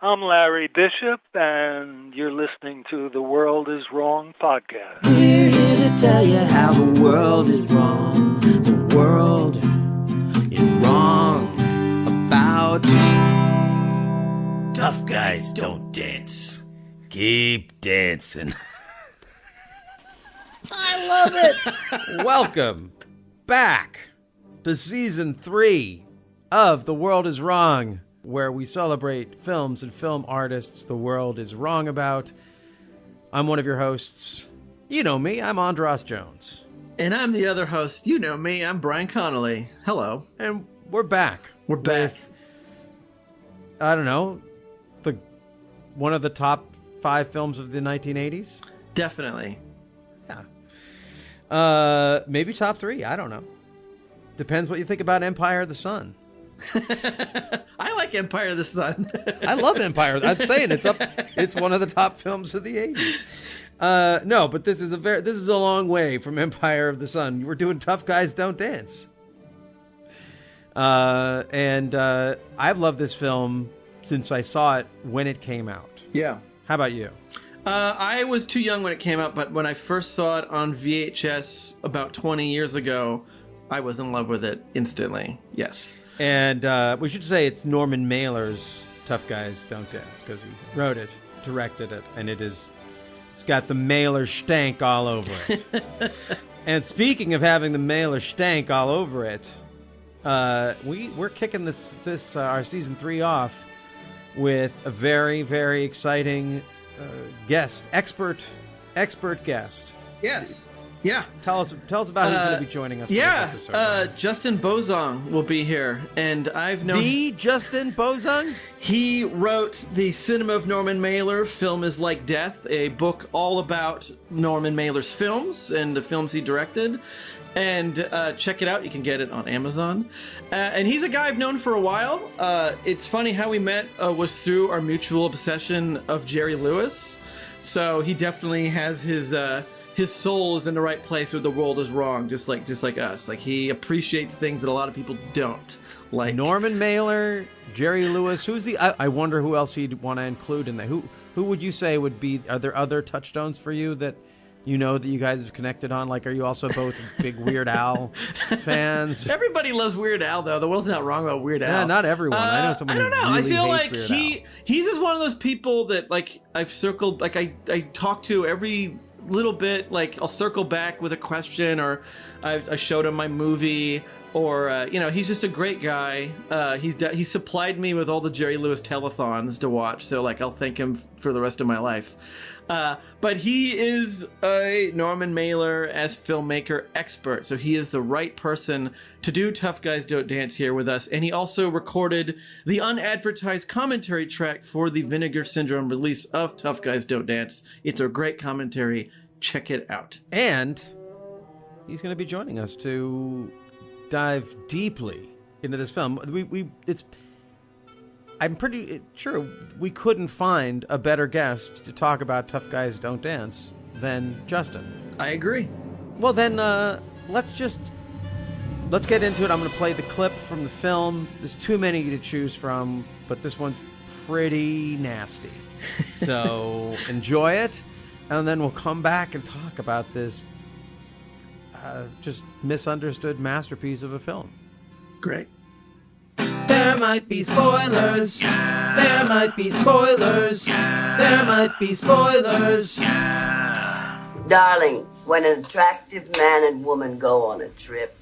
I'm Larry Bishop, and you're listening to The World Is Wrong podcast. We're here to tell you how the world is wrong. The world is wrong about tough guys don't dance. Keep dancing. I love it. Welcome back to season 3 of The World Is Wrong, where we celebrate films and film artists the world is wrong about. I'm one of your hosts. You know me, I'm Andras Jones. And I'm the other host. You know me, I'm Brian Connolly. Hello. And we're back. We're back. With, I don't know, one of the top 5 films of the 1980s? Definitely. Yeah. Maybe top 3, I don't know. Depends what you think about Empire of the Sun. I like Empire of the Sun. I love Empire. I'm saying it's one of the top films of the 80s. No, but this is a long way from Empire of the Sun. We're doing Tough Guys Don't Dance. And I've loved this film since I saw it when it came out. Yeah. How about you? I was too young when it came out, but when I first saw it on VHS about 20 years ago, I was in love with it instantly. Yes. And we should say it's Norman Mailer's Tough Guys Don't Dance, because he wrote it, directed it, and it's got the Mailer stank all over it. And speaking of having the Mailer stank all over it, we're kicking this our season 3 off with a very, very exciting guest, expert guest. Yes. Yeah. Tell us about who's going to be joining us for this episode. Justin Bozung will be here, and I've known... The Justin Bozung? He wrote The Cinema of Norman Mailer, Film is Like Death, a book all about Norman Mailer's films and the films he directed. And check it out. You can get it on Amazon. And he's a guy I've known for a while. It's funny how we met was through our mutual obsession of Jerry Lewis. So he definitely has his soul is in the right place where the world is wrong, just like us. Like, he appreciates things that a lot of people don't. Like Norman Mailer, Jerry Lewis. Who's the? I wonder who else he'd want to include in that. Who would you say would be? Are there other touchstones for you that you know that you guys have connected on? Like, are you also both big Weird Al fans? Everybody loves Weird Al, though. The world's not wrong about Weird Al. Yeah, not everyone. I know someone. I don't know. Really I feel like Weird Al. He's just one of those people that, like, I've circled. Like, I talk to every little bit. Like, I'll circle back with a question, or I showed him my movie, or he's just a great guy. He supplied me with all the Jerry Lewis telethons to watch, so like I'll thank him for the rest of my life. But he is a Norman Mailer as filmmaker expert, so he is the right person to do Tough Guys Don't Dance here with us. And he also recorded the unadvertised commentary track for the Vinegar Syndrome release of Tough Guys Don't Dance. It's a great commentary. Check it out. And he's going to be joining us to dive deeply into this film. I'm pretty sure we couldn't find a better guest to talk about Tough Guys Don't Dance than Justin. I agree. Well, then let's get into it. I'm going to play the clip from the film. There's too many to choose from, but this one's pretty nasty. So enjoy it, and then we'll come back and talk about this just misunderstood masterpiece of a film. Great. There might be spoilers. There might be spoilers. There might be spoilers. Darling, when an attractive man and woman go on a trip,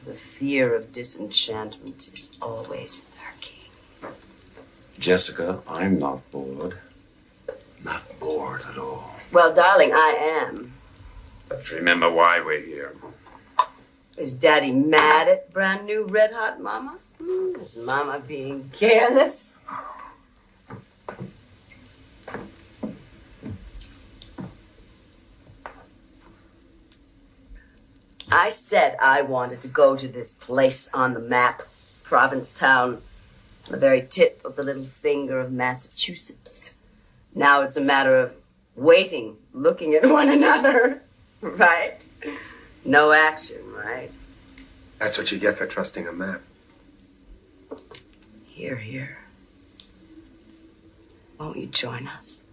the fear of disenchantment is always lurking. Jessica, I'm not bored. Not bored at all. Well, darling, I am. But remember why we're here. Is Daddy mad at brand new Red Hot Mama? Is Mama being careless? I said I wanted to go to this place on the map, Provincetown, on the very tip of the little finger of Massachusetts. Now it's a matter of waiting, looking at one another, right? No action, right? That's what you get for trusting a map. Here, here. Won't you join us?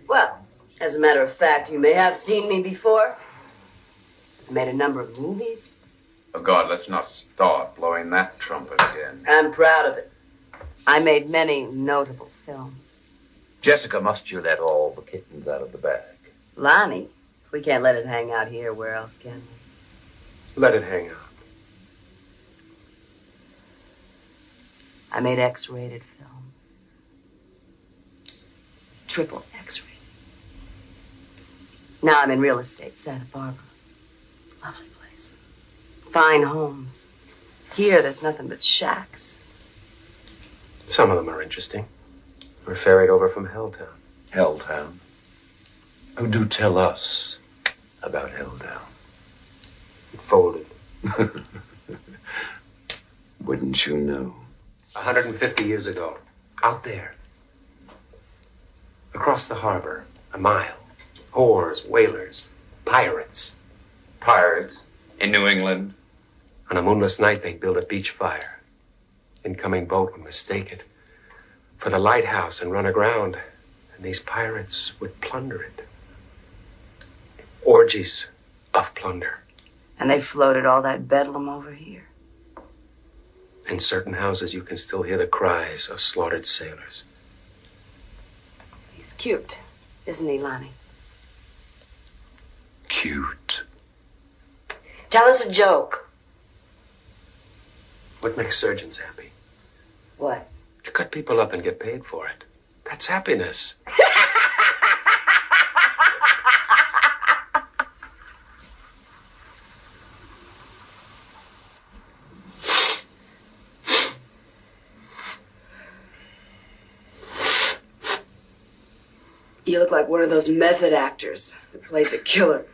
Well, as a matter of fact, you may have seen me before. I made a number of movies. Oh, God, let's not start blowing that trumpet again. I'm proud of it. I made many notable films. Jessica, must you let all the kittens out of the bag? Lonnie, if we can't let it hang out here, where else can we? Let it hang out. I made X-rated films. Triple X-rated. Now I'm in real estate, Santa Barbara. Lovely place. Fine homes. Here, there's nothing but shacks. Some of them are interesting. We're ferried over from Helltown. Helltown? Oh, do tell us about Helltown. It folded. Wouldn't you know? 150 years ago. Out there. Across the harbor. A mile. Whores, whalers, pirates. Pirates? In New England? On a moonless night, they'd build a beach fire. Incoming boat would mistake it for the lighthouse and run aground, and these pirates would plunder it. Orgies of plunder. And they floated all that bedlam over here. In certain houses, you can still hear the cries of slaughtered sailors. He's cute, isn't he, Lonnie? Cute. Tell us a joke. What makes surgeons happy? What? To cut people up and get paid for it. That's happiness. You look like one of those method actors that plays a killer.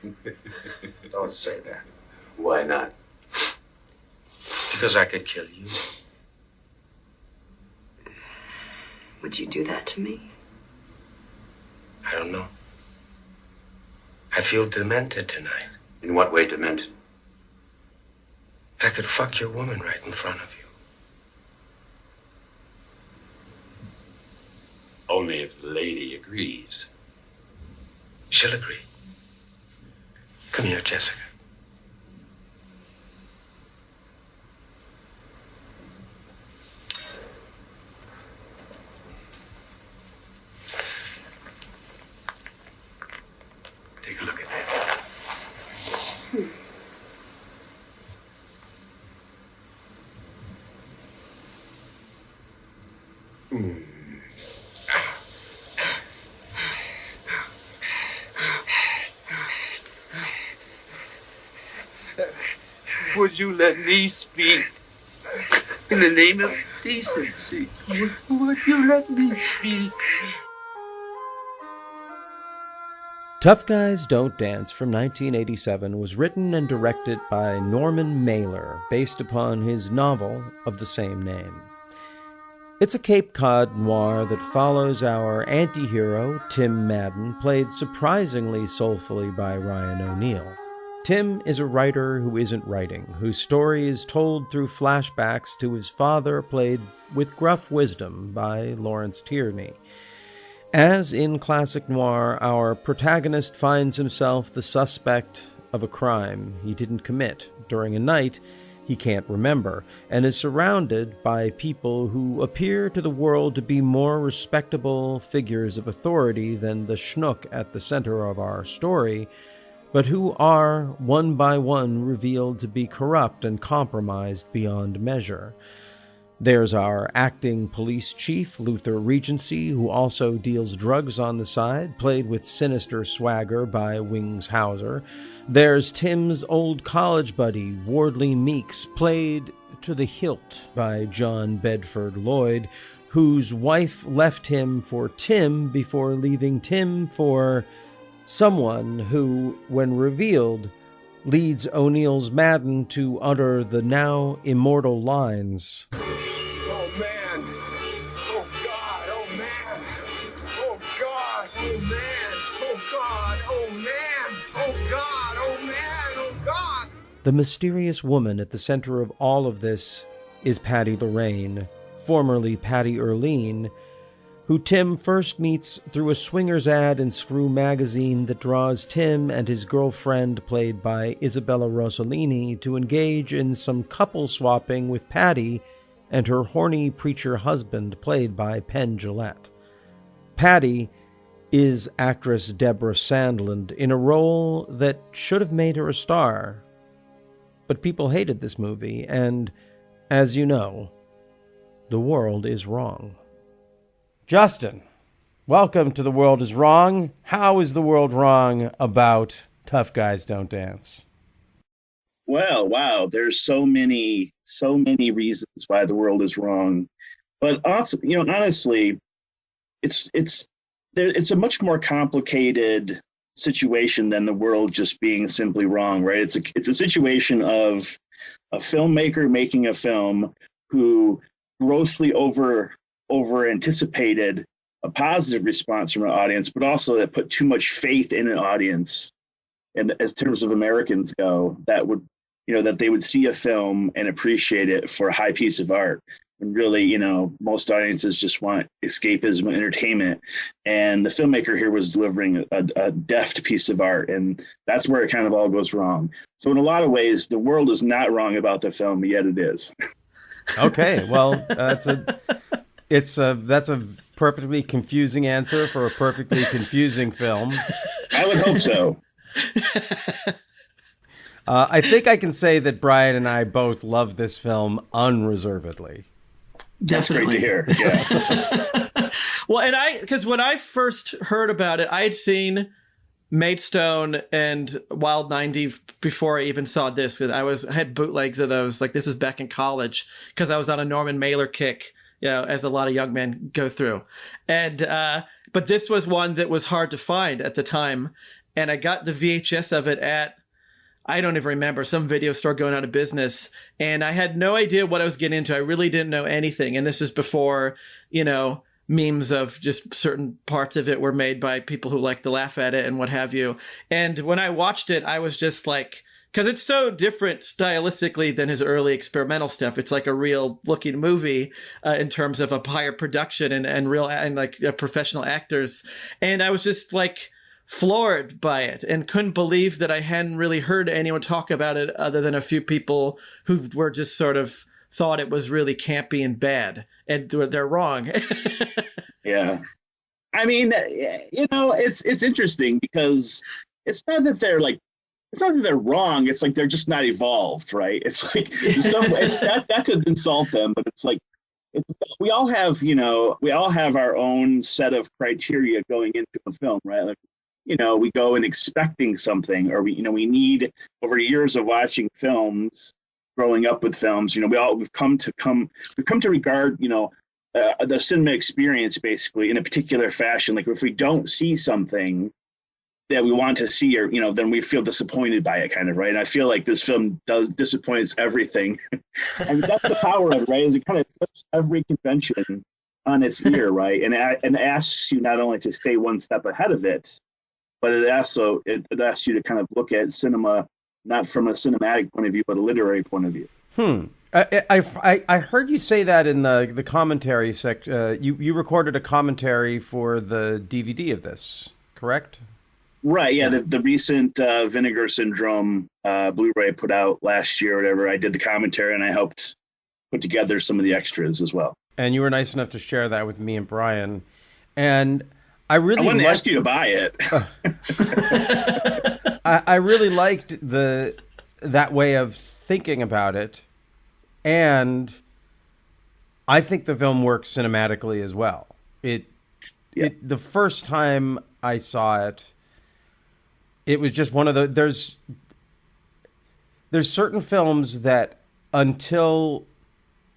Don't say that. Why not? Because I could kill you. Would you do that to me? I don't know. I feel demented tonight. In what way demented? I could fuck your woman right in front of you. Only if the lady agrees. She'll agree. Come here, Jessica. Take a look at this. Would you let me speak? In the name of decency, would you let me speak? Tough Guys Don't Dance from 1987 was written and directed by Norman Mailer, based upon his novel of the same name. It's a Cape Cod noir that follows our anti-hero, Tim Madden, played surprisingly soulfully by Ryan O'Neal. Tim is a writer who isn't writing, whose story is told through flashbacks to his father, played with gruff wisdom by Lawrence Tierney. As in classic noir, our protagonist finds himself the suspect of a crime he didn't commit during a night he can't remember, and is surrounded by people who appear to the world to be more respectable figures of authority than the schnook at the center of our story, but who are, one by one, revealed to be corrupt and compromised beyond measure. There's our acting police chief, Luther Regency, who also deals drugs on the side, played with sinister swagger by Wings Hauser. There's Tim's old college buddy, Wardley Meeks, played to the hilt by John Bedford Lloyd, whose wife left him for Tim before leaving Tim for someone who, when revealed, leads O'Neal's Madden to utter the now immortal lines. Oh, man. Oh, God. Oh, man. Oh, God. Oh, man. Oh, God. Oh, man. Oh, God. Oh, man. Oh, God. The mysterious woman at the center of all of this is Patty Lorraine, formerly Patty Erlene, who Tim first meets through a swingers ad in Screw magazine that draws Tim and his girlfriend, played by Isabella Rossellini, to engage in some couple swapping with Patty and her horny preacher husband, played by Penn Jillette. Patty is actress Deborah Sandlund in a role that should have made her a star. But people hated this movie, and, as you know, the world is wrong. Justin, welcome to The World is Wrong. How is the world wrong about Tough Guys Don't Dance? Well, wow, there's so many reasons why the world is wrong. But also, honestly, it's a much more complicated situation than the world just being simply wrong, right? It's a situation of a filmmaker making a film who grossly over anticipated a positive response from an audience, but also that put too much faith in an audience. And as terms of Americans go, that they would see a film and appreciate it for a high piece of art. And really, most audiences just want escapism and entertainment. And the filmmaker here was delivering a deft piece of art. And that's where it kind of all goes wrong. So in a lot of ways, the world is not wrong about the film, yet it is. Okay, well, that's a perfectly confusing answer for a perfectly confusing film. I would hope so. I think I can say that Brian and I both love this film unreservedly. That's great to hear. Yeah. Well, because when I first heard about it, I had seen Maidstone and Wild 90 before I even saw this. Because I had bootlegs of those. Like, this was back in college because I was on a Norman Mailer kick, as a lot of young men go through. And but this was one that was hard to find at the time, and I got the VHS of it at, I don't even remember, some video store going out of business, and I had no idea what I was getting into. I really didn't know anything, and this is before, memes of just certain parts of it were made by people who like to laugh at it and what have you. And when I watched it, I was just like, because it's so different stylistically than his early experimental stuff. It's like a real looking movie in terms of a higher production and real and like professional actors. And I was just like floored by it and couldn't believe that I hadn't really heard anyone talk about it other than a few people who were just sort of thought it was really campy and bad, and they're wrong. Yeah. I mean, it's interesting because it's not that they're wrong. It's like they're just not evolved, right? It's like that to insult them, but it's like we all have our own set of criteria going into a film, right? Like, we go in expecting something, or we need, over years of watching films, growing up with films, we've come to regard, the cinema experience basically in a particular fashion. Like, if we don't see something that we want to see, or then we feel disappointed by it, kind of, right? And I feel like this film disappoints everything. And that's the power of it, right? Is it kind of flips every convention on its ear, right? And asks you not only to stay one step ahead of it, but it asks you to kind of look at cinema not from a cinematic point of view, but a literary point of view. I heard you say that in the commentary section. You recorded a commentary for the DVD of this, correct? Right, yeah. The recent Vinegar Syndrome Blu Ray put out last year or whatever, I did the commentary and I helped put together some of the extras as well. And you were nice enough to share that with me and Brian. And I wouldn't ask you to buy it. I really liked that way of thinking about it. And I think the film works cinematically as well. The first time I saw it, it was just one of the, there's certain films that until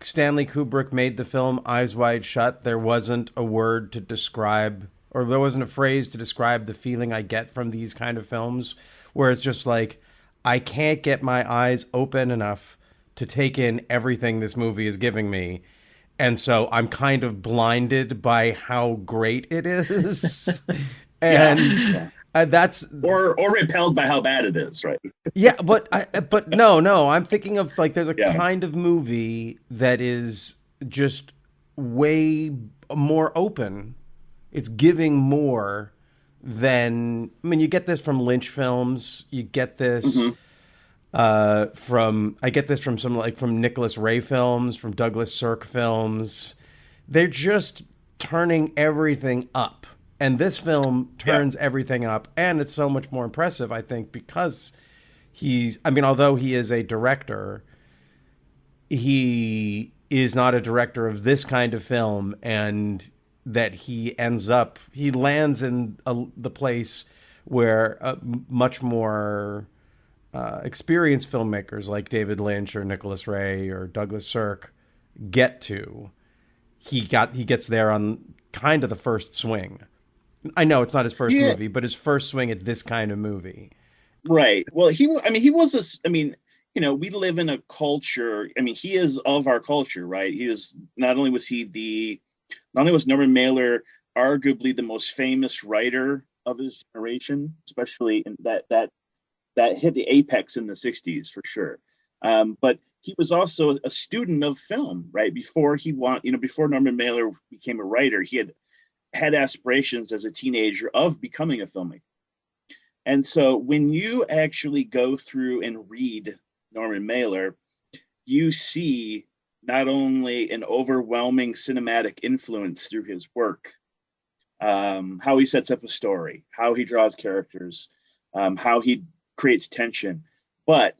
Stanley Kubrick made the film Eyes Wide Shut, there wasn't a word to describe, or there wasn't a phrase to describe the feeling I get from these kind of films, where it's just like, I can't get my eyes open enough to take in everything this movie is giving me. And so I'm kind of blinded by how great it is. And That's or repelled by how bad it is, right? Yeah, but no, I'm thinking of like there's a kind of movie that is just way more open. It's giving more than, I mean, you get this from Lynch films. You get this I get this from some, like, from Nicholas Ray films, from Douglas Sirk films. They're just turning everything up. And this film turns everything up, and it's so much more impressive, I think, because although he is a director, he is not a director of this kind of film, and that he lands in the place where much more experienced filmmakers like David Lynch or Nicholas Ray or Douglas Sirk get to. He gets there on kind of the first swing. I know it's not his first movie, but his first swing at this kind of movie. Right. Well, we live in a culture. I mean, he is of our culture, right? Not only was Norman Mailer arguably the most famous writer of his generation, especially in that hit the apex in the 60s for sure. But he was also a student of film, right? Before Norman Mailer became a writer, he had aspirations as a teenager of becoming a filmmaker. And so when you actually go through and read Norman Mailer, you see not only an overwhelming cinematic influence through his work, how he sets up a story, how he draws characters, how he creates tension, but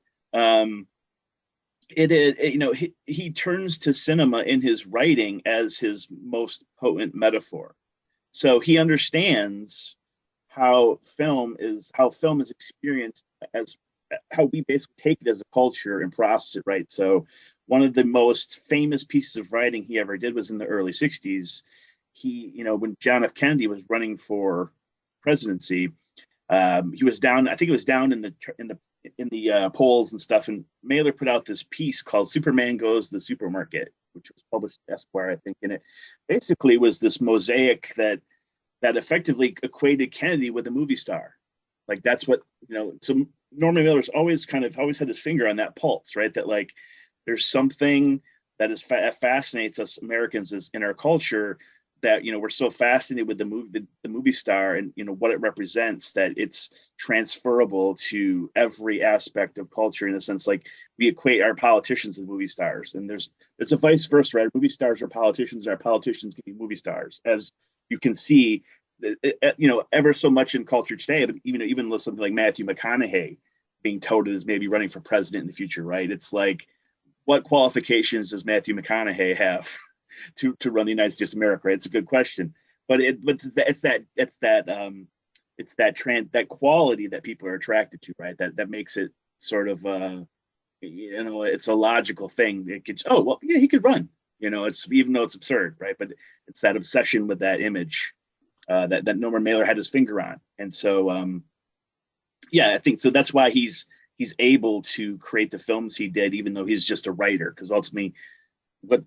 he turns to cinema in his writing as his most potent metaphor. So he understands how film is experienced, as how we basically take it as a culture and process it, right? So one of the most famous pieces of writing he ever did was in the early 60s. When John F. Kennedy was running for presidency, he was down, I think it was down in the polls and stuff, and Mailer put out this piece called Superman Goes to the Supermarket, which was published in Esquire, I think, and it basically was this mosaic that effectively equated Kennedy with a movie star. Like, that's what, so Norman Mailer's always had his finger on that pulse, right? That, like, there's something that fascinates us Americans in our culture, that, we're so fascinated with the movie star and, what it represents, that it's transferable to every aspect of culture, in the sense, like, we equate our politicians with movie stars, and there's a vice versa, right? Movie stars are politicians, our politicians can be movie stars, as you can see, ever so much in culture today. But even with something like Matthew McConaughey being touted as maybe running for president in the future, right? It's like, what qualifications does Matthew McConaughey have to run the United States of America? Right? It's a good question, but it's that quality that people are attracted to, right? That makes it sort of it's a logical thing. It gets, he could run. It's, even though it's absurd, right? But it's that obsession with that image that Norman Mailer had his finger on, and so I think so. That's why he's able to create the films he did, even though he's just a writer. Because ultimately, what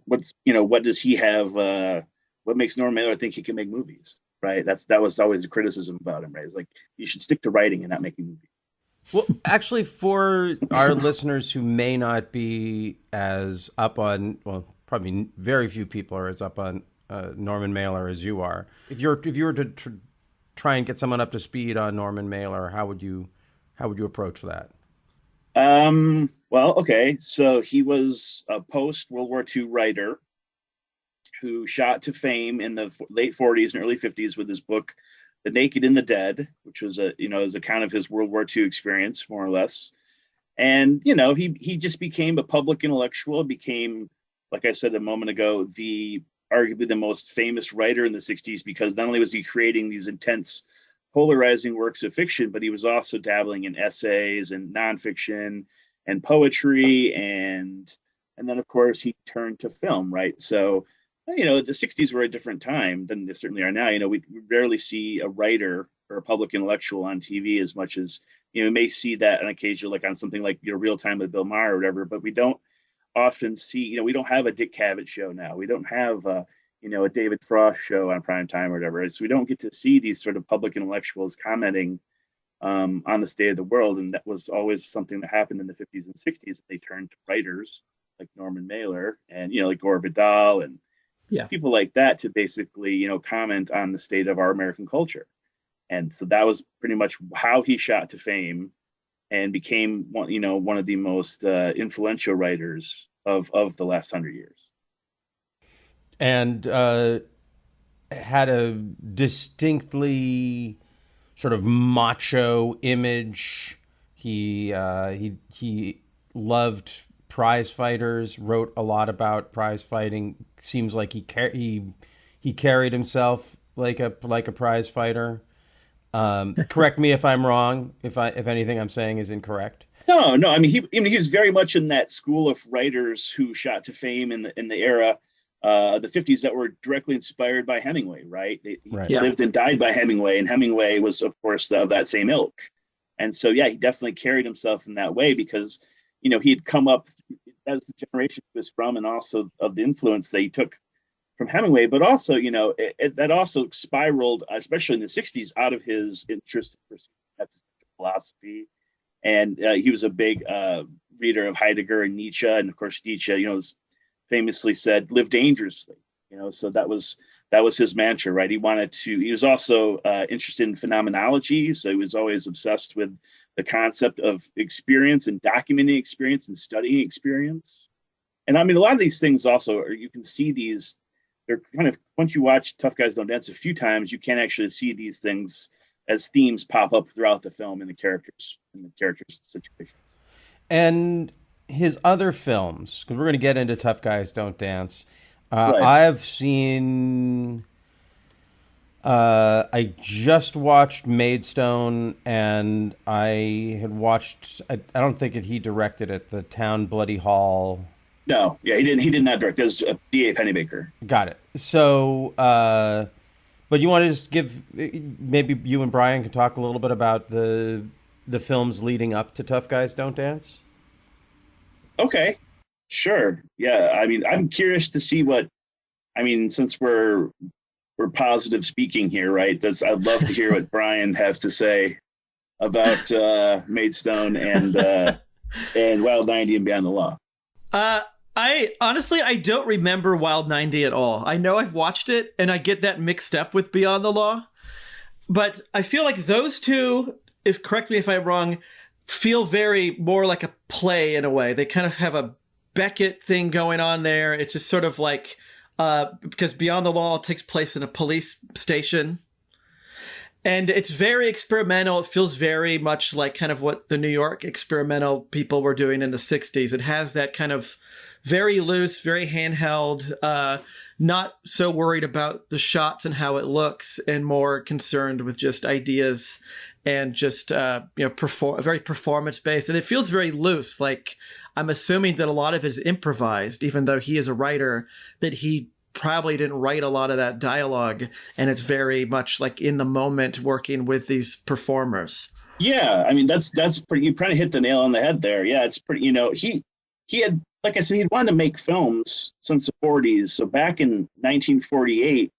does he have? What makes Norman Mailer think he can make movies? Right. That was always the criticism about him. Right. It's like, you should stick to writing and not making movies. Well, actually, for our listeners who may not be as up on, well, probably very few people are as up on Norman Mailer as you are. If you were to try and get someone up to speed on Norman Mailer, how would you approach that? Well, okay. So he was a post-World War II writer who shot to fame in the late 40s and early 50s with his book, The Naked and the Dead, which was his account of his World War II experience, more or less. And, he just became a public intellectual, became, like I said a moment ago, arguably the most famous writer in the 60s, because not only was he creating these intense, polarizing works of fiction, but he was also dabbling in essays and nonfiction and poetry, and then, of course, he turned to film, right? So, the 60s were a different time than they certainly are now. We rarely see a writer or a public intellectual on TV as much as, we may see that on occasion, like on something like Real Time with Bill Maher or whatever, but we don't often see, we don't have a Dick Cavett show now. We don't have a David Frost show on prime time or whatever. So we don't get to see these sort of public intellectuals commenting on the state of the world. And that was always something that happened in the 50s and 60s. They turned to writers like Norman Mailer and, like Gore Vidal and people like that to basically, comment on the state of our American culture. And so that was pretty much how he shot to fame and became one of the most influential writers of the last 100 years. And had a distinctly sort of macho image. He loved prize fighters, wrote a lot about prize fighting. Seems like he carried himself like a prize fighter. Correct me if I'm wrong. If anything I'm saying is incorrect. No. I mean, he was very much in that school of writers who shot to fame in the era, the 50s, that were directly inspired by Hemingway. Right? He lived and died by Hemingway, and Hemingway was, of course, of that same ilk. And so, he definitely carried himself in that way because, he had come up as the generation he was from, and also of the influence that he took from Hemingway, but also, that also spiraled, especially in the 60s, out of his interest in philosophy. And he was a big reader of Heidegger and Nietzsche. And of course, Nietzsche, famously said, live dangerously, so that was his mantra, right? He was also interested in phenomenology. So he was always obsessed with the concept of experience and documenting experience and studying experience. And I mean, a lot of these things also, you can see these, they're kind of, once you watch Tough Guys Don't Dance a few times, you can actually see these things as themes pop up throughout the film in the characters situations. And his other films, because we're going to get into Tough Guys Don't Dance. Right. I've seen, I just watched Maidstone, and I had watched, I don't think he directed it, The Town Bloody Hall. No, he did not direct. It was D.A. Pennebaker. Got it. So, but you want to just give, maybe you and Brian can talk a little bit about the films leading up to Tough Guys Don't Dance? Okay, sure. Yeah, I mean, I'm curious to see since we're positive speaking here, right? I'd love to hear what Brian has to say about Maidstone and Wild 90 and Beyond the Law. I honestly don't remember Wild 90 at all. I know I've watched it, and I get that mixed up with Beyond the Law. But I feel like those two, correct me if I'm wrong, feel very more like a play in a way. They kind of have a Beckett thing going on there. It's just sort of like, because Beyond the Law takes place in a police station. And it's very experimental. It feels very much like kind of what the New York experimental people were doing in the 60s. It has that kind of very loose, very handheld, not so worried about the shots and how it looks, and more concerned with just ideas and just, very performance-based. And it feels very loose. Like, I'm assuming that a lot of it is improvised, even though he is a writer, that he probably didn't write a lot of that dialogue, and it's very much like in the moment working with these performers. Yeah, I mean, that's pretty, you kind of hit the nail on the head there. Yeah, it's pretty, he had, like I said, he'd wanted to make films since the 40s. So back in 1948,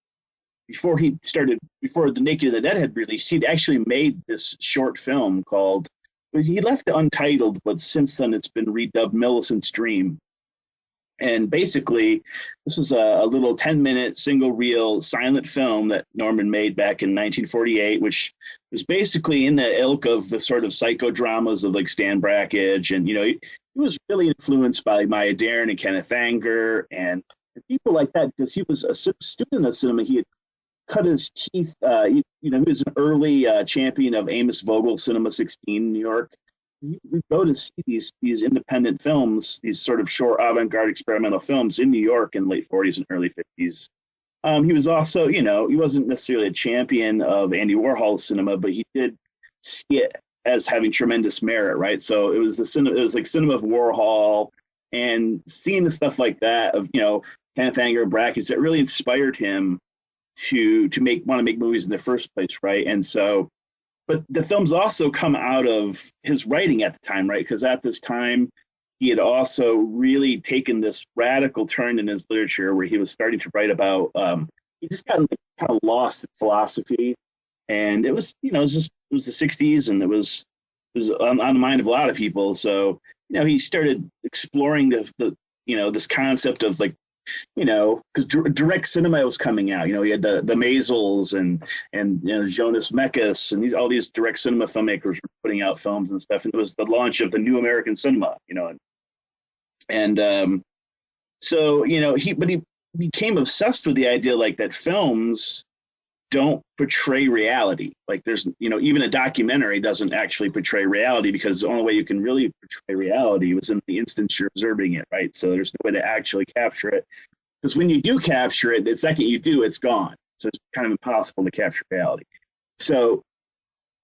before The Naked and the Dead had released, he'd actually made this short film called, he left it untitled, but since then it's been redubbed Millicent's Dream. And basically, this was a little 10-minute single reel silent film that Norman made back in 1948, which was basically in the ilk of the sort of psychodramas of like Stan Brakhage. And, he was really influenced by Maya Deren and Kenneth Anger and people like that, because he was a student of cinema. He had cut his teeth. He was an early champion of Amos Vogel's Cinema 16 in New York. We go to see these independent films, these sort of short avant-garde experimental films in New York in late 40s and early 50s. He was also, he wasn't necessarily a champion of Andy Warhol's cinema, but he did see it as having tremendous merit, right? So it was like cinema of Warhol, and seeing the stuff like that of, Kenneth Anger and Brakhage, that really inspired him to want to make movies in the first place, right? And so, but the films also come out of his writing at the time, right? Because at this time, he had also really taken this radical turn in his literature where he was starting to write about, he just got kind of lost in philosophy. And it was, it was the 60s, and it was on the mind of a lot of people. So, he started exploring this concept of like, because direct cinema was coming out. He had the Maisels and Jonas Mekas and all these direct cinema filmmakers were putting out films and stuff. And it was the launch of the new American cinema, and so he became obsessed with the idea like that films don't portray reality. Like there's even a documentary doesn't actually portray reality, because the only way you can really portray reality was in the instance you're observing it, right? So there's no way to actually capture it, because when you do capture it, the second you do, it's gone. So it's kind of impossible to capture reality. So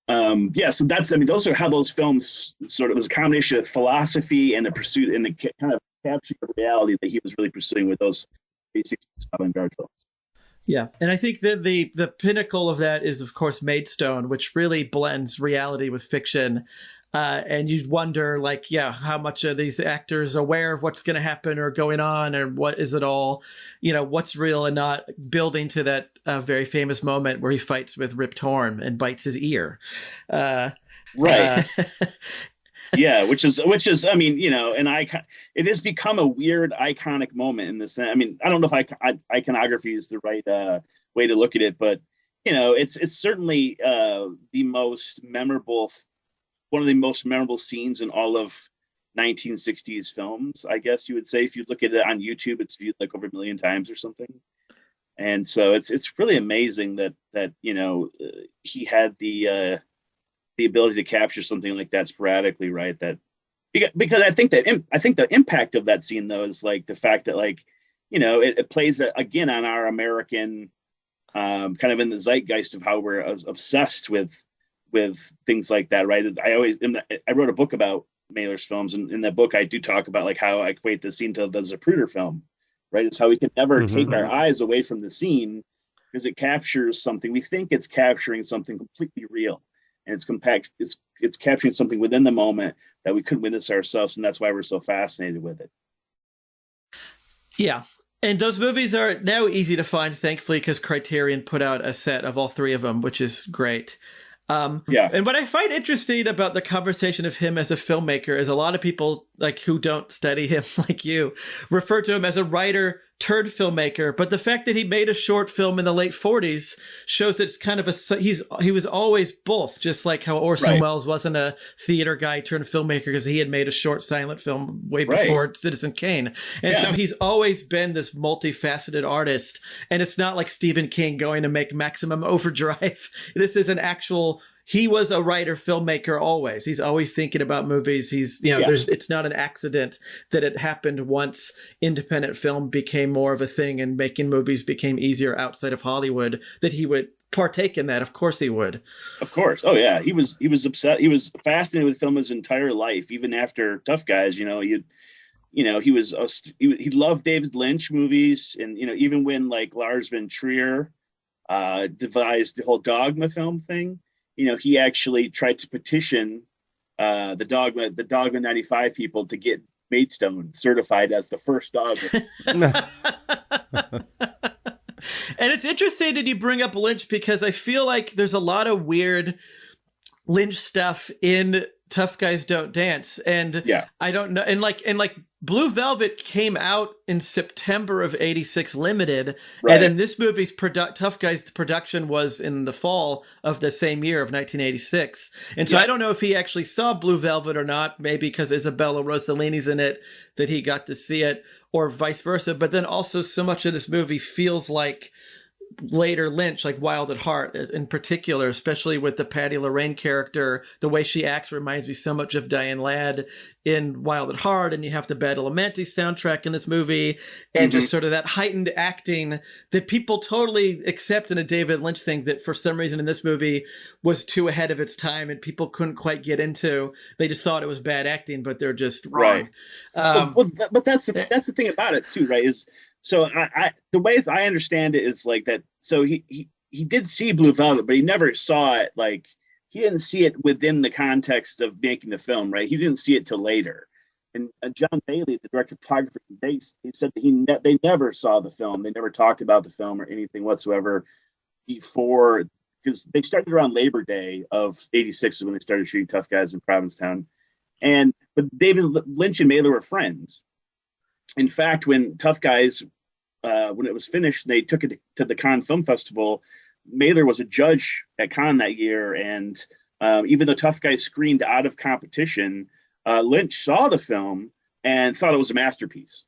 so that's, those are how those films sort of was a combination of philosophy and the pursuit and the kind of capture of reality that he was really pursuing with those basic avant-garde films. Yeah, and I think that the pinnacle of that is, of course, Maidstone, which really blends reality with fiction. And you wonder, like, how much are these actors aware of what's going to happen or going on, or what is it all, what's real and not, building to that very famous moment where he fights with Rip Torn and bites his ear. Right. Yeah, which is, and it has become a weird iconic moment in this. I don't know if iconography is the right way to look at it, but it's certainly the most memorable, one of the most memorable scenes in all of 1960s films, I guess you would say. If you look at it on YouTube, it's viewed like over 1 million times or something. And so it's really amazing that he had the ability to capture something like that sporadically, right? That because I think the impact of that scene, though, is like the fact that, like, it plays again on our American kind of in the zeitgeist of how we're obsessed with things like that, right? I wrote a book about Mailer's films, and in that book I do talk about like how I equate the scene to the Zapruder film, right? It's how we can never take our eyes away from the scene, because it captures something. We think it's capturing something completely real. And it's capturing something within the moment that we couldn't witness ourselves, and that's why we're so fascinated with it. Yeah, and those movies are now easy to find, thankfully, because Criterion put out a set of all three of them, which is great. And what I find interesting about the conversation of him as a filmmaker is a lot of people, like, who don't study him like you, refer to him as a writer turned filmmaker. But the fact that he made a short film in the late 40s shows that it's kind of he was always both, just like how Orson Welles wasn't a theater guy turned filmmaker because he had made a short silent film way before Citizen Kane. And so he's always been this multifaceted artist. And it's not like Stephen King going to make Maximum Overdrive. This is an actual... He was a writer filmmaker always. He's always thinking about movies. He's, it's not an accident that it happened once independent film became more of a thing and making movies became easier outside of Hollywood, that he would partake in that. Of course he would. Of course. Oh yeah. He was obsessed. He was fascinated with film his entire life, even after Tough Guys. He loved David Lynch movies, and even when like Lars von Trier devised the whole Dogma film thing, he actually tried to petition the Dogma 95 people to get Maidstone certified as the first Dogma. And it's interesting that you bring up Lynch, because I feel like there's a lot of weird Lynch stuff in Tough Guys Don't Dance, and I don't know, and like Blue Velvet came out in September of '86 limited, and then this movie's Tough Guys production was in the fall of the same year of 1986, and so I don't know if he actually saw Blue Velvet or not, maybe because Isabella Rossellini's in it that he got to see it, or vice versa. But then also so much of this movie feels like later Lynch, like Wild at Heart in particular, especially with the Patty Lorraine character. The way she acts reminds me so much of Diane Ladd in Wild at Heart, and you have the Badalamenti soundtrack in this movie, and just sort of that heightened acting that people totally accept in a David Lynch thing that for some reason in this movie was too ahead of its time and people couldn't quite get into. They just thought it was bad acting, but they're just wrong. But that's the thing about it too, right? Is so the ways I understand it is like that. So he did see Blue Velvet, but he never saw it. Like, he didn't see it within the context of making the film, right? He didn't see it till later. And John Bailey, the director of photography, he said that they never saw the film. They never talked about the film or anything whatsoever before because they started around Labor Day of '86 when they started shooting Tough Guys in Provincetown. But David Lynch and Mailer were friends. In fact, when Tough Guys, when it was finished, they took it to the Cannes Film Festival. Mailer was a judge at Cannes that year, and even though Tough Guys screened out of competition, Lynch saw the film and thought it was a masterpiece.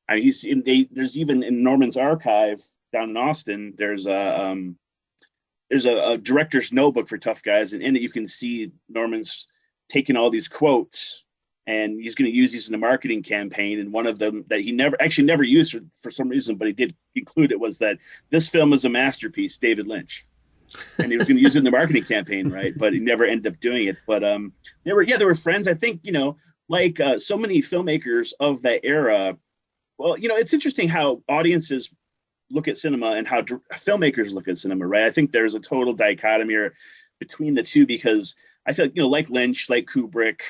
I mean, there's even in Norman's archive down in Austin, there's a director's notebook for Tough Guys, and in it you can see Norman's taking all these quotes, and he's going to use these in the marketing campaign. And one of them that he never used for some reason, but he did include it, was that this film is a masterpiece, David Lynch. And he was going to use it in the marketing campaign, right? But he never ended up doing it. But they were friends. I think, like so many filmmakers of that era. Well, it's interesting how audiences look at cinema and how filmmakers look at cinema, right? I think there's a total dichotomy between the two, because I feel like Lynch, like Kubrick,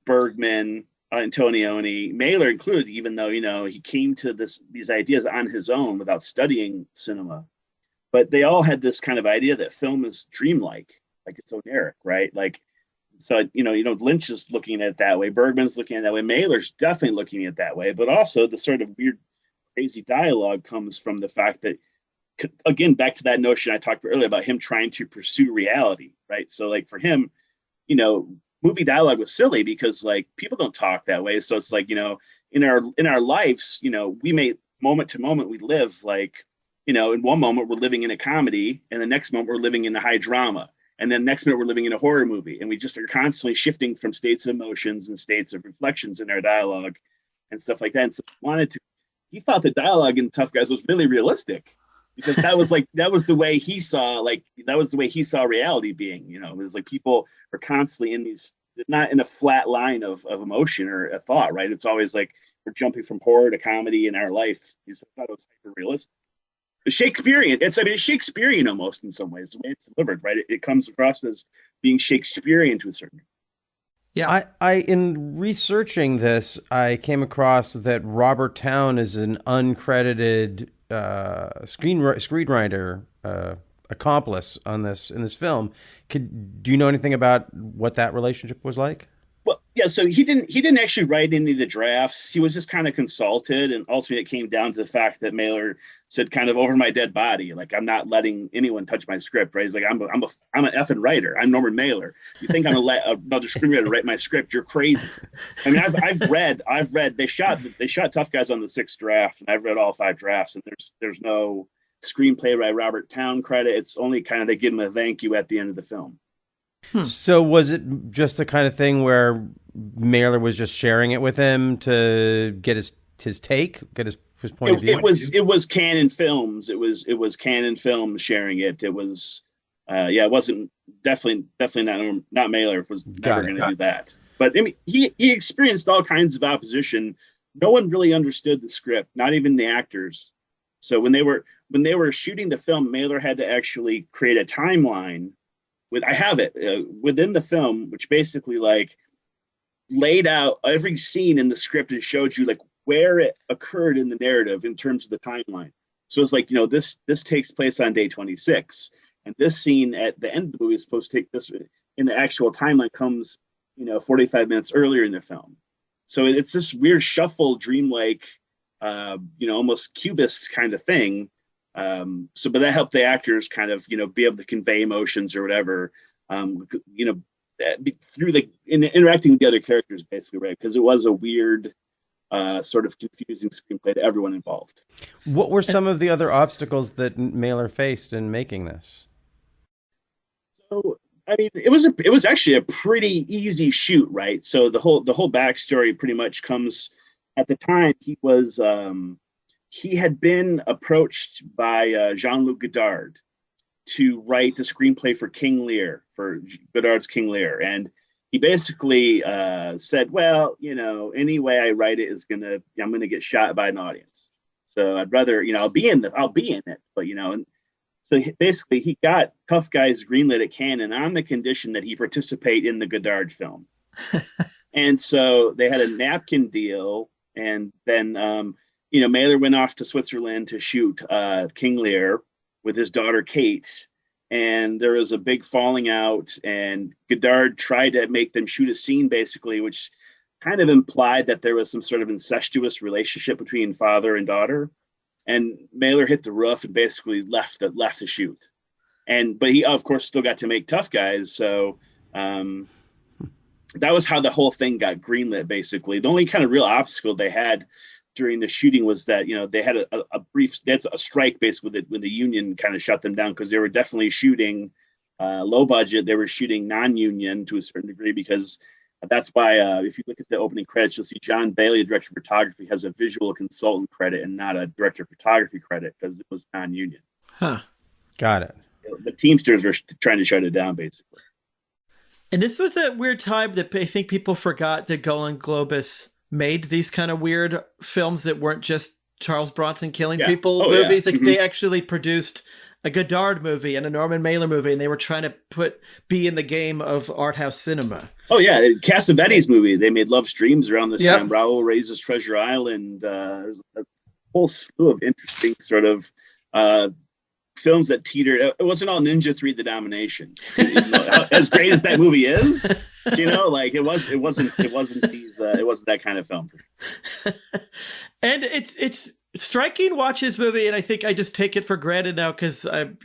Bergman, Antonioni, Mailer included, even though, he came to these ideas on his own without studying cinema. But they all had this kind of idea that film is dreamlike, like it's oniric, right? Like, so, Lynch is looking at it that way. Bergman's looking at it that way. Mailer's definitely looking at it that way. But also the sort of weird, crazy dialogue comes from the fact that, again, back to that notion I talked about earlier about him trying to pursue reality, right? So like for him, movie dialogue was silly because like people don't talk that way. So it's like, in our lives, we may moment to moment, we live like, in one moment we're living in a comedy, and the next moment we're living in a high drama. And then next minute we're living in a horror movie, and we just are constantly shifting from states of emotions and states of reflections in our dialogue and stuff like that. And so he thought the dialogue in Tough Guys was really realistic, because that was the way he saw reality being. It was like people are constantly in these, not in a flat line of emotion or a thought, right? It's always like we're jumping from horror to comedy in our life. He thought it was hyper realistic. Shakespearean. It's Shakespearean almost in some ways, the way it's delivered, right? It comes across as being Shakespearean to a certain degree. Yeah. I in researching this, I came across that Robert Towne is an uncredited screenwriter accomplice in this film. Do you know anything about what that relationship was like? Well, yeah, so he didn't actually write any of the drafts. He was just kind of consulted, and ultimately it came down to the fact that Mailer said, kind of over my dead body, like, I'm not letting anyone touch my script, right? He's like, I'm an effing writer. I'm Norman Mailer. You think I'm gonna let another screenwriter write my script? You're crazy. I mean, I've read they shot Tough Guys on the 6th draft, and I've read all 5 drafts, and there's no screenplay by Robert Towne credit. It's only kind of they give him a thank you at the end of the film. So was it just the kind of thing where Mailer was just sharing it with him to get his take, get his point of view? It was Canon Films. It was Canon Films sharing it. It was it wasn't definitely not Mailer. It was never going to do that. But I mean, he experienced all kinds of opposition. No one really understood the script, not even the actors. So when they were shooting the film, Mailer had to actually create a timeline. I have it within the film, which basically like laid out every scene in the script and showed you like where it occurred in the narrative in terms of the timeline. So it's like, this takes place on day 26, and this scene at the end of the movie is supposed to take this in the actual timeline comes, 45 minutes earlier in the film. So it's this weird shuffle, dreamlike, almost cubist kind of thing. But that helped the actors kind of, be able to convey emotions or whatever, through interacting with the other characters, basically, right? Because it was a weird, sort of confusing screenplay to everyone involved. What were some of the other obstacles that Mailer faced in making this? So, I mean, it was actually a pretty easy shoot, right? So the whole backstory pretty much comes at the time he had been approached by Jean-Luc Godard to write the screenplay for King Lear, for Godard's King Lear. And he basically said, well, any way I write it I'm going to get shot by an audience. So I'd rather, I'll be in it. But, and so basically he got Tough Guys greenlit at Cannes on the condition that he participate in the Godard film. And so they had a napkin deal. And then, Mailer went off to Switzerland to shoot King Lear with his daughter Kate, and there was a big falling out, and Godard tried to make them shoot a scene basically, which kind of implied that there was some sort of incestuous relationship between father and daughter. And Mailer hit the roof and basically left the shoot. But he, of course, still got to make Tough Guys. So that was how the whole thing got greenlit, basically. The only kind of real obstacle they had during the shooting was that, they had a strike basically when the union kind of shut them down, because they were definitely shooting low budget. They were shooting non-union to a certain degree, because that's why if you look at the opening credits, you'll see John Bailey, the director of photography, has a visual consultant credit and not a director of photography credit, because it was non-union. Huh. Got it. The Teamsters were trying to shut it down, basically. And this was a weird time that I think people forgot that Golan Globus made these kind of weird films that weren't just Charles Bronson killing people movies. Like they actually produced a Godard movie and a Norman Mailer movie, and they were trying to be in the game of art house cinema. Oh yeah, Cassavetes movie. They made Love Streams around this time. Raoul Raises Treasure Island. There's a whole slew of interesting sort of films that teetered. It wasn't all Ninja 3: The Domination. As great as that movie is, like it wasn't that kind of film. And it's striking. Watch his movie, and I think I just take it for granted now because I'm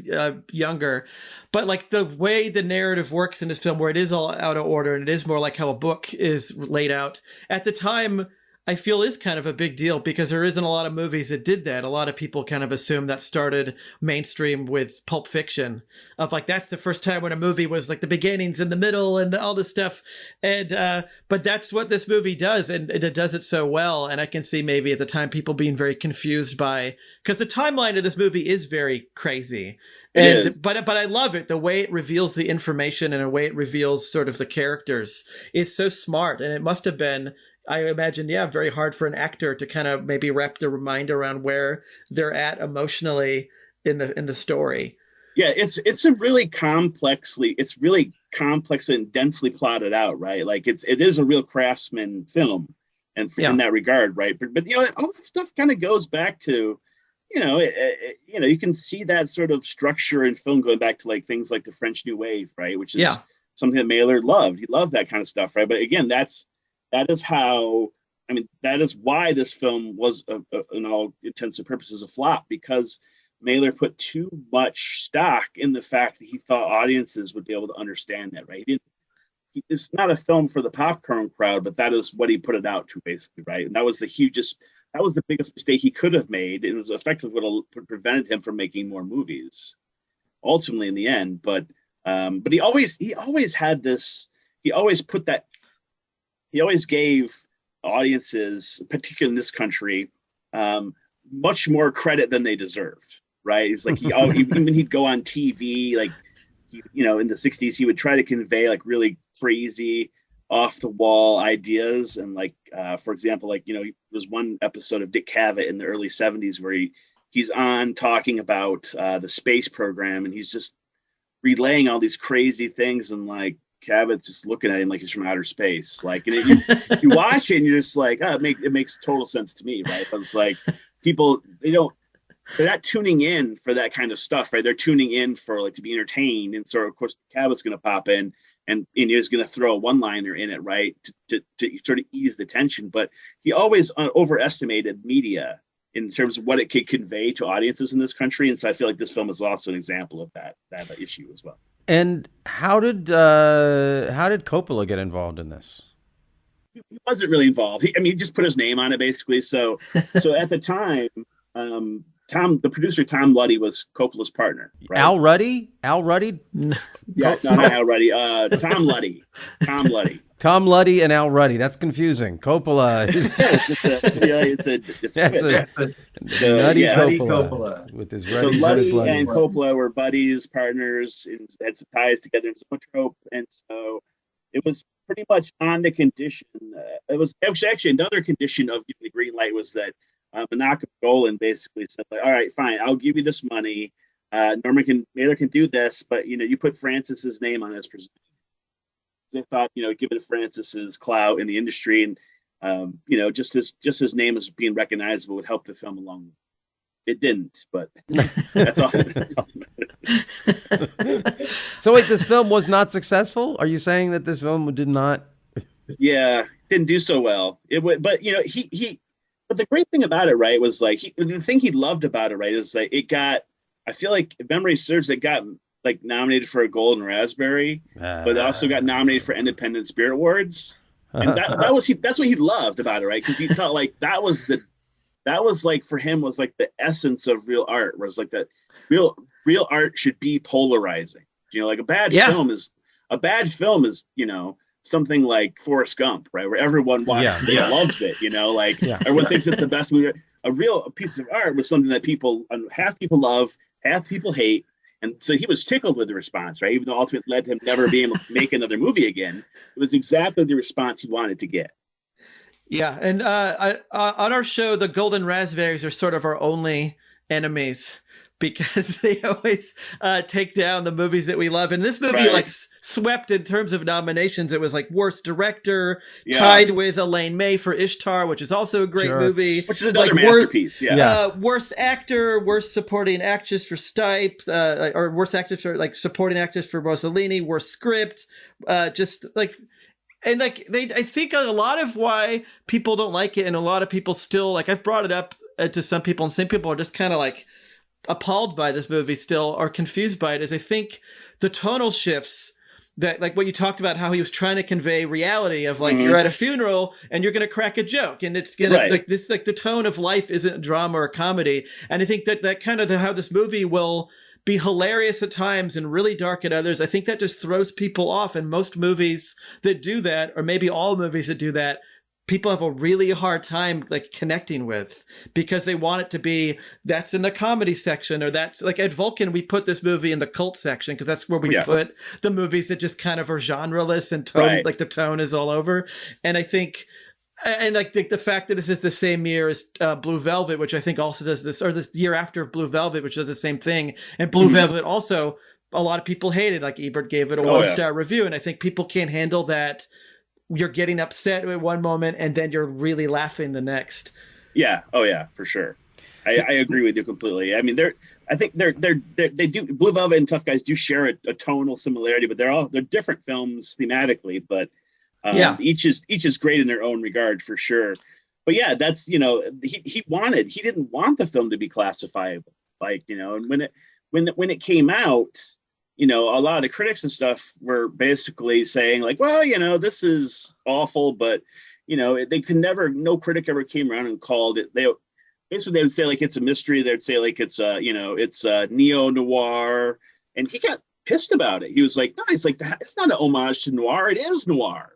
younger. But like the way the narrative works in this film, where it is all out of order and it is more like how a book is laid out. At the time, I feel is kind of a big deal, because there isn't a lot of movies that did that. A lot of people kind of assume that started mainstream with Pulp Fiction, of like that's the first time when a movie was like the beginnings and the middle and all this stuff. And but that's what this movie does, and it does it so well. And I can see maybe at the time people being very confused because the timeline of this movie is very crazy. But I love it. The way it reveals the information and the way it reveals sort of the characters is so smart. And it must have been, I imagine, very hard for an actor to kind of maybe wrap their mind around where they're at emotionally in the story. Yeah, it's really complex and densely plotted out, right? Like it is a real craftsman film, and in that regard, right? But all that stuff kind of goes back to, you can see that sort of structure in film going back to like things like the French New Wave, right? Which is something that Mailer loved. He loved that kind of stuff, right? But again, that is why this film was, in all intents and purposes, a flop, because Mailer put too much stock in the fact that he thought audiences would be able to understand that, right? It's not a film for the popcorn crowd, but that is what he put it out to, basically, right? And that was the biggest mistake he could have made. It was effectively what prevented him from making more movies, ultimately, in the end. But he always had this. He always gave audiences, particularly in this country, much more credit than they deserved, right? It's like even when he'd go on TV, like, in the 60s, he would try to convey like really crazy, off the wall ideas. And like, for example, like, there was one episode of Dick Cavett in the early 70s where he's on talking about the space program, and he's just relaying all these crazy things, and like, Cavett's just looking at him like he's from outer space. Like, and you watch it and you're just like, oh, it makes total sense to me, right? But it's like people, they're not tuning in for that kind of stuff, right? They're tuning in for like to be entertained. And so of course Cavett's going to pop in and he's going to throw a one-liner in it, right? To sort of ease the tension. But he always overestimated media in terms of what it could convey to audiences in this country. And so I feel like this film is also an example of that issue as well. And how did Coppola get involved in this? He wasn't really involved. He just put his name on it, basically. So at the time, the producer Tom Luddy was Coppola's partner. Right? Al Ruddy? Yeah, not Al Ruddy. Tom Luddy. Tom Luddy and Al Ruddy. That's confusing. Coppola. Nutty Coppola with his Ruddies. So Luddy and Coppola were buddies, partners, and had some ties together in Zoetrope, and so it was pretty much on the condition. It was actually another condition of giving the green light was that Menachem Golan basically said, like, all right, fine, I'll give you this money. Mailer can do this, but you put Francis's name on it as presenting. They thought, given Francis's clout in the industry and just his name as being recognizable would help the film along. It didn't, but that's all. So wait, this film was not successful? Are you saying that this film did not? Yeah, didn't do so well. It would, but you know, but the great thing about it, right, was like the thing he loved about it, right, is like it got. I feel like, if memory serves, it got like nominated for a Golden Raspberry, but it also got nominated for Independent Spirit Awards, and that's what he loved about it, right? Because he felt like that was like for him was like the essence of real art, was like that real art should be polarizing. You know, like a bad film is you know, something like Forrest Gump, right, where everyone watches it, loves it, you know, like everyone thinks it's the best movie. A real piece of art was something that half people love, half people hate. And so he was tickled with the response, right? Even though ultimately led to him never being able to make another movie again. It was exactly the response he wanted to get. Yeah. And on our show, the Golden Raspberries are sort of our only enemies, because they always take down the movies that we love. And this movie like swept in terms of nominations. It was like worst director, tied with Elaine May for Ishtar, which is also a great movie. Which is another masterpiece. Worst actor, worst supporting actress for Stipe, or worst actress for like supporting actress for Rossellini, worst script, just like. And like I think a lot of why people don't like it, and a lot of people still like, I've brought it up to some people, and some people are just kind of like appalled by this movie still, or confused by it, is I think the tonal shifts that, like what you talked about, how he was trying to convey reality of like, you're at a funeral and you're going to crack a joke, and it's going to like this, like the tone of life isn't drama or comedy. And I think that kind of how this movie will be hilarious at times and really dark at others, I think that just throws people off. And most movies that do that, or maybe all movies that do that, people have a really hard time like connecting with, because they want it to be, that's in the comedy section, or that's like at Vulcan, we put this movie in the cult section, because that's where we put the movies that just kind of are genreless and tone, like the tone is all over. And I think, and like the fact that this is the same year as Blue Velvet, which I think also does this, or the year after Blue Velvet, which does the same thing. And Blue Velvet also, a lot of people hated, like Ebert gave it a 1-star review. And I think people can't handle that. You're getting upset at one moment and then you're really laughing the next. Yeah. Oh yeah, for sure. I agree with you completely. I mean, they do, Blue Velvet and Tough Guys do share a tonal similarity, but they're different films thematically, but each is great in their own regard, for sure. But yeah, that's, you know, he didn't want the film to be classifiable, like, you know, and when it came out, you know, a lot of the critics and stuff were basically saying like, well, you know, this is awful, but, you know, they could never, no critic ever came around and called it. They would say like, it's a mystery. They'd say like, it's you know, it's neo-noir. And he got pissed about it. He was like, no, it's like, it's not an homage to noir. It is noir.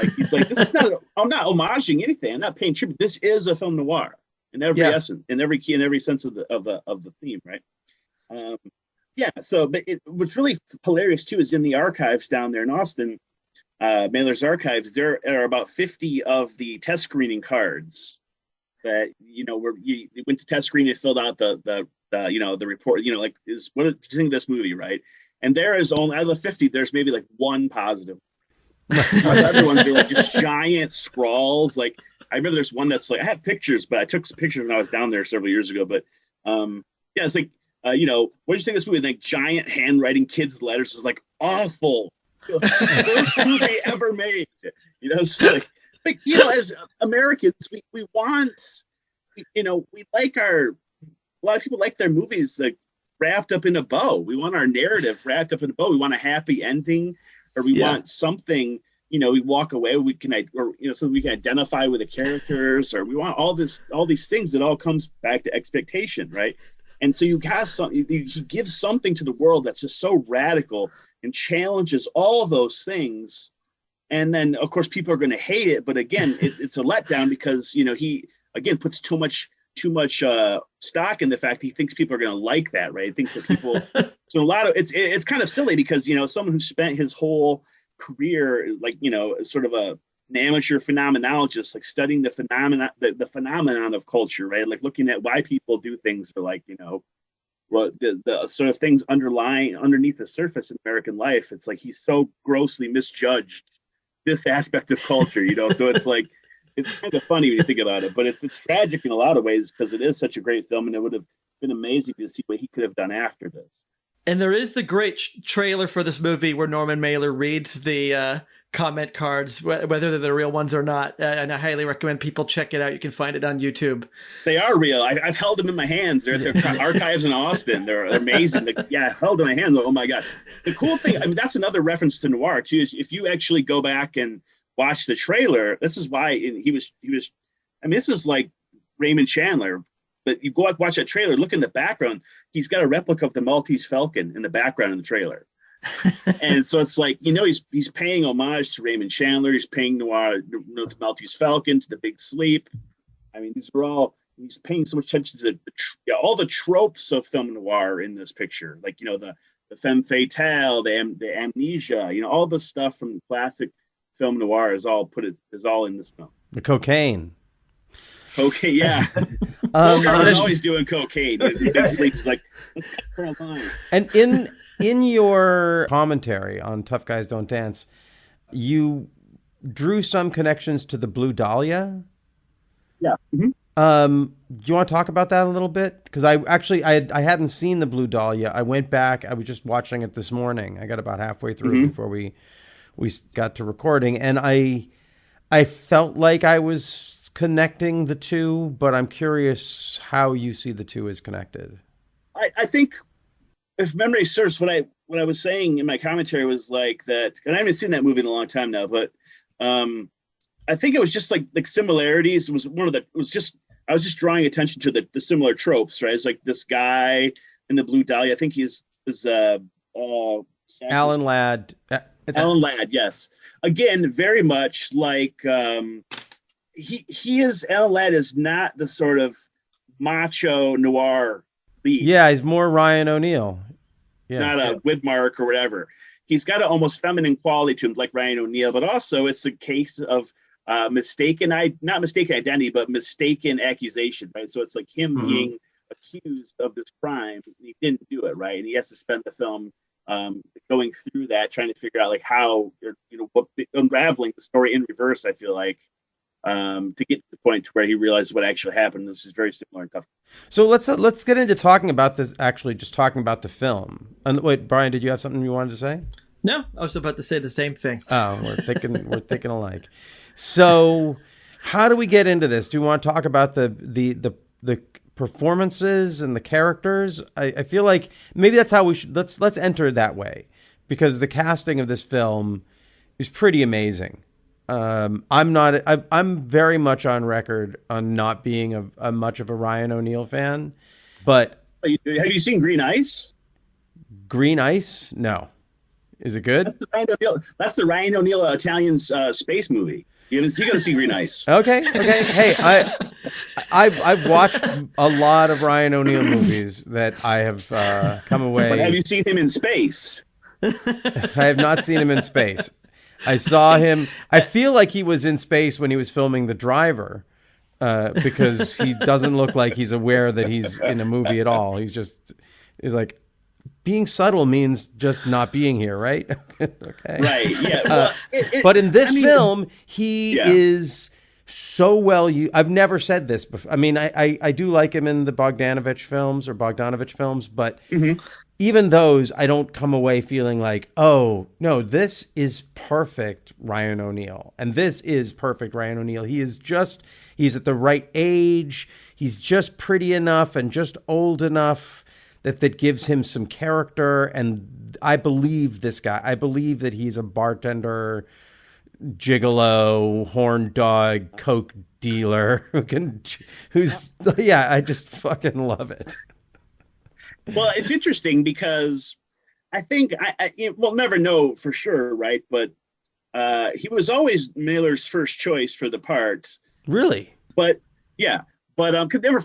Like, he's like, this is not, I'm not homaging anything. I'm not paying tribute. This is a film noir in every essence, in every key, in every sense of the theme. Right. Yeah, so but what's really hilarious too is in the archives down there in Austin, Mailer's archives, there are about 50 of the test screening cards that, you know, where you went to test screen and filled out the you know, the report, you know, like, what do you think of this movie, right? And there is only, out of the 50, there's maybe like one positive. The other ones are like just giant scrawls. Like, I remember there's one that's like, I have pictures, but I took some pictures when I was down there several years ago. But yeah, it's like, you know, what do you think of this movie? Like giant handwriting, kids' letters is like awful. Worst movie ever made. You know, so like, you know, as Americans, we want, you know, we like a lot of people like their movies like wrapped up in a bow. We want our narrative wrapped up in a bow. We want a happy ending, or we want something, you know, we walk away, or you know, so we can identify with the characters, or we want all these things. It all comes back to expectation, right? And so you got something, he gives something to the world that's just so radical and challenges all of those things. And then, of course, people are going to hate it. But again, it's a letdown because, you know, he, again, puts too much stock in the fact he thinks people are going to like that, right? He thinks that people, so a lot of, it's kind of silly because, you know, someone who spent his whole career, like, you know, sort of an amateur phenomenologist, like studying the phenomenon of culture, right? Like looking at why people do things, or like, you know, well, the sort of things underneath the surface in American life. It's like he's so grossly misjudged this aspect of culture, you know. So it's like, it's kind of funny when you think about it, but it's tragic in a lot of ways because it is such a great film, and it would have been amazing to see what he could have done after this. And there is the great trailer for this movie where Norman Mailer reads the comment cards, whether they're the real ones or not. And I highly recommend people check it out. You can find it on YouTube. They are real. I've held them in my hands. They're at their archives in Austin. They're amazing. I held them in my hands. Oh my God. The cool thing, I mean, that's another reference to noir too, is if you actually go back and watch the trailer, this is why he was, I mean, this is like Raymond Chandler. But you go out, watch that trailer, look in the background. He's got a replica of the Maltese Falcon in the background in the trailer. And so it's like, he's paying homage to Raymond Chandler. He's paying noir, the Maltese Falcon, to the Big Sleep. I mean, he's paying so much attention to all the tropes of film noir in this picture. Like, the femme fatale, the amnesia, all the stuff from the classic film noir is all in this film. The cocaine. Okay, yeah. He's always doing cocaine. The Big Sleep is like, and in your commentary on Tough Guys Don't Dance, you drew some connections to the Blue Dahlia. Yeah. Mm-hmm. Do you want to talk about that a little bit? Because I hadn't seen the Blue Dahlia. I went back. I was just watching it this morning. I got about halfway through before we got to recording, and I felt like I was connecting the two, but I'm curious how you see the two as connected. I think, if memory serves, what I was saying in my commentary was like that, and I haven't seen that movie in a long time now, but I think it was just like similarities. I was just drawing attention to the similar tropes, right? It's like this guy in the Blue Dahlia. I think he's Alan Ladd. Alan Ladd, yes. Again, very much like Alan Ladd is not the sort of macho noir lead. Yeah, he's more Ryan O'Neal. Yeah. Not a Widmark or whatever. He's got an almost feminine quality to him, like Ryan O'Neal, but also it's a case of not mistaken identity, but mistaken accusation, right? So it's like him being accused of this crime. He didn't do it, right? And he has to spend the film going through that, trying to figure out like how, unraveling the story in reverse, I feel like, to get to the point to where he realizes what actually happened. This is very similar and tough. So let's get into talking about this. Actually, just talking about the film. And wait, Brian, did you have something you wanted to say? No, I was about to say the same thing. Oh, we're thinking alike. So, how do we get into this? Do you want to talk about the performances and the characters? I feel like maybe that's how we should. Let's enter it that way, because the casting of this film is pretty amazing. I'm very much on record on not being a much of a Ryan O'Neal fan, but have you seen Green Ice? Green Ice? No. Is it good? That's the Ryan O'Neal Italian space movie. You got to see Green Ice. Okay. Hey, I've watched a lot of Ryan O'Neal movies that I have come away. But have you seen him in space? I have not seen him in space. I saw him. I feel like he was in space when he was filming The Driver, because he doesn't look like he's aware that he's in a movie at all. He's like, being subtle means just not being here, right? Okay. Right. Yeah. Well, but in this film, he is so well. I've never said this before. I mean, I do like him in the Bogdanovich films, but even those, I don't come away feeling like, oh no, this is perfect Ryan O'Neal, and this is perfect Ryan O'Neal. He's at the right age. He's just pretty enough and just old enough that gives him some character. And I believe this guy. I believe that he's a bartender, gigolo, horn dog, coke dealer I just fucking love it. Well, it's interesting because I think we'll never know for sure, right? But he was always Mailer's first choice for the part. Really? But yeah, but they were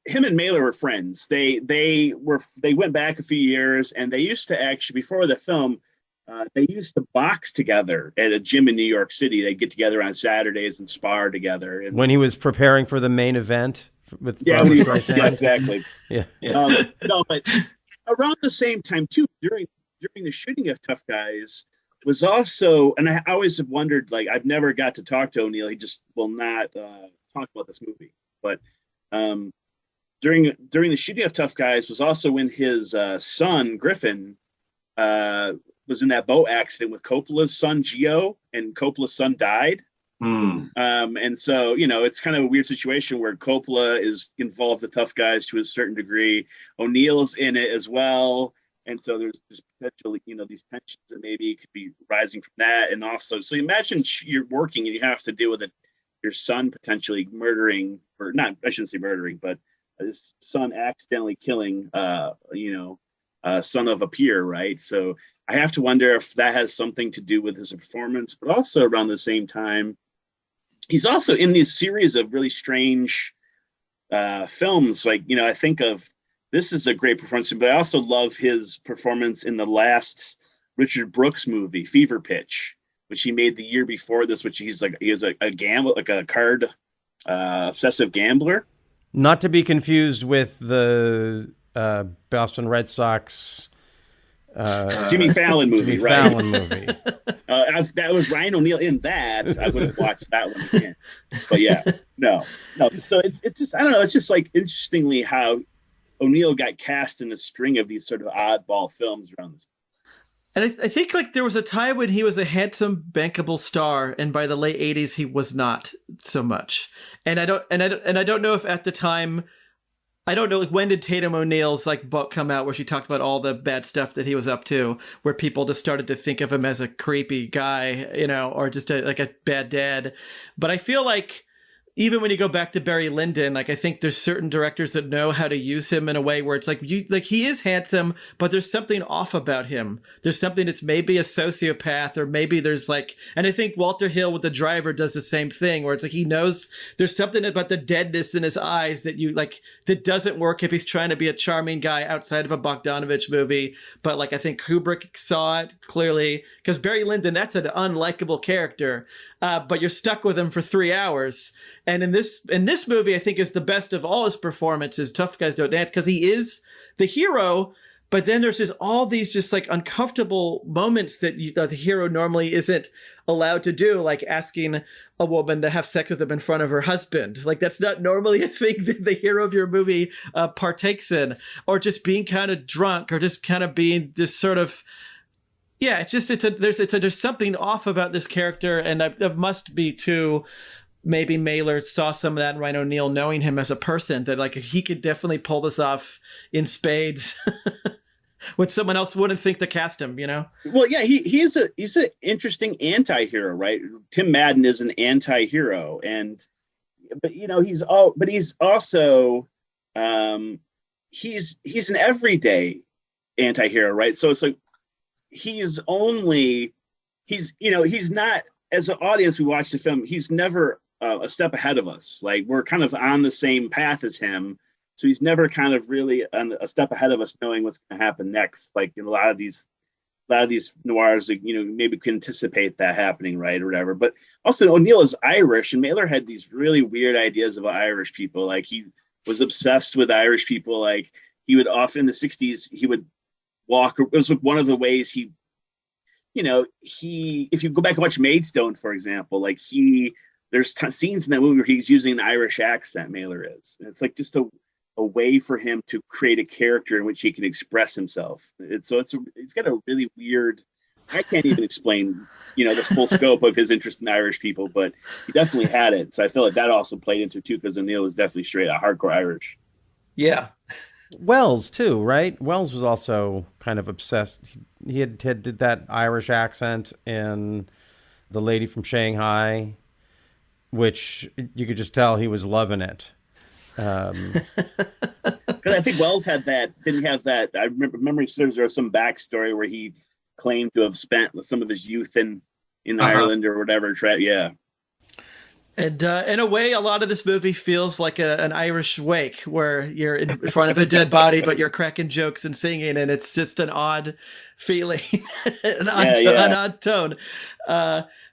him and Mailer were friends. They went back a few years, and they used to actually, before the film, they used to box together at a gym in New York City. They'd get together on Saturdays and spar together. And when he was preparing for the main event with yeah, exactly. Yeah. No, but around the same time too, during the shooting of Tough Guys was also, and I always have wondered, like, I've never got to talk to O'Neal. He just will not talk about this movie. But during the shooting of Tough Guys was also when his son Griffin was in that boat accident with Coppola's son Gio, and Coppola's son died. And so, it's kind of a weird situation where Coppola is involved with Tough Guys to a certain degree. O'Neill's in it as well. And so there's potentially, these tensions that maybe could be rising from that. And also, so imagine you're working and you have to deal with your son potentially murdering, or not, I shouldn't say murdering, but his son accidentally killing, son of a peer, right? So I have to wonder if that has something to do with his performance, but also around the same time, he's also in these series of really strange films. Like, I think of, this is a great performance, but I also love his performance in the last Richard Brooks movie, Fever Pitch, which he made the year before this, which he was a gambler, like a card obsessive gambler. Not to be confused with the Boston Red Sox Jimmy Fallon movie, Jimmy right? Fallon movie. That was Ryan O'Neal in that. I would have watched that one again. But yeah, no. So it's just, I don't know. It's just like interestingly how O'Neal got cast in a string of these sort of oddball films around this. And I think like there was a time when he was a handsome, bankable star, and by the late '80s he was not so much. And I don't know if at the time, I don't know, like, when did Tatum O'Neal's like book come out where she talked about all the bad stuff that he was up to, where people just started to think of him as a creepy guy, or just like a bad dad. But I feel like even when you go back to Barry Lyndon, like, I think there's certain directors that know how to use him in a way where it's like, he is handsome, but there's something off about him. There's something that's maybe a sociopath, or maybe there's like, and I think Walter Hill with The Driver does the same thing, where it's like, he knows there's something about the deadness in his eyes that that doesn't work if he's trying to be a charming guy outside of a Bogdanovich movie. But like, I think Kubrick saw it clearly, because Barry Lyndon, that's an unlikable character. But you're stuck with him for 3 hours. And in this movie, I think is the best of all his performances, Tough Guys Don't Dance, because he is the hero, but then there's all these just like uncomfortable moments that the hero normally isn't allowed to do, like asking a woman to have sex with him in front of her husband. Like, that's not normally a thing that the hero of your movie partakes in, or just being kind of drunk, or just kind of being this sort of, yeah, it's just there's something off about this character, and there must be too. Maybe Mailer saw some of that in Ryan O'Neal, knowing him as a person, that like he could definitely pull this off in spades, which someone else wouldn't think to cast him. Well, yeah, he's an interesting anti-hero, right? Tim Madden is an anti-hero, but he's also he's an everyday anti-hero, right? So it's like he's not, as an audience, we watch the film, he's never a step ahead of us. Like, we're kind of on the same path as him, so he's never kind of really a step ahead of us, knowing what's going to happen next. Like, in a lot of these noirs, like, maybe can anticipate that happening, right, or whatever. But also, O'Neal is Irish, and Mailer had these really weird ideas about Irish people. Like, he was obsessed with Irish people. Like, he would often in the '60s he would walk. It was one of the ways he, if you go back and watch Maidstone, for example, like there's scenes in that movie where he's using an Irish accent, Mailer is. And it's like just a way for him to create a character in which he can express himself. It's got a really weird, I can't even explain, the full scope of his interest in Irish people, but he definitely had it. So I feel like that also played into it too, because O'Neal was definitely straight out hardcore Irish. Yeah. Wells too, right? Wells was also kind of obsessed. He did that Irish accent in The Lady from Shanghai, which you could just tell he was loving it. Because I think Wells didn't have that. I remember there was some backstory where he claimed to have spent some of his youth in Ireland or whatever. Yeah. And in a way, a lot of this movie feels like an Irish wake, where you're in front of a dead body, but you're cracking jokes and singing, and it's just an odd feeling, an odd tone.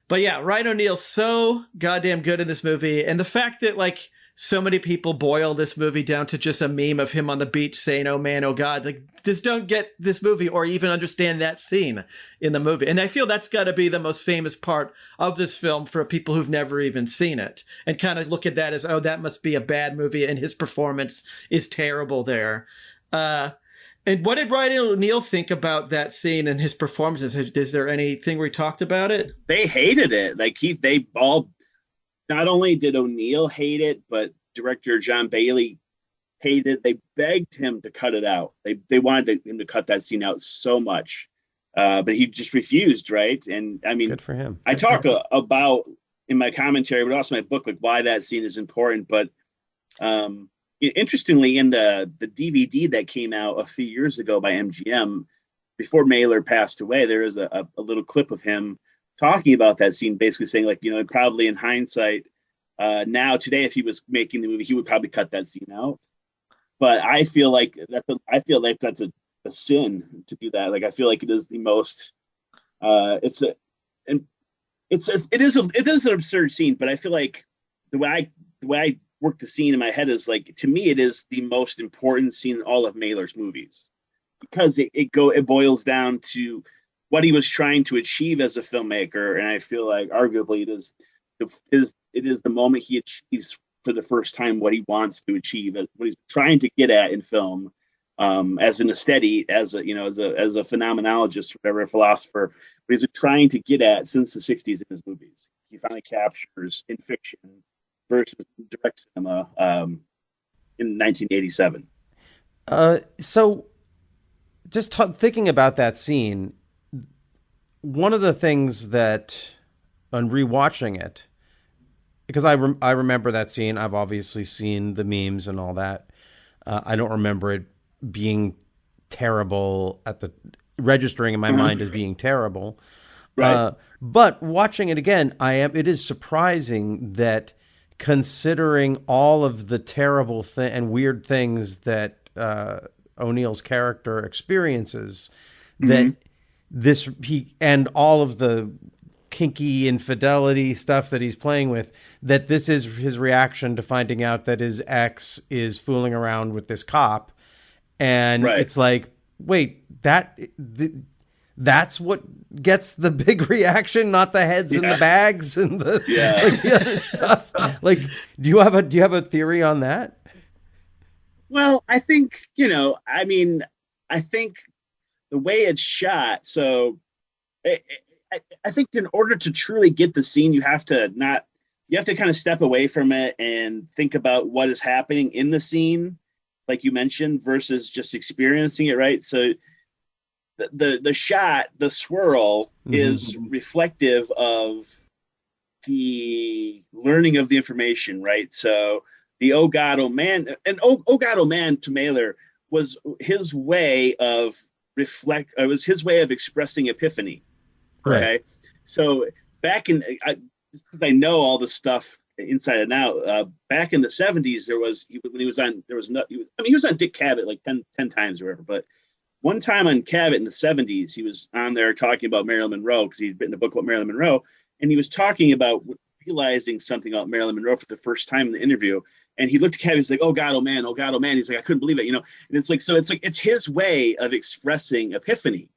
But yeah, Ryan O'Neal's so goddamn good in this movie, and the fact that like so many people boil this movie down to just a meme of him on the beach saying, "Oh man, oh God," like just don't get this movie or even understand that scene in the movie. And I feel that's got to be the most famous part of this film for people who've never even seen it and kind of look at that as, oh, that must be a bad movie and his performance is terrible there. And what did Ryan O'Neal think about that scene and his performances? Is there anything we talked about it? They hated it. Like they all, not only did O'Neal hate it, but director John Bailey hated it. They begged him to cut it out. They wanted him to cut that scene out so much, but he just refused. Right. And I mean, good for him. I talk about in my commentary, but also my book, like why that scene is important. But interestingly, in the DVD that came out a few years ago by MGM, before Mailer passed away, there was a little clip of him talking about that scene, basically saying, like, you know, probably in hindsight, now today, if he was making the movie, he would probably cut that scene out. But I feel like that's a sin to do that. Like, I feel like it is the most. It is an absurd scene, but I feel like the way I work the scene in my head is, like, to me, it is the most important scene in all of Mailer's movies, because it boils down to what he was trying to achieve as a filmmaker. And I feel like arguably it is the moment he achieves for the first time what he wants to achieve, what he's trying to get at in film, as an aesthete, as a phenomenologist, whatever, a philosopher, what he's been trying to get at since the 60s in his movies. He finally captures in fiction versus direct cinema in 1987. So just thinking about that scene, one of the things that, on rewatching it, because I remember that scene, I've obviously seen the memes and all that. I don't remember it being terrible registering in my mind as being terrible. Right. But watching it again, it is surprising that, considering all of the terrible and weird things that O'Neal's character experiences, that and all of the kinky infidelity stuff that he's playing with, that this is his reaction to finding out that his ex is fooling around with this cop. And It's like, wait, that's what gets the big reaction, not the heads and the bags and the, the other stuff. Like, do you have a theory on that? Well, I think, I think the way it's shot. So I think in order to truly get the scene, you have to kind of step away from it and think about what is happening in the scene, like you mentioned, versus just experiencing it. Right. So the shot, the swirl is reflective of the learning of the information. Right. So the "oh God, oh man," and oh God, oh man" to Mailer was his way of his way of expressing epiphany. Right. Okay. So back in, because I know all the stuff inside and out, back in the 70s, he was on Dick Cavett like 10 times or whatever, but one time on Cavett in the 70s, he was on there talking about Marilyn Monroe, because he'd written a book about Marilyn Monroe, and he was talking about realizing something about Marilyn Monroe for the first time in the interview. And he looked at Cavett, he's like, "Oh God, oh man, oh God, oh man." He's like, "I couldn't believe it," And it's like, it's his way of expressing epiphany.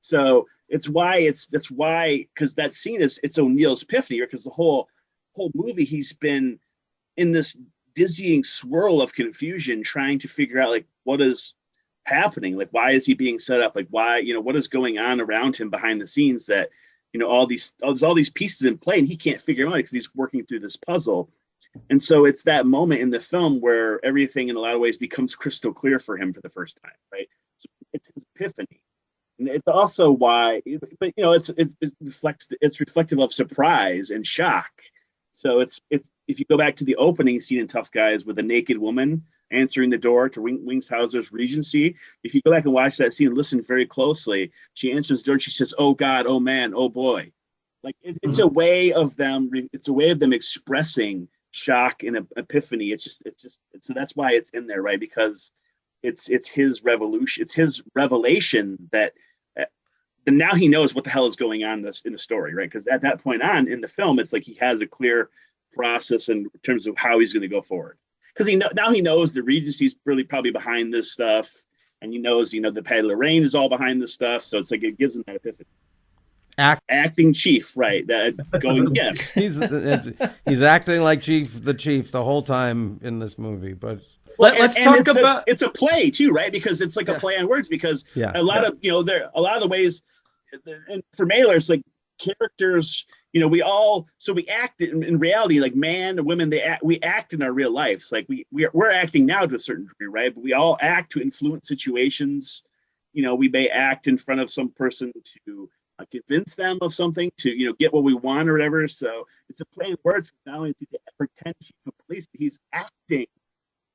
So because that scene it's O'Neal's epiphany, because the whole movie he's been in this dizzying swirl of confusion, trying to figure out, like, what is happening, like, why is he being set up, like, why, what is going on around him behind the scenes, that all these pieces in play, and he can't figure them out because he's working through this puzzle. And so it's that moment in the film where everything in a lot of ways becomes crystal clear for him for the first time, right? So it's his epiphany. And it's also why, but it's reflective of surprise and shock. So it's if you go back to the opening scene in Tough Guys with a naked woman answering the door to Wings Hauser's Regency, if you go back and watch that scene and listen very closely, she answers the door and she says, "Oh God, oh man, oh boy." Like it's a way of them expressing shock and epiphany. So that's why it's in there, right? Because it's his revolution, it's his revelation that and now he knows what the hell is going on in the story, right? Because at that point on in the film, it's like he has a clear process in terms of how he's going to go forward. Because now he knows the Regency's really probably behind this stuff, and he knows, the Patty Lorraine is all behind this stuff. So it's like it gives him that epiphany. Acting chief, right? That going, yes. He's acting like the chief the whole time in this movie. But let's talk about it's a play too, right? Because it's like a play on words. Because a lot of a lot of the ways, and for Mailers, like characters, we act in reality, like man or women, we act in our real lives. Like we're acting now to a certain degree, right? But we all act to influence situations. We may act in front of some person to convince them of something, to get what we want or whatever. So it's a play on words. Not only to pretend chief of police, but he's acting.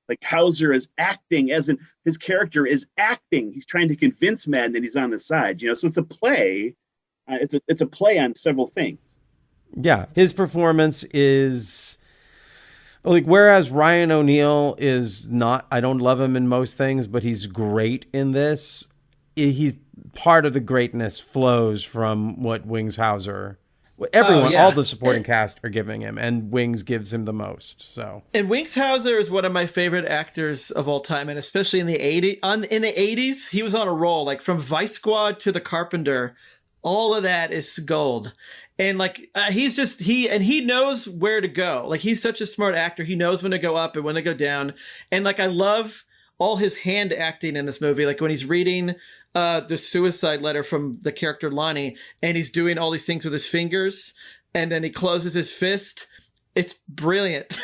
Like Hauser is acting, as in his character is acting. He's trying to convince Madden that he's on the side. So it's a play. It's a play on several things. Yeah, his performance is like, whereas Ryan O'Neal is not, I don't love him in most things, but he's great in this. He's part of the greatness flows from what Wings Hauser, everyone, all the supporting cast are giving him, and Wings gives him the most. So, and Wings Hauser is one of my favorite actors of all time, and especially in the '80s, he was on a roll. Like from Vice Squad to The Carpenter, all of that is gold. And like he knows where to go. Like he's such a smart actor. He knows when to go up and when to go down. And like I love all his hand acting in this movie. Like when he's reading the suicide letter from the character Lonnie, and he's doing all these things with his fingers, and then he closes his fist. It's brilliant.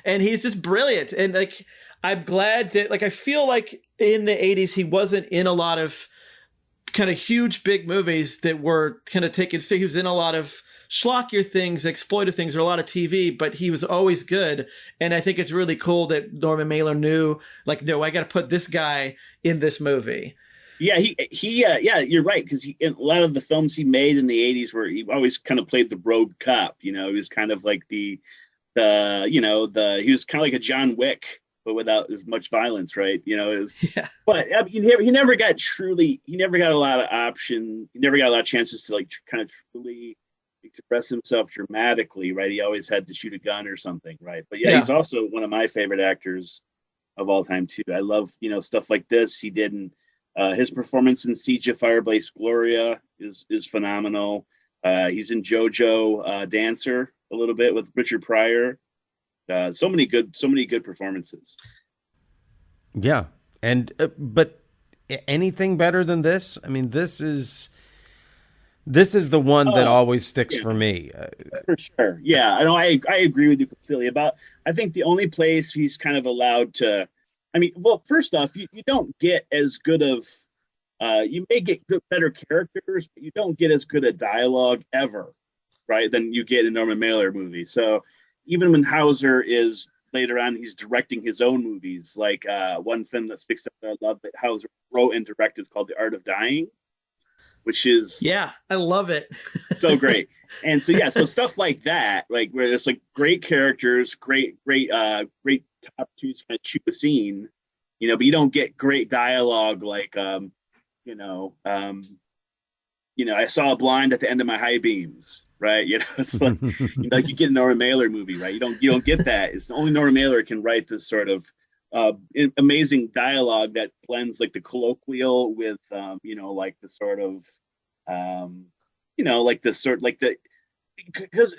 And he's just brilliant. And like I'm glad that, like, I feel like in the 80s he wasn't in a lot of kind of huge big movies that were kind of taken. So he was in a lot of schlockier things, exploitive things, or a lot of TV, but he was always good. And I think it's really cool that Norman Mailer knew, like, no, I got to put this guy in this movie. Yeah, yeah, you're right. Because in a lot of the films he made in the 80s, where he always kind of played the rogue cop. He was kind of like he was kind of like a John Wick, but without as much violence, right? But I mean, he never got a lot of option. He never got a lot of chances to like kind of truly express himself dramatically, right? He always had to shoot a gun or something, right? But yeah, he's also one of my favorite actors of all time too. I love, stuff like this. He did in his performance in Siege of Fireblaze Gloria is phenomenal. He's in JoJo Dancer a little bit with Richard Pryor. So many good performances. Yeah. And but anything better than this? I mean, this is the one that always sticks for me. For sure. Yeah, I agree with you completely. I think the only place he's kind of allowed to, I mean, well, first off, you don't get as good of you may get better characters, but you don't get as good a dialogue ever, right, than you get in Norman Mailer movies. So even when Hauser is later on, he's directing his own movies. Like one film that sticks up that I love that Hauser wrote and directed is called The Art of Dying, which is I love it. So great. And so so stuff like that, like where it's like great characters, great opportunities to kind of chew a scene, but you don't get great dialogue like I saw a blind at the end of my high beams. Right, it's like like you get a Norman Mailer movie, right? You don't get that. It's only Norman Mailer can write this sort of amazing dialogue that blends like the colloquial with like the sort of because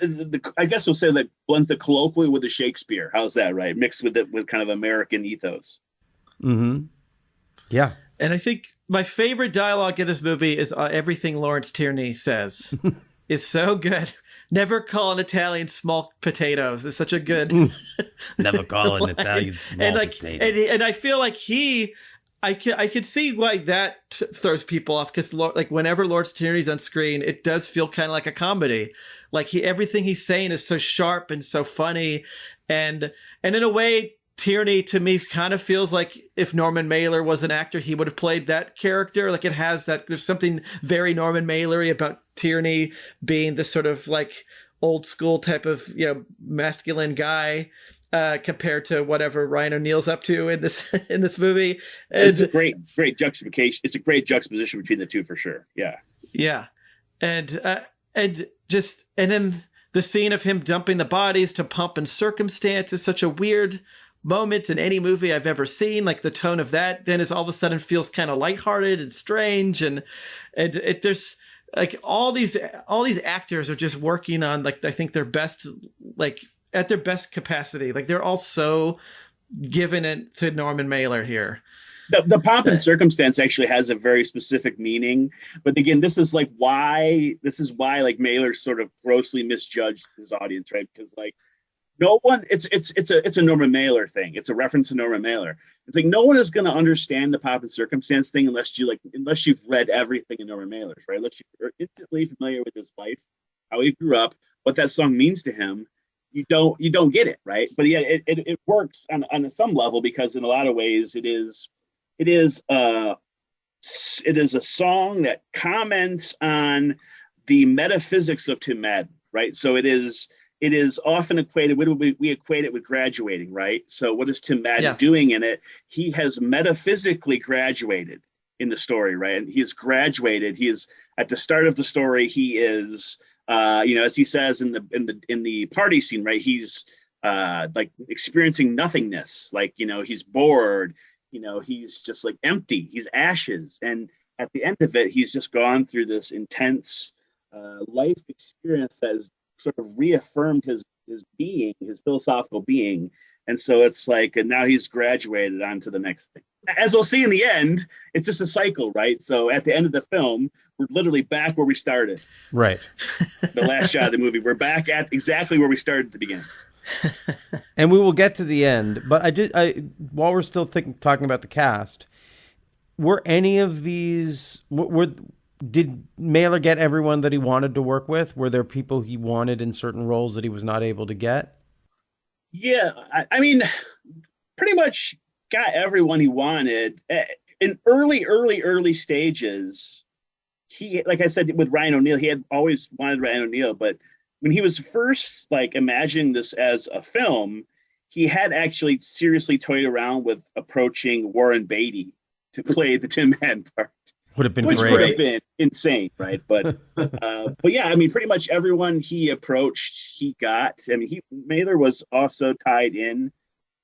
I guess we'll say that blends the colloquial with the Shakespeare. How's that, right? Mixed with it with kind of American ethos. Mm-hmm. Yeah. And I think my favorite dialogue in this movie is everything Lawrence Tierney says. Is so good. Never call an Italian small potatoes. It's such a good. Never call an Italian small potatoes. And I feel like I could see why that throws people off, because like whenever Lawrence Tierney's on screen, it does feel kind of like a comedy. Like everything he's saying is so sharp and so funny, and in a way, Tierney to me kind of feels like if Norman Mailer was an actor, he would have played that character. Like it has that, there's something very Norman Mailery about Tierney being this sort of like old school type of, masculine guy compared to whatever Ryan O'Neal's up to in this movie. And it's a great juxtaposition. It's a great juxtaposition between the two for sure. Yeah. Yeah. And then the scene of him dumping the bodies to Pomp and Circumstance is such a weird moment in any movie I've ever seen. Like the tone of that then is all of a sudden feels kind of lighthearted and strange, and there's like all these actors are just working on like I think their best, like at their best capacity. Like they're all so given it to Norman Mailer here. The Pomp and Circumstance actually has a very specific meaning, but again, this is why like Mailer sort of grossly misjudged his audience, right? Because like no one, it's a Norman Mailer thing. It's a reference to Norman Mailer. It's like no one is going to understand the Pomp and Circumstance thing unless you've read everything in Norman Mailer's, right? Unless you're intimately familiar with his life, how he grew up, what that song means to him. You don't get it, right? But yeah, it works on some level because in a lot of ways it is a song that comments on the metaphysics of Tim Madden, right? So it is often equated. We equate it with graduating, right? So what is Tim Madden doing in it? He has metaphysically graduated in the story, right? And he has graduated. He is at the start of the story. He is, as he says in the party scene, right? He's like experiencing nothingness, like he's bored. He's just like empty. He's ashes. And at the end of it, he's just gone through this intense life experience that has sort of reaffirmed his being, his philosophical being. And so it's like, and now he's graduated on to the next thing. As we'll see in the end, it's just a cycle, right? So at the end of the film, we're literally back where we started. Right. The last shot of the movie, we're back at exactly where we started at the beginning. And we will get to the end, but while we're still talking about the cast, were any of these did Mailer get everyone that he wanted to work with? Were there people he wanted in certain roles that he was not able to get? Yeah, I mean, pretty much got everyone he wanted. In early stages, he, like I said, with Ryan O'Neal, he had always wanted Ryan O'Neal, but when he was first like imagining this as a film, he had actually seriously toyed around with approaching Warren Beatty to play the Tim Madden part. Would have been Which great. would have been insane, right? But yeah, I mean, pretty much everyone he approached, he got. I mean, Mailer was also tied in.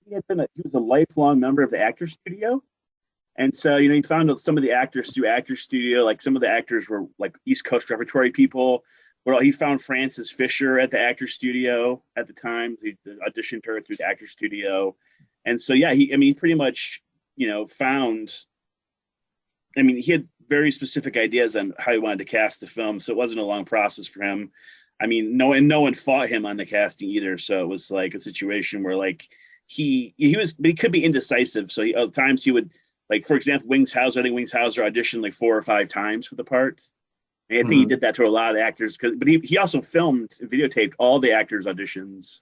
He was a lifelong member of the Actors Studio, and so he found some of the actors through Actors Studio. Like some of the actors were like East Coast repertory people. Well, he found Frances Fisher at the Actors Studio at the time. He auditioned her through the Actors Studio, and so yeah, he pretty much found. I mean, he had very specific ideas on how he wanted to cast the film, so it wasn't a long process for him. I mean, no one fought him on the casting either, so it was like a situation where like he could be indecisive. So at times he would, like, for example, Wings Hauser. I think Wings Hauser auditioned like 4 or 5 times for the part. And I think he did that to a lot of actors, but he also filmed and videotaped all the actors' auditions.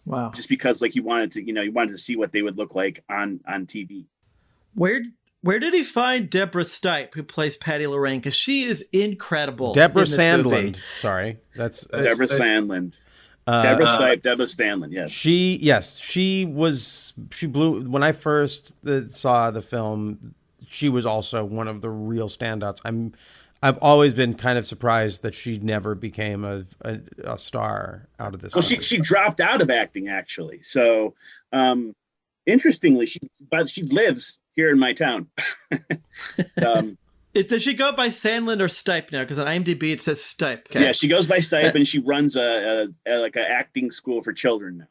Wow! Just because like he wanted to see what they would look like on TV. Where did he find Deborah Stipe, who plays Patty Lorraine? Because she is increble. Deborah in this Sandlund. movie. Sorry, that's Deborah Sandlund. Deborah Stipe, Deborah Sandlund. Yes. She blew when I first saw the film. She was also one of the real standouts. I've always been kind of surprised that she never became a star out of this. Well, she dropped out of acting actually. So, interestingly, she lives here in my town. Does she go by Sandlund or Stipe now? Because on IMDb it says Stipe. Okay. Yeah, she goes by Stipe, and she runs a acting school for children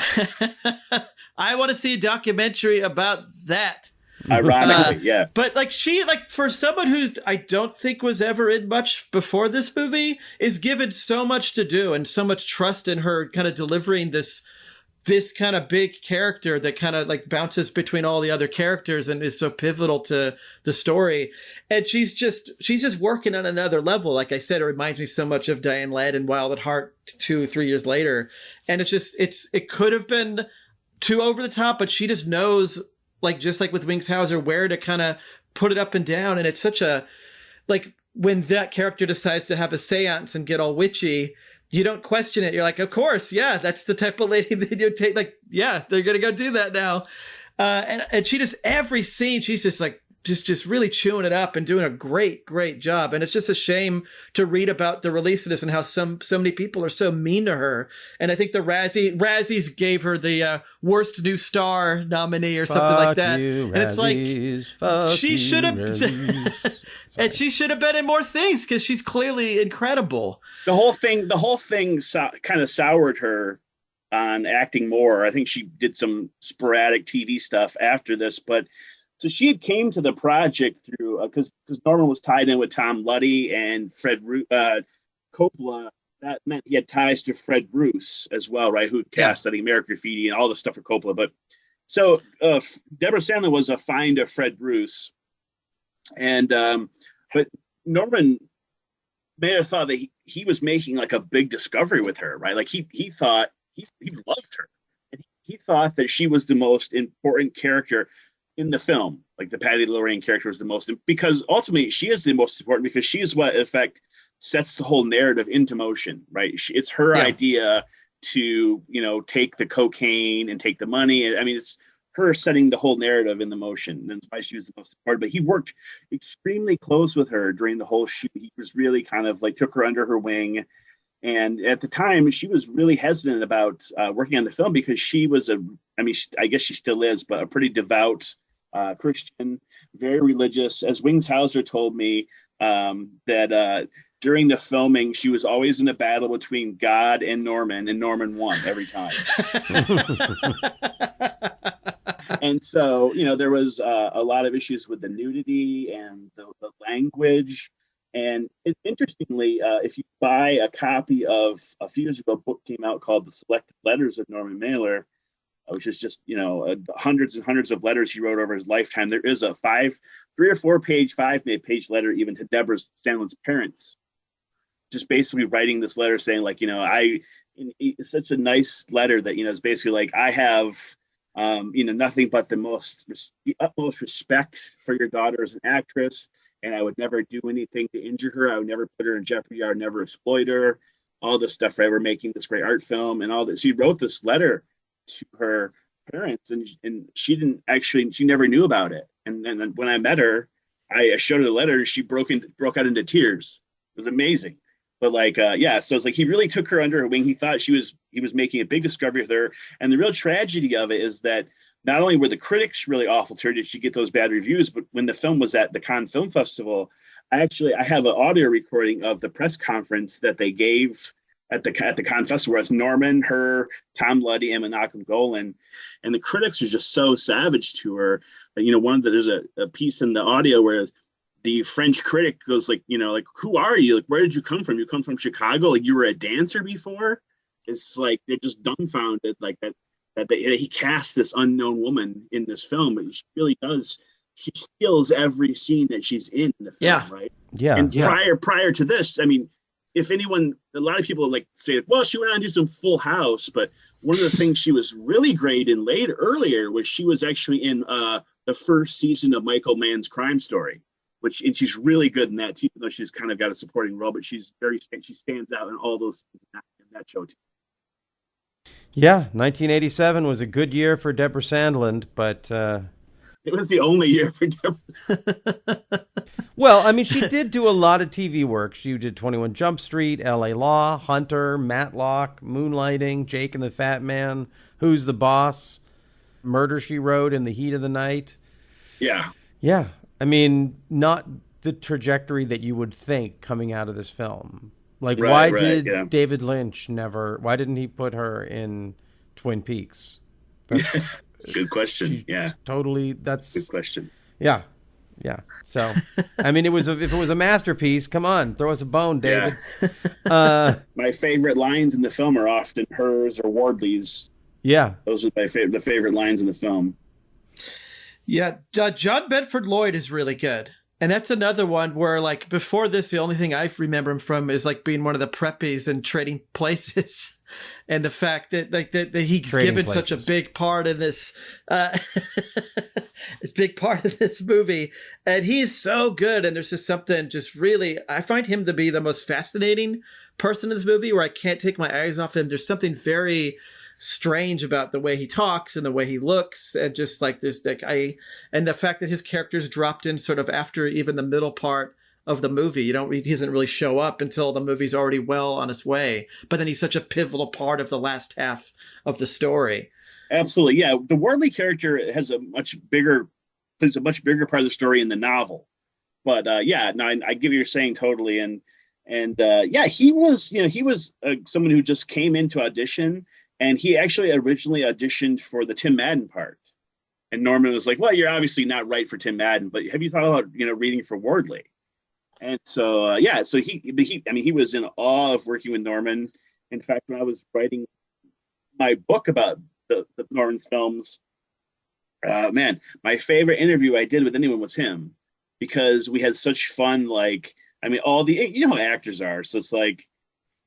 now. I want to see a documentary about that. Ironically, yeah. But for someone who I don't think was ever in much before this movie, is given so much to do and so much trust in her kind of delivering this kind of big character that kind of like bounces between all the other characters and is so pivotal to the story. And she's just working on another level. Like I said, it reminds me so much of Diane Ladd in Wild at Heart 2 or 3 years later. And it could have been too over the top, but she just knows, like, just like with Wings Hauser, where to kind of put it up and down. And it's such a, like, when that character decides to have a seance and get all witchy, you don't question it. You're like, of course, yeah, that's the type of lady that you take. Like, yeah, they're gonna go do that now. And she just, every scene, she's just like just really chewing it up and doing a great job. And it's just a shame to read about the release of this and how so many people are so mean to her. And I think the Razzies gave her the worst new star nominee or something like that. And it's like she should have and she should have been in more things because she's clearly incredible. The whole thing kind of soured her on acting more. I think she did some sporadic TV stuff after this, but so she had came to the project through because Norman was tied in with Tom Luddy and Fred Coppola. That meant he had ties to Fred Bruce as well, right? Who cast I think American Graffiti and all the stuff for Coppola. But so Deborah Sandlund was a find of Fred Bruce, and but Norman may have thought that he was making like a big discovery with her, right? Like he thought he loved her, and he thought that she was the most important character in the film. Like the Patty Lorraine character was the most, because ultimately she is the most important because she is what in effect sets the whole narrative into motion, right? It's her idea to, take the cocaine and take the money. I mean, it's her setting the whole narrative in the motion. And that's why she was the most important. But he worked extremely close with her during the whole shoot. He was really kind of like took her under her wing. And at the time, she was really hesitant about working on the film because she was I guess she still is, but a pretty devout Christian, very religious. As Wings Hauser told me that during the filming, she was always in a battle between God and Norman won every time. And so, there was a lot of issues with the nudity and the language. And interestingly, if you buy a copy of a few years ago, a book came out called The Selected Letters of Norman Mailer, which is just, hundreds and hundreds of letters he wrote over his lifetime. There is a 3 or 4 page, 5-page letter even to Deborah Sandlund's parents, just basically writing this letter saying like, it's such a nice letter that, is basically like, I have, nothing but the utmost respect for your daughter as an actress. And I would never do anything to injure her. I would never put her in jeopardy. I would never exploit her. All this stuff, right? We're making this great art film and all this. He wrote this letter to her parents, and she never knew about it. And then when I met her, I showed her the letter, and she broke out into tears. It was amazing. But so it's like he really took her under her wing. He thought he was making a big discovery with her. And the real tragedy of it is that not only were the critics really awful to her, did she get those bad reviews, but when the film was at the Cannes Film Festival, I have an audio recording of the press conference that they gave at the Cannes Festival, where it's Norman, her, Tom Luddy, and Menachem Golan, and the critics are just so savage to her. There's a piece in the audio where the French critic goes like, who are you? Like, where did you come from? You come from Chicago? Like, you were a dancer before? It's like they're just dumbfounded, like that he cast this unknown woman in this film, but she really does. She steals every scene that she's in the film, right? Yeah. And prior to this, I mean, if anyone, a lot of people like say, well, she went on to do some Full House, but one of the things she was really great in earlier was she was actually in the first season of Michael Mann's Crime Story, and she's really good in that too, even though she's kind of got a supporting role, but she stands out in all those in that show too. Yeah, 1987 was a good year for Deborah Sandlund, but it was the only year for Deborah. Well, I mean, she did do a lot of TV work. She did 21 Jump Street, L.A. Law, Hunter, Matlock, Moonlighting, Jake and the Fat Man, Who's the Boss, Murder, She Wrote, In the Heat of the Night. Yeah. Yeah. I mean, not the trajectory that you would think coming out of this film. Like, why did David Lynch why didn't he put her in Twin Peaks? That's a good question. That's a good question. Yeah. Yeah. So, I mean, if it was a masterpiece, come on, throw us a bone, David. Yeah. My favorite lines in the film are often hers or Wardley's. Yeah. Those are the favorite lines in the film. Yeah. John Bedford Lloyd is really good. And that's another one where, like, before this, the only thing I remember him from is, like, being one of the preppies and trading places. And the fact that, like, that he's given such a big part in this, this big part of this movie. And he's so good. And there's just something just really, I find him to be the most fascinating person in this movie where I can't take my eyes off him. There's something very strange about the way he talks and the way he looks, and just like there's like and the fact that his character's dropped in sort of after even the middle part of the movie. He doesn't really show up until the movie's already well on its way, but then he's such a pivotal part of the last half of the story. Absolutely, yeah. The Wardley character has a much bigger part of the story in the novel. But yeah, no, I give you your saying totally, and yeah, he was someone who just came into audition, and he actually originally auditioned for the Tim Madden part, and Norman was like, "Well, you're obviously not right for Tim Madden, but have you thought about reading for Wardley?" And so yeah, so he was in awe of working with Norman. In fact, when I was writing my book about the Norman's films, man, my favorite interview I did with anyone was him, because we had such fun. Like, I mean, all the, how actors are. So it's like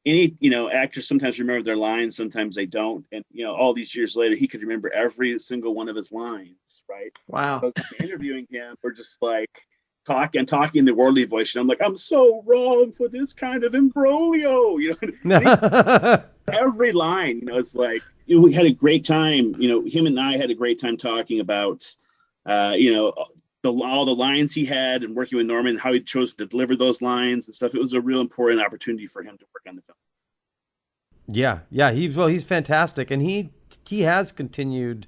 any, actors sometimes remember their lines, sometimes they don't. And, all these years later, he could remember every single one of his lines, right? Wow. So interviewing him, we're just like talking in the Wardley voice. And I'm like, I'm so wrong for this kind of imbroglio. Every line, it's like, we had a great time. Him and I had a great time talking about, all the lines he had, and working with Norman, how he chose to deliver those lines and stuff. It was a real important opportunity for him to work on the film. Yeah. He's fantastic, and he has continued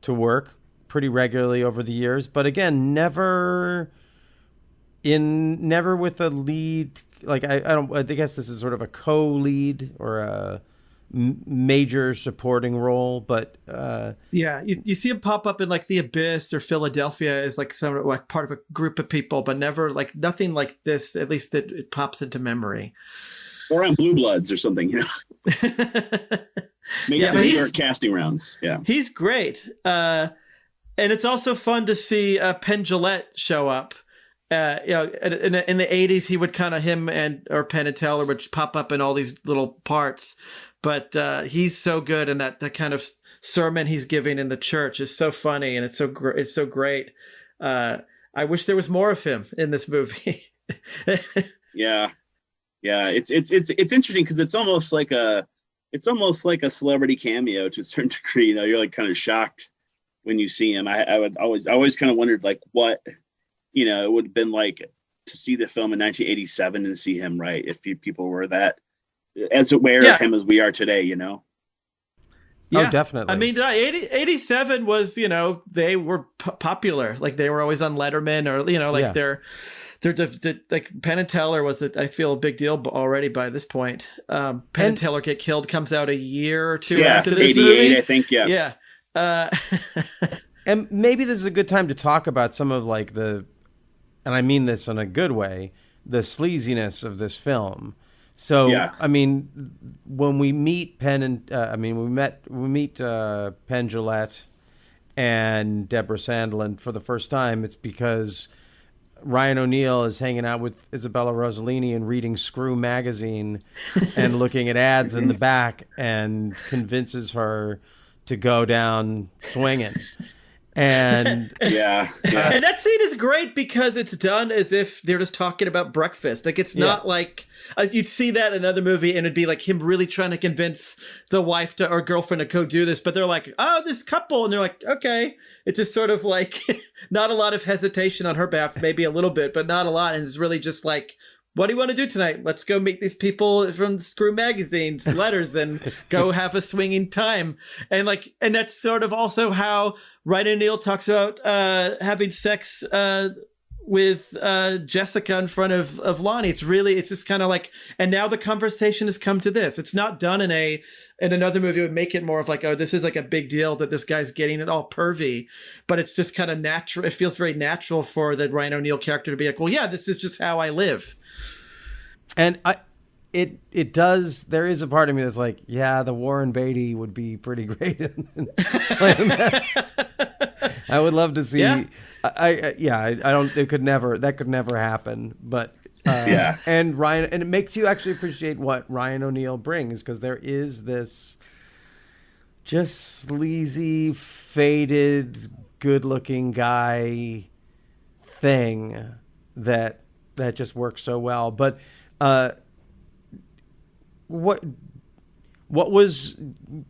to work pretty regularly over the years. But again, never with a lead. Like I guess this is sort of a co-lead or a major supporting role, but you see him pop up in like The Abyss or Philadelphia as like some like part of a group of people, but never like nothing like this, at least that it pops into memory. Or on Blue Bloods or something, Maybe casting rounds. Yeah, he's great, and it's also fun to see Penn Jillette show up. In the 80s, he would kind of or Penn and Teller would pop up in all these little parts. But he's so good, and that kind of sermon he's giving in the church is so funny, and it's so great. I wish there was more of him in this movie. Yeah. It's interesting because it's almost like a celebrity cameo to a certain degree. You're like kind of shocked when you see him. I always kind of wondered like what it would have been like to see the film in 1987 and see him, right? If people were that as aware of him as we are today, Yeah, oh, definitely. I mean, 87 was, they were popular. Like they were always on Letterman, or they're like Penn and Teller was, I feel, a big deal already by this point. Penn and Teller Get Killed comes out a year or two after this 88, movie. I think. Yeah. And maybe this is a good time to talk about some of like and I mean this in a good way, the sleaziness of this film. So, I mean, when we meet Penn we meet Penn Jillette and Deborah Sandlund for the first time, it's because Ryan O'Neal is hanging out with Isabella Rossellini and reading Screw magazine and looking at ads in the back, and convinces her to go down swinging. And and that scene is great because it's done as if they're just talking about breakfast. Like it's not like you'd see that in another movie and it'd be like him really trying to convince the wife or girlfriend to go do this, but they're like, oh, this couple, and they're like, okay. It's just sort of like not a lot of hesitation on her behalf, maybe a little bit, but not a lot. And it's really just like, what do you want to do tonight? Let's go meet these people from Screw Magazine's letters and go have a swinging time. And that's sort of also how Ryan O'Neal talks about having sex with Jessica in front of Lonnie. It's just kind of like, and now the conversation has come to this. It's not done in another movie would make it more of like, oh, this is like a big deal that this guy's getting it all pervy, but it's just kind of natural. It feels very natural for the Ryan O'Neal character to be like, well, yeah, this is just how I live. And it does. There is a part of me that's like, yeah, the Warren Beatty would be pretty great in playing that. I would love to see. Yeah. I don't. That could never happen. But and Ryan, and it makes you actually appreciate what Ryan O'Neal brings, because there is this just sleazy, faded, good-looking guy thing that just works so well. But what What was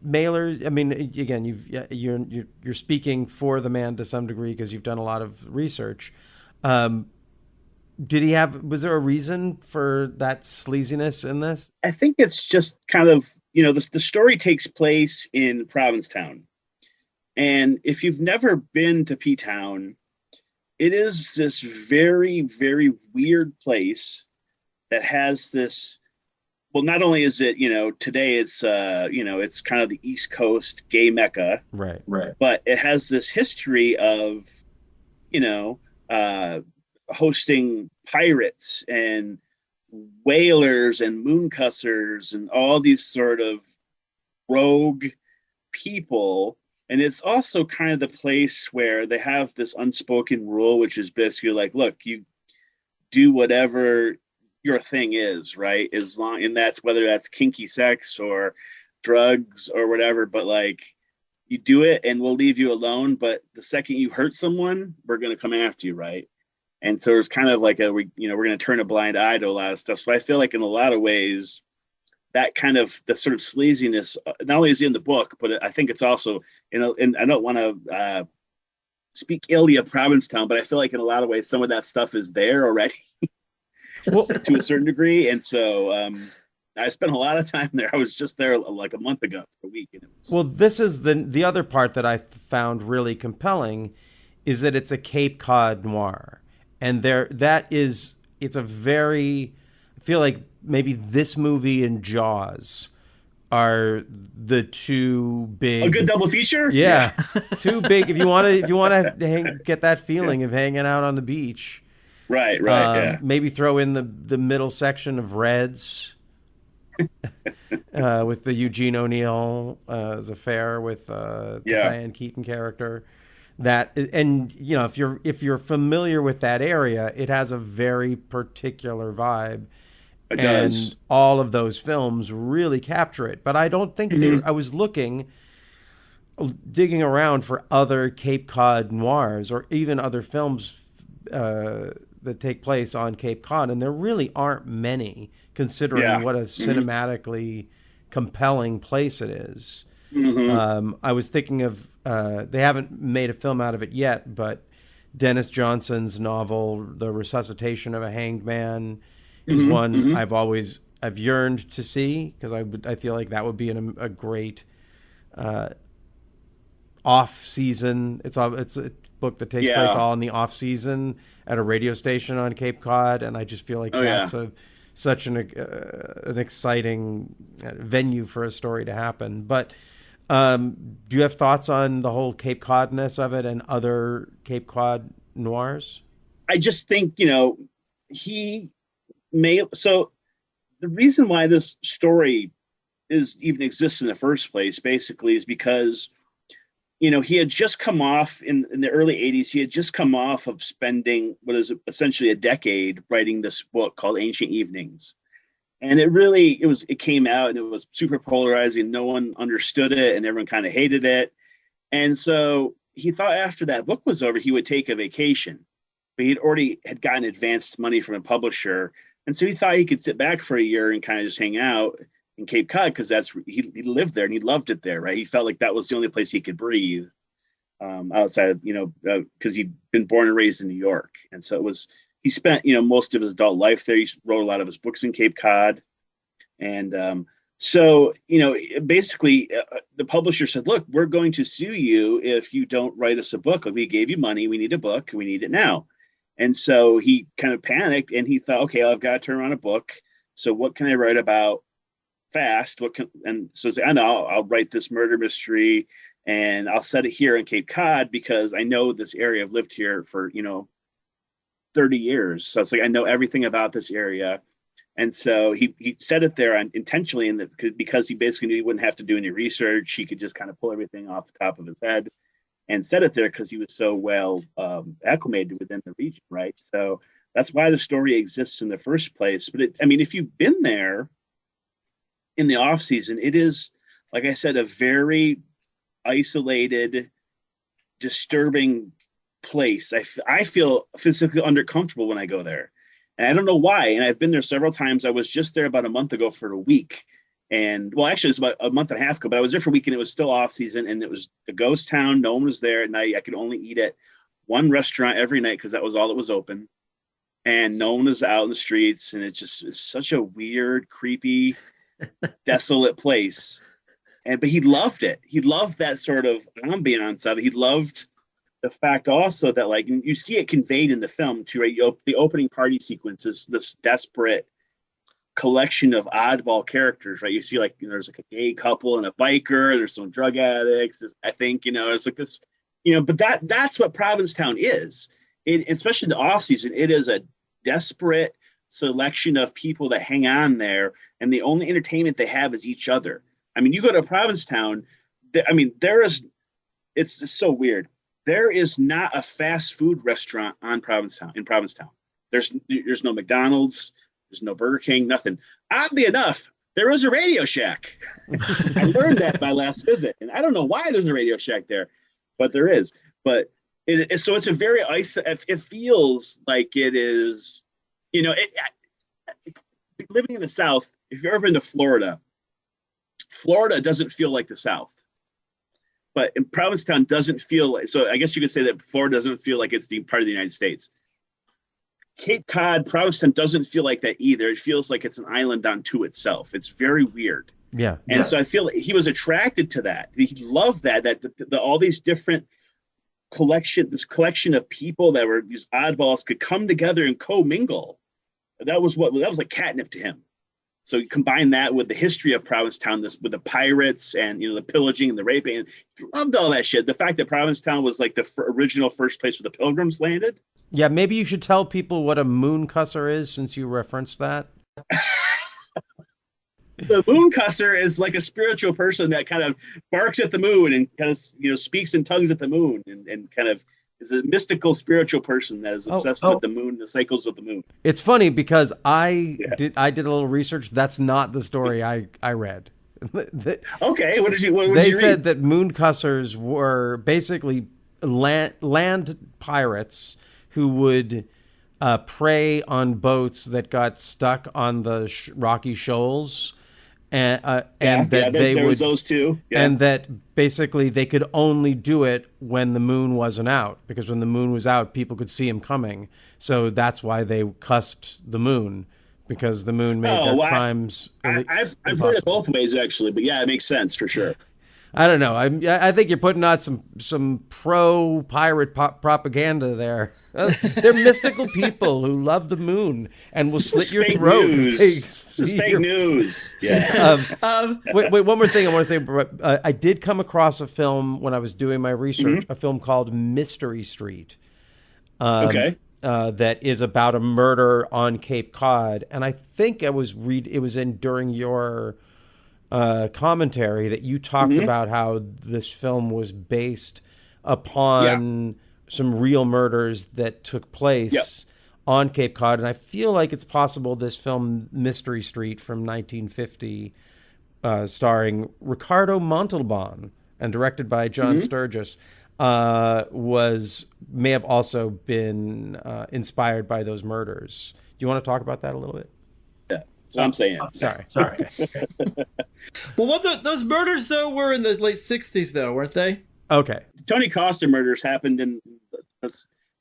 Mailer? I mean, again, you're speaking for the man to some degree because you've done a lot of research. Was there a reason for that sleaziness in this? I think it's just kind of, the story takes place in Provincetown. And if you've never been to P-Town, it is this very, very weird place that has this, well, not only is it, today it's, it's kind of the East Coast gay mecca. Right. But it has this history of, hosting pirates and whalers and mooncussers and all these sort of rogue people. And it's also kind of the place where they have this unspoken rule, which is basically like, look, you do whatever your thing is, right? And that's whether that's kinky sex or drugs or whatever, but like you do it and we'll leave you alone. But the second you hurt someone, we're going to come after you, right? And so it's kind of like we're going to turn a blind eye to a lot of stuff. So I feel like in a lot of ways, that kind of the sort of sleaziness, not only is in the book, but I think it's also, and I don't want to speak illy of Provincetown, but I feel like in a lot of ways, some of that stuff is there already to a certain degree. And so I spent a lot of time there. I was just there like a month ago for a week. Well, this is the other part that I found really compelling is that it's a Cape Cod noir. And it's a very, I feel like maybe this movie and Jaws are the two big. A good double feature? Yeah. Too big. If you want to get that feeling of hanging out on the beach. Right. Yeah. Maybe throw in the middle section of Reds with the Eugene O'Neill's affair with the Diane Keaton character. That, and if you're familiar with that area, it has a very particular vibe. It does. All of those films really capture it. But I don't think I was digging around for other Cape Cod noirs or even other films that take place on Cape Cod, and there really aren't many, considering what a cinematically compelling place it is. I was thinking of they haven't made a film out of it yet, but Dennis Johnson's novel, The Resuscitation of a Hanged Man, is one I've yearned to see because I feel like that would be a great off season. It's a book that takes place all in the off season at a radio station on Cape Cod, and I just feel like that's such an exciting venue for a story to happen. But do you have thoughts on the whole Cape Codness of it and other Cape Cod noirs? I just think, so the reason why this story even exists in the first place, basically, is because, he had just come off in the early 80s. He had just come off of spending what is essentially a decade writing this book called Ancient Evenings. And it came out and it was super polarizing. No one understood it and everyone kind of hated it. And so he thought after that book was over, he would take a vacation, but he'd already gotten advanced money from a publisher. And so he thought he could sit back for a year and kind of just hang out in Cape Cod because he lived there and he loved it there, right? He felt like that was the only place he could breathe outside of, because he'd been born and raised in New York. And so he spent, most of his adult life there. He wrote a lot of his books in Cape Cod. And so, basically the publisher said, look, we're going to sue you if you don't write us a book. Like, we gave you money. We need a book. We need it now. And so he kind of panicked and he thought, okay, I've got to turn around a book. So what can I write about fast? I know I'll write this murder mystery and I'll set it here in Cape Cod because I know this area. I've lived here for, 30 years. So it's like, I know everything about this area. And so he set it there intentionally because he basically knew he wouldn't have to do any research. He could just kind of pull everything off the top of his head and set it there because he was so well acclimated within the region, right? So that's why the story exists in the first place. But if you've been there in the off season, it is, like I said, a very isolated, disturbing place. I feel physically uncomfortable when I go there. And I don't know why. And I've been there several times. I was just there about a month ago for a week. And well, actually, it was about a month and a half ago, but I was there for a week and it was still off season, and it was a ghost town. No one was there at night. I could only eat at one restaurant every night because that was all that was open, and no one was out in the streets. And it's such a weird, creepy, desolate place. But he loved it. He loved that sort of ambiance of it. He loved the fact also that, like, you see it conveyed in the film too, right? The opening party sequence is this desperate collection of oddball characters, right? You see, like, there's like a gay couple and a biker. There's some drug addicts. I think, it's like this, but that's what Provincetown is. Especially in the off season, it is a desperate selection of people that hang on there, and the only entertainment they have is each other. I mean, you go to Provincetown, it's so weird. There is not a fast food restaurant in Provincetown. There's no McDonald's, there's no Burger King, nothing. Oddly enough, there is a Radio Shack. I learned that my last visit, and I don't know why there's a Radio Shack there, but there is. But so it's a very it feels like it is, living in the South. If you've ever been to Florida doesn't feel like the South. But in Provincetown doesn't feel like, so I guess you could say that Florida doesn't feel like it's the part of the United States. Cape Cod, Provincetown doesn't feel like that either. It feels like it's an island unto itself. It's very weird. Yeah. And so I feel like he was attracted to that. He loved that all these different collection of people that were these oddballs could come together and commingle. That was like catnip to him. So you combine that with the history of Provincetown, with the pirates and the pillaging and the raping, and he loved all that shit. The fact that Provincetown was like the original first place where the Pilgrims landed. Yeah, maybe you should tell people what a moon cusser is, since you referenced that. The moon cusser is like a spiritual person that kind of barks at the moon and kind of speaks in tongues at the moon and kind of is a mystical spiritual person that is obsessed with the moon, the cycles of the moon. It's funny because I did a little research. That's not the story I read. Okay, what did you read? They said that moon cussers were basically land pirates who would prey on boats that got stuck on the rocky shoals. There was those two. Yeah. And that basically they could only do it when the moon wasn't out, because when the moon was out, people could see him coming. So that's why they cussed the moon, because the moon made their crimes. I've heard it both ways, actually, but yeah, it makes sense for sure. I don't know. I think you're putting out some pro-pirate propaganda there. They're mystical people who love the moon and will slit your throat. It's fake news. Yeah. Wait, one more thing I want to say. I did come across a film when I was doing my research, a film called Mystery Street. That is about a murder on Cape Cod. And I think it was during your commentary that you talked about how this film was based upon some real murders that took place on Cape Cod. And I feel like it's possible this film, Mystery Street from 1950, starring Ricardo Montalban and directed by John Sturgis, may have also been inspired by those murders. Do you want to talk about that a little bit? That's what I'm saying. Sorry. Well, those murders, though, were in the late 60s, though, weren't they? Okay. Tony Costa murders happened in the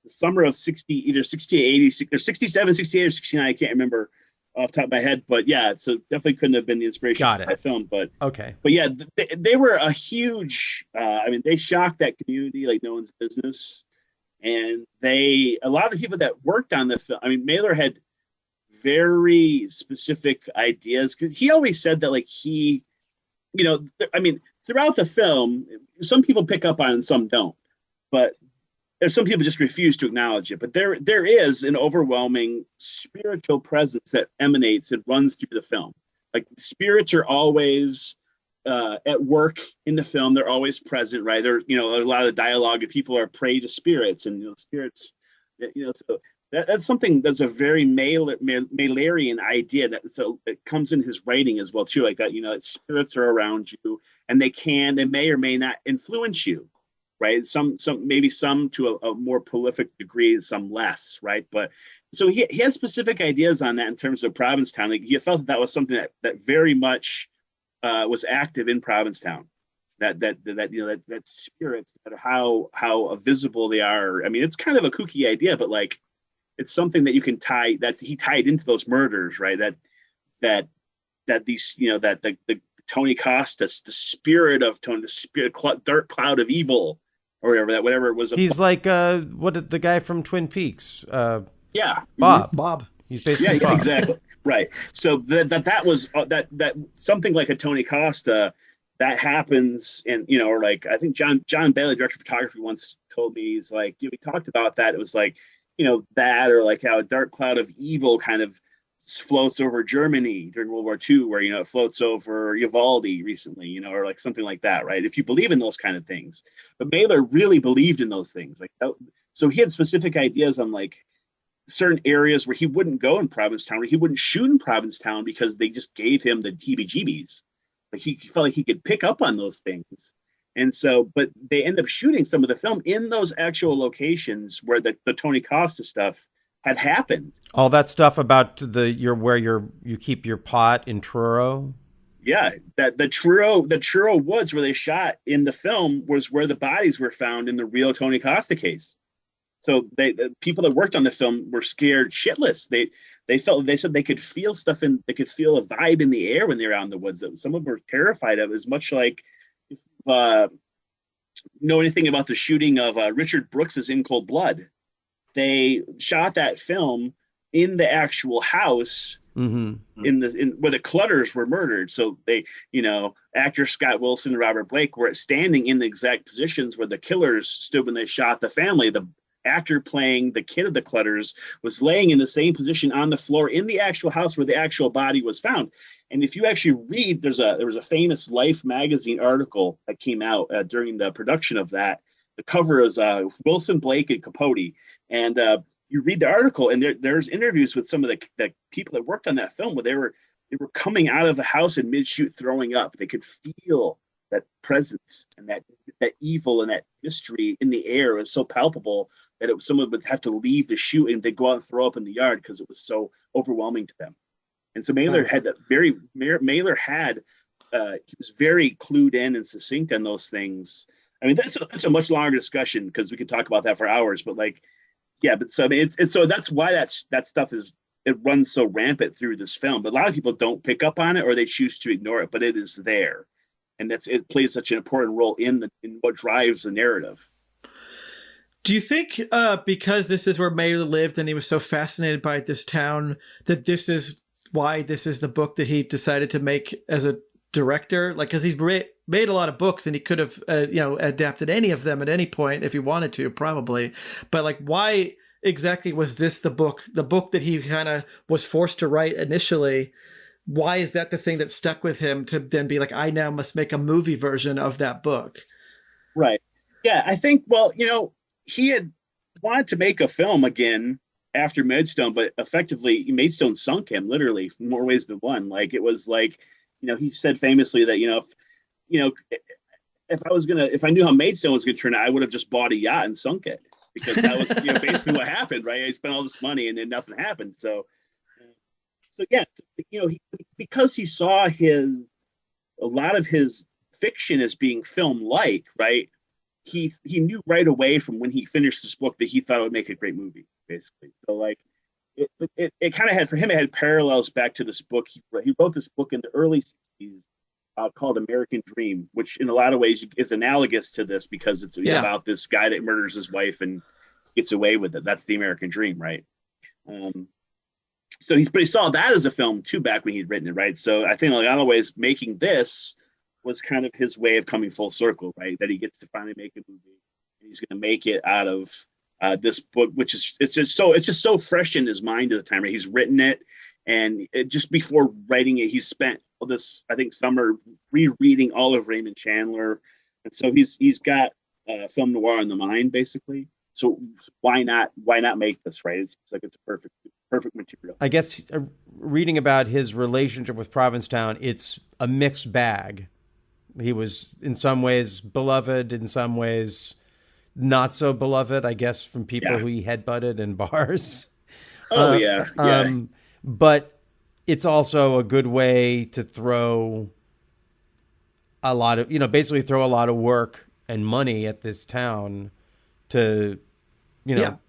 summer of either 68, or 67, 68, or 69. I can't remember off the top of my head. But yeah, so definitely couldn't have been the inspiration for the film. But yeah, they were a huge, they shocked that community like no one's business. And a lot of the people that worked on the film, Mailer had very specific ideas, because he always said that, like, he, throughout the film, some people pick up on it and some don't, but there's some people just refuse to acknowledge it. But there is an overwhelming spiritual presence that emanates and runs through the film. Like, spirits are always at work in the film. They're always present, right? There, a lot of the dialogue of people are prey to spirits, and spirits, so that's something that's a very Mailerian idea that it comes in his writing as well too, like that. That spirits are around you, and they may or may not influence you, right? Some maybe some to a more prolific degree, some less, right? But so he had specific ideas on that in terms of Provincetown. Like, he felt that was something that very much was active in Provincetown. That spirits, that how visible they are. I mean, it's kind of a kooky idea, but like it's something that you can tie. He tied into those murders, right? That these, that the Tony Costas, the spirit of Tony, dark cloud of evil, or whatever it was. He's like the guy from Twin Peaks. Bob. He's basically Bob. Bob. Exactly. Right. So that was that something like a Tony Costa that happens, and or like I think John Bailey, director of photography, once told me, he's like, we talked about that. It was like that, or like how a dark cloud of evil kind of floats over Germany during World War II, where it floats over Uvalde recently, or like something like that, right? If you believe in those kind of things, but Mailer really believed in those things, like that, so he had specific ideas on like certain areas where he wouldn't go in Provincetown, or he wouldn't shoot in Provincetown because they just gave him the heebie-jeebies. Like he felt like he could pick up on those things, and so, but they end up shooting some of the film in those actual locations where the Tony Costa stuff had happened. All that stuff about where you keep your pot in Truro. Yeah, that the Truro woods where they shot in the film was where the bodies were found in the real Tony Costa case. So the people that worked on the film were scared shitless. They said they could feel they could feel a vibe in the air when they were out in the woods that some of them were terrified of. As much like know anything about the shooting of Richard Brooks's In Cold Blood. They shot that film in the actual house in where the Clutters were murdered. So they, actor Scott Wilson and Robert Blake were standing in the exact positions where the killers stood when they shot the family. The actor playing the kid of the Clutters was laying in the same position on the floor in the actual house where the actual body was found. And if you actually read, there was a famous Life magazine article that came out during the production of that. The cover is Wilson, Blake, and Capote. And you read the article, and there's interviews with some of the people that worked on that film where they were coming out of the house in mid-shoot throwing up. They could feel that presence and that evil and that mystery in the air. It was so palpable that someone would have to leave the shoot and they'd go out and throw up in the yard because it was so overwhelming to them. And so Mailer had he was very clued in and succinct on those things. I mean, that's a much longer discussion because we could talk about that for hours, but so I mean, it's so that's why that stuff it runs so rampant through this film. But a lot of people don't pick up on it, or they choose to ignore it, but it is there. And it plays such an important role in what drives the narrative. Do you think because this is where Mailer lived and he was so fascinated by this town, that this is why this is the book that he decided to make as a director? Like, because he's made a lot of books and he could have, adapted any of them at any point if he wanted to, probably. But like, why exactly was this the book that he kind of was forced to write initially? Why is that the thing that stuck with him to then be like, I now must make a movie version of that book? Right. Yeah, I think, he had wanted to make a film again after Maidstone, but effectively Maidstone sunk him literally in more ways than one. Like, it was like, he said famously that, if I knew how Maidstone was going to turn out, I would have just bought a yacht and sunk it, because that was basically what happened, right? I spent all this money and then nothing happened. So yeah, because he saw a lot of his fiction as being film-like, right? He knew right away from when he finished this book that he thought it would make a great movie, basically. So like, it kind of had, for him, it had parallels back to this book. He wrote this book in the early 60s called American Dream, which in a lot of ways is analogous to this because it's about this guy that murders his wife and gets away with it. That's the American Dream, right? So he saw that as a film too back when he'd written it, right? So I think in a lot of ways making this was kind of his way of coming full circle, right? That he gets to finally make a movie, and he's going to make it out of this book, which is it's just so fresh in his mind at the time, right? He's written it, and just before writing it, he spent this, I think, summer rereading all of Raymond Chandler, and so he's got film noir in the mind, basically. So why not make this, right? It's like it's a perfect material. I guess reading about his relationship with Provincetown, it's a mixed bag. He was in some ways beloved, in some ways not so beloved, I guess, from people who he headbutted in bars. Oh, yeah. But it's also a good way to throw a lot of, basically throw a lot of work and money at this town to,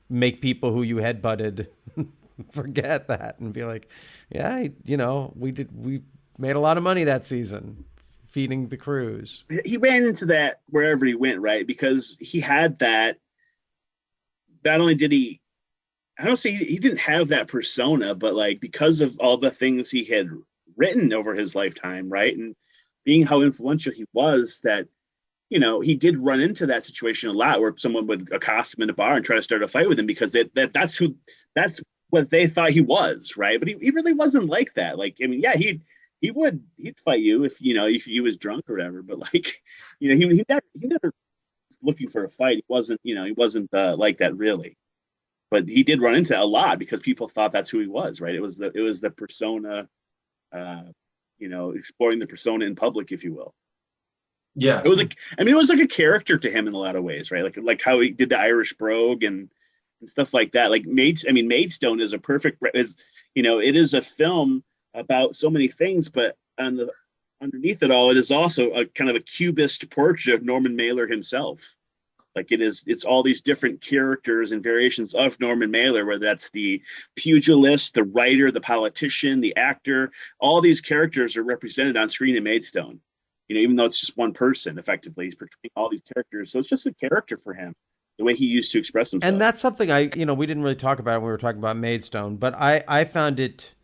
make people who you headbutted forget that and be like, yeah, we made a lot of money that season feeding the crews. He ran into that wherever he went, right? Because he had that. Not only did he, I don't say he didn't have that persona, but like because of all the things he had written over his lifetime, right? And being how influential he was, that, he did run into that situation a lot where someone would accost him in a bar and try to start a fight with him because that's what they thought he was, right? But he really wasn't like that. Like, I mean, yeah, he'd fight you if he was drunk or whatever, but like, he never was looking for a fight. He wasn't like that really. But he did run into that a lot because people thought that's who he was, right? It was the persona, exploring the persona in public, if you will. Yeah. It was like a character to him in a lot of ways, right? Like how he did the Irish brogue and stuff like that. Like Maidstone is a perfect, it is a film about so many things, but underneath it all, it is also a kind of a cubist portrait of Norman Mailer himself. Like it's all these different characters and variations of Norman Mailer, whether that's the pugilist, the writer, the politician, the actor. All these characters are represented on screen in Maidstone. Even though it's just one person, effectively, he's portraying all these characters. So it's just a character for him, the way he used to express himself. And that's something we didn't really talk about when we were talking about Maidstone, but I found it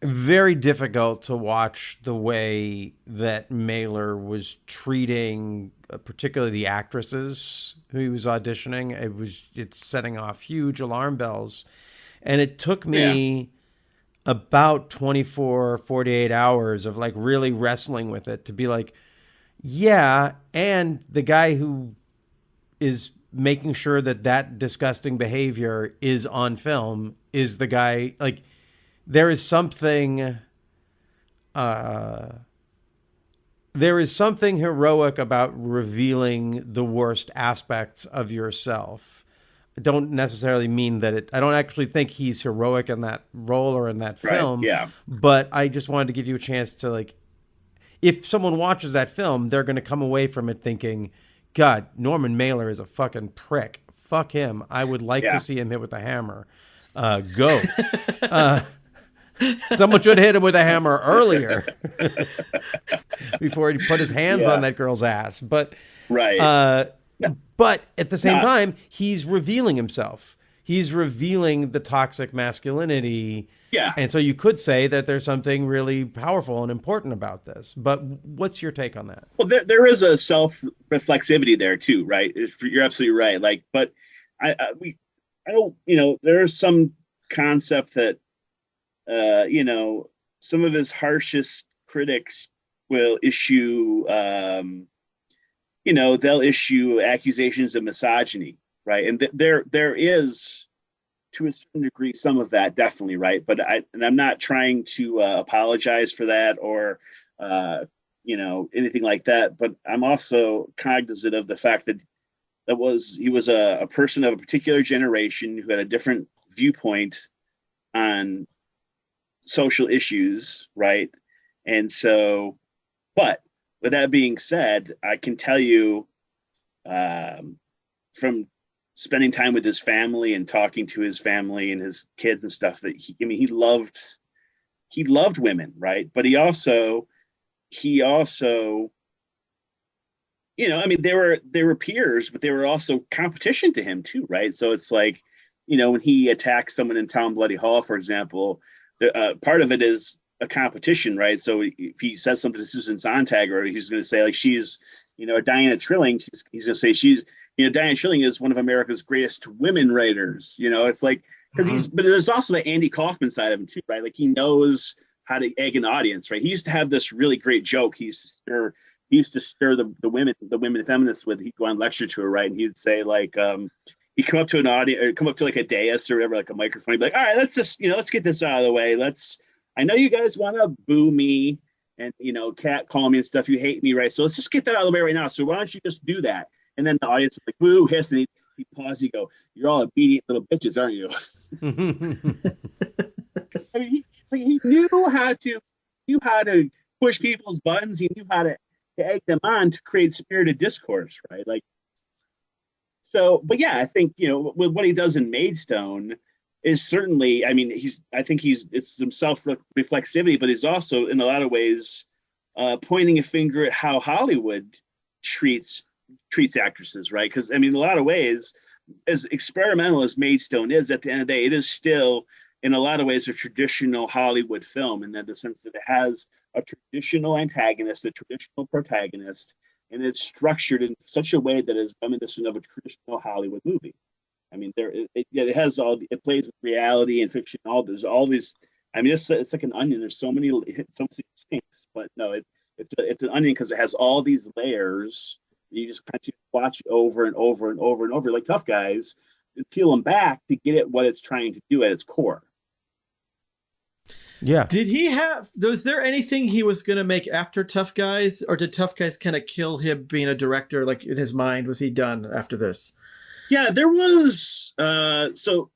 very difficult to watch the way that Mailer was treating, particularly the actresses who he was auditioning. It's setting off huge alarm bells, and it took me about 24, 48 hours of like really wrestling with it to be like, yeah, and the guy who is making sure that disgusting behavior is on film is the guy. Like, there is something heroic about revealing the worst aspects of yourself. I don't necessarily mean that I don't actually think he's heroic in that role or in that film. Right, yeah. But I just wanted to give you a chance to, like, if someone watches that film, they're going to come away from it thinking, God, Norman Mailer is a fucking prick. Fuck him. I would like to see him hit with a hammer. Go. Someone should hit him with a hammer earlier before he put his hands on that girl's ass. But right. But at the same time, he's revealing himself. He's revealing the toxic masculinity. Yeah. And so you could say that there's something really powerful and important about this. But what's your take on that? Well, there is a self-reflexivity there too, right? You're absolutely right. Like, but I don't, there is some concept that, some of his harshest critics will issue, they'll issue accusations of misogyny, right? And there is, to a certain degree, some of that, definitely, right? But I'm not trying to apologize for that or, anything like that. But I'm also cognizant of the fact that he was a person of a particular generation who had a different viewpoint on social issues, right? And so, but with that being said, I can tell you from spending time with his family and talking to his family and his kids and stuff that he loved women, right? But he also, they were peers, but they were also competition to him too, right? So it's like, when he attacks someone in Town Bloody Hall, for example, part of it is a competition, right? So if he says something to Susan Sontag, or he's going to say like she's, Diana Trilling, he's going to say she's, Diana Trilling is one of America's greatest women writers. It's like because but there's also the Andy Kaufman side of him too, right? Like he knows how to egg an audience, right? He used to have this really great joke. He used to stir the women feminists with. He'd go on lecture tour, right? And he'd say like he'd come up to an audience or come up to like a dais or whatever, like a microphone. He'd be like, all right, let's just let's get this out of the way. I know you guys want to boo me and catcall me and stuff. You hate me, right? So let's just get that out of the way right now. So why don't you just do that? And then the audience is like, boo, hiss, and he pauses, he go, you're all obedient little bitches, aren't you? I mean, he knew how to push people's buttons. He knew how to egg them on to create spirited discourse, right? Like, so, but yeah, I think, with what he does in Maidstone is certainly, it's some self-reflexivity, but he's also in a lot of ways pointing a finger at how Hollywood treats actresses, right? Because, in a lot of ways, as experimental as Maidstone is, at the end of the day, it is still, in a lot of ways, a traditional Hollywood film, in the sense that it has a traditional antagonist, a traditional protagonist, and it's structured in such a way that is reminiscent of a traditional Hollywood movie. It has it plays with reality and fiction, all these. It's like an onion. There's so many things, but no, it's an onion because it has all these layers. You just kind of watch over and over and over and over, like Tough Guys, and peel them back to get at what it's trying to do at its core. Yeah. Was there anything he was going to make after Tough Guys, or did Tough Guys kind of kill him being a director? Like, in his mind, was he done after this? Yeah, there was. So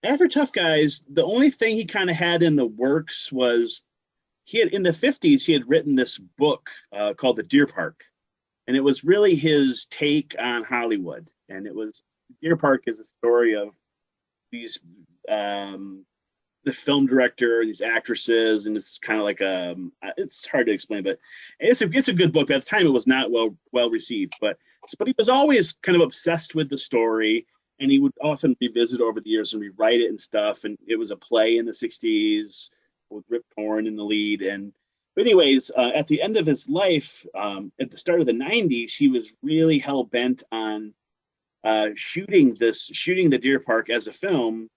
after Tough Guys, the only thing he kind of had in the works was in the 50s, he had written this book called The Deer Park. And it was really his take on Hollywood. And it was, Deer Park is a story of these, the film director, these actresses, and it's kind of like it's hard to explain, but it's a good book. At the time, it was not well received, but he was always kind of obsessed with the story, and he would often revisit over the years and rewrite it and stuff. And it was a play in the 60s with Rip Torn in the lead. But anyways, at the end of his life, at the start of the 90s, he was really hell bent on shooting the Deer Park as a film.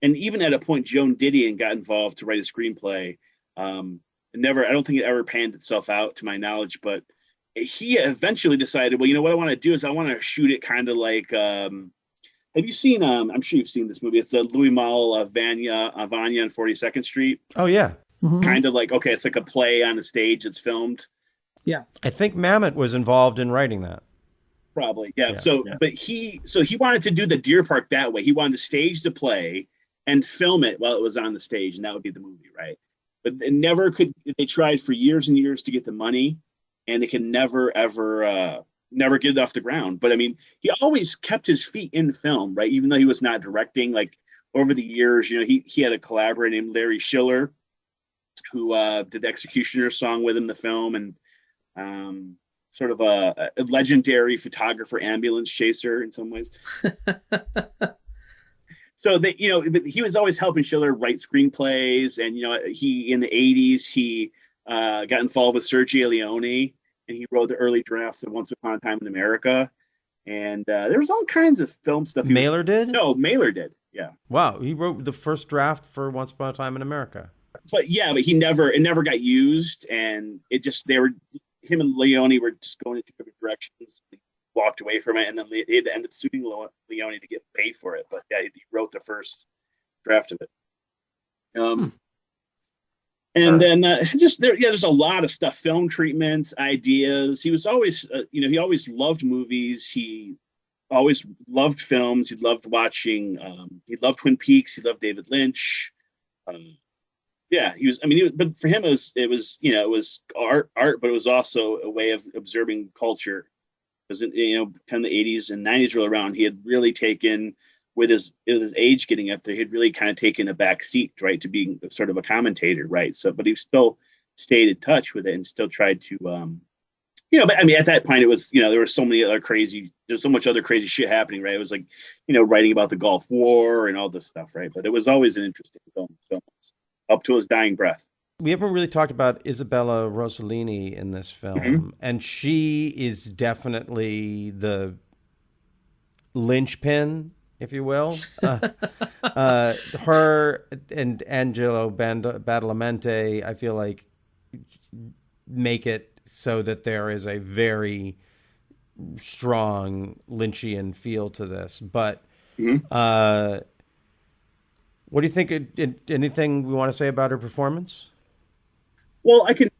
And even at a point, Joan Didion got involved to write a screenplay. I don't think it ever panned itself out to my knowledge, but he eventually decided, well, what I want to do is I want to shoot it kind of like, have you seen, I'm sure you've seen this movie. It's the Louis Malle Vanya on 42nd Street. Oh, yeah. Mm-hmm. Kind of like, okay, it's like a play on a stage that's filmed. Yeah. I think Mamet was involved in writing that. Probably. Yeah. But he wanted to do the Deer Park that way. He wanted to stage the play and film it while it was on the stage, and that would be the movie, right? But it never could. They tried for years and years to get the money, and they could never get it off the ground. But he always kept his feet in film, right? Even though he was not directing. Like, over the years, he had a collaborator named Larry Schiller, who did the Executioner song with him, the film, and sort of a legendary photographer, ambulance chaser in some ways. So that, but he was always helping Schiller write screenplays, and he, in the 80s, he got involved with Sergio Leone, and he wrote the early drafts of Once Upon a Time in America. And there was all kinds of film stuff. Mailer did? No, Mailer did. Yeah. Wow, he wrote the first draft for Once Upon a Time in America. But it never got used, and him and Leone were just going in different directions. He walked away from it, and then they ended up suing Leone to get paid for it. But yeah, he wrote the first draft of it. And then there's a lot of stuff, film treatments, ideas. He was always, he always loved movies. He always loved films. He loved watching. He loved Twin Peaks. He loved David Lynch. But for him, it was art, but it was also a way of observing culture. Because kind of the 80s and 90s roll around, he had really taken, with his age getting up there, he'd really kind of taken a back seat, right, to being sort of a commentator, right? So, but he still stayed in touch with it and still tried to, But at that point, it was, there was so much other crazy shit happening, right? It was like, writing about the Gulf War and all this stuff, right? But it was always an interesting film up to his dying breath. We haven't really talked about Isabella Rossellini in this film, and she is definitely the linchpin, if you will. Her and Angelo Badalamenti, I feel like, make it so that there is a very strong Lynchian feel to this. But what do you think? Anything we want to say about her performance? Well, I think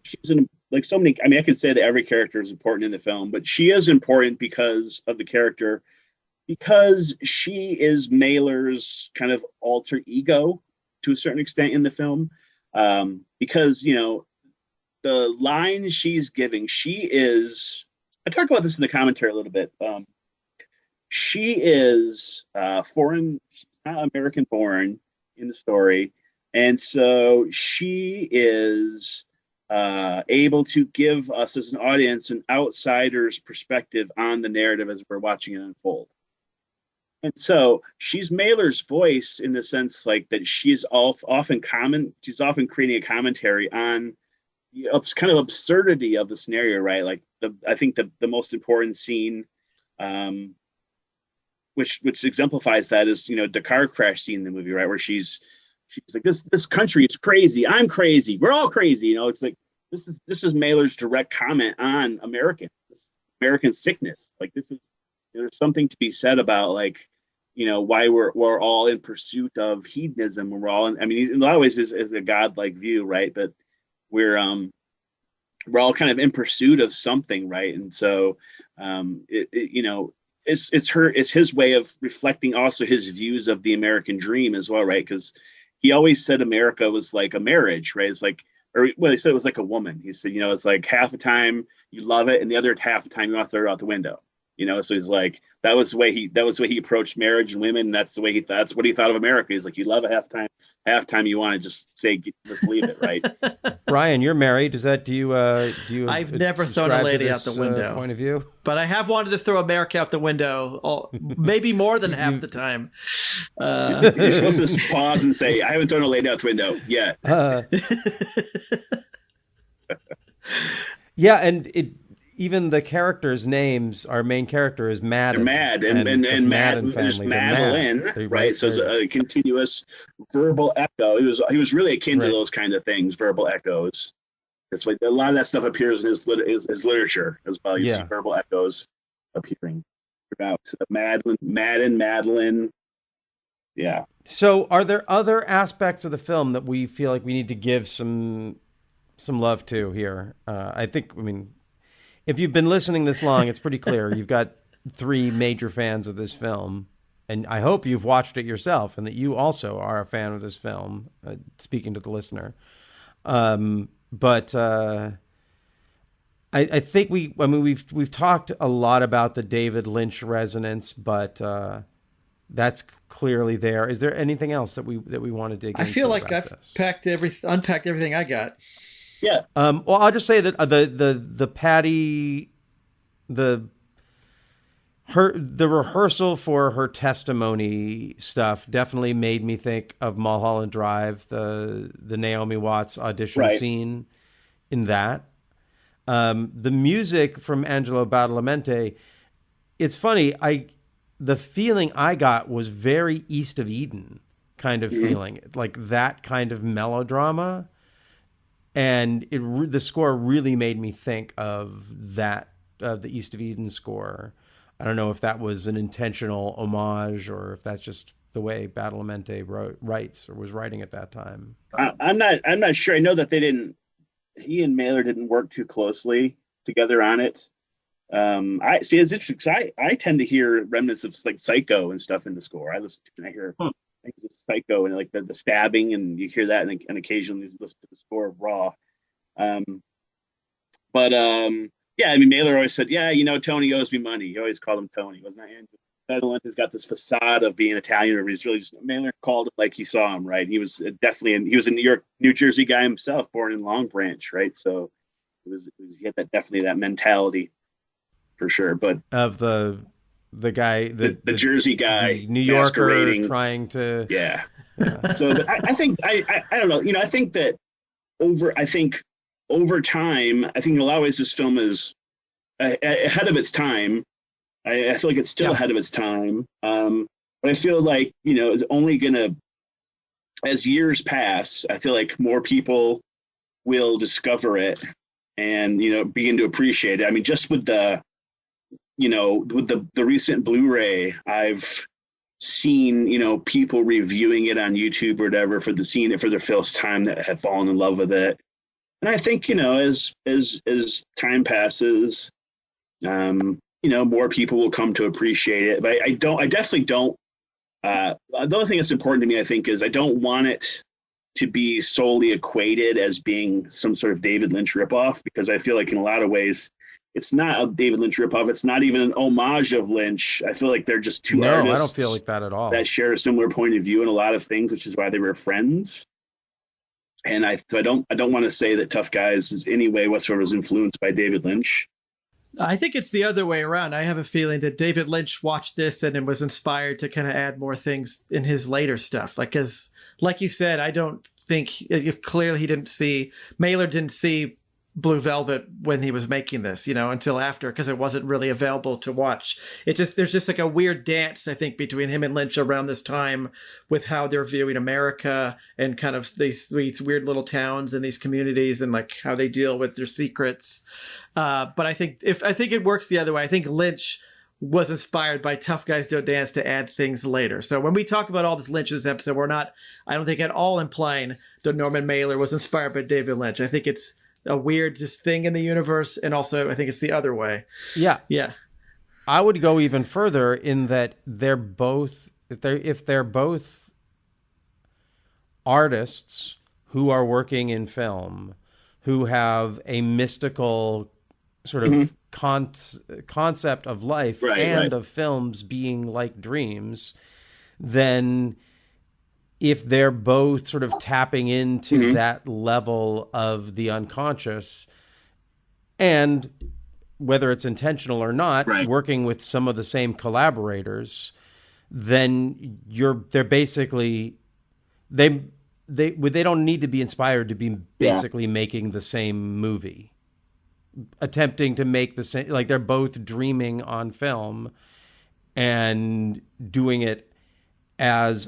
she's in, like, so many. I could say that every character is important in the film, but she is important because of the character, because she is Mailer's kind of alter ego to a certain extent in the film. Because, the lines she's giving, I talk about this in the commentary a little bit. She is foreign, she's not American born in the story. And so she is able to give us as an audience an outsider's perspective on the narrative as we're watching it unfold. And so she's Mailer's voice in the sense like that she's often creating a commentary on the kind of absurdity of the scenario, right? Like I think the most important scene, which exemplifies that is, the car crash scene in the movie, right? Where she's like, this country is crazy. I'm crazy. We're all crazy. It's like, this is Mailer's direct comment on American sickness. Like there's something to be said about like, why we're all in pursuit of hedonism. We're all in a lot of ways is a godlike view, right? But we're all kind of in pursuit of something, right? And so it's his way of reflecting also his views of the American dream as well, right? Because he always said America was like a marriage, right? It's like, he said it was like a woman. He said, it's like half the time you love it and the other half the time you want to throw it out the window. So he's like, that was the way he approached marriage and women. And that's what he thought of America. He's like, you love it half time you want to just say, let's leave it, right? Ryan, you're married. Do you I've never thrown a lady out the window. Point of view, but I have wanted to throw America out the window, maybe more than half the time. You're supposed to pause and say, I haven't thrown a lady out the window yet. Yeah, and even the characters' names, our main character is Madden. They're Mad and Madden there's family. Madeline, right? So it's a continuous verbal echo. He was really akin to those kind of things, verbal echoes. It's like a lot of that stuff appears in his literature as well. You see verbal echoes appearing throughout. So Madeline. Yeah. So are there other aspects of the film that we feel like we need to give some love to here? If you've been listening this long, it's pretty clear. You've got 3 major fans of this film, and I hope you've watched it yourself and that you also are a fan of this film, speaking to the listener. But I think we've talked a lot about the David Lynch resonance, but that's clearly there. Is there anything else that we want to dig into? I feel like I've unpacked everything I got. Yeah. Well, I'll just say that the Patty, the rehearsal for her testimony stuff definitely made me think of Mulholland Drive, the Naomi Watts audition scene in that. The music from Angelo Badalamenti, it's funny. The feeling I got was very East of Eden kind of feeling, like that kind of melodrama. And the score really made me think of that, the East of Eden score. I don't know if that was an intentional homage or if that's just the way Badalamenti writes or was writing at that time. I'm not sure. I know that he and Mailer didn't work too closely together on it. I see. It's interesting because I tend to hear remnants of like Psycho and stuff in the score. I hear things of Psycho and like the stabbing, and you hear that, and occasionally you listen to the score of Raw. Yeah, Mailer always said, Tony owes me money. He always called him Tony, wasn't that Andrew? Sandlund has got this facade of being Italian, or he's really just, Mailer called it like he saw him, right? He was definitely, he was a New Jersey guy himself, born in Long Branch, right? So he had that mentality for sure. But of the guy, the Jersey guy, the New Yorker trying to, yeah. So but I think I don't know. I think that over time, I think in a lot of ways this film is ahead of its time. I feel like it's still ahead of its time. But I feel like, it's only gonna, as years pass, I feel like more people will discover it and, begin to appreciate it. Just with the recent Blu Ray, I've seen, people reviewing it on YouTube or whatever for the first time that have fallen in love with it. And I think, as time passes, more people will come to appreciate it. But I definitely don't. The other thing that's important to me, I think, is I don't want it to be solely equated as being some sort of David Lynch ripoff, because I feel like in a lot of ways it's not a David Lynch ripoff. It's not even an homage of Lynch. I feel like they're just two artists. I don't feel like that at all. That share a similar point of view in a lot of things, which is why they were friends. And I don't want to say that Tough Guys is any way whatsoever was influenced by David Lynch. I think it's the other way around. I have a feeling that David Lynch watched this and was inspired to kind of add more things in his later stuff. Like, because, like you said, I don't think, if clearly Mailer didn't see Blue Velvet when he was making this, until after, because it wasn't really available to watch. There's just like a weird dance, I think, between him and Lynch around this time with how they're viewing America and kind of these weird little towns and these communities and like how they deal with their secrets. But I think it works the other way. I think Lynch was inspired by Tough Guys Don't Dance to add things later. So when we talk about all this Lynch in this episode, we're not, I don't think at all implying that Norman Mailer was inspired by David Lynch. I think it's a weird just thing in the universe, and also I think it's the other way. Yeah. I would go even further in that they're both, if they're both artists who are working in film, who have a mystical sort of concept of life of films being like dreams, then if they're both sort of tapping into that level of the unconscious, and whether it's intentional or not, working with some of the same collaborators, then they're basically, they don't need to be inspired to be basically making the same movie, attempting to make the same, like they're both dreaming on film and doing it as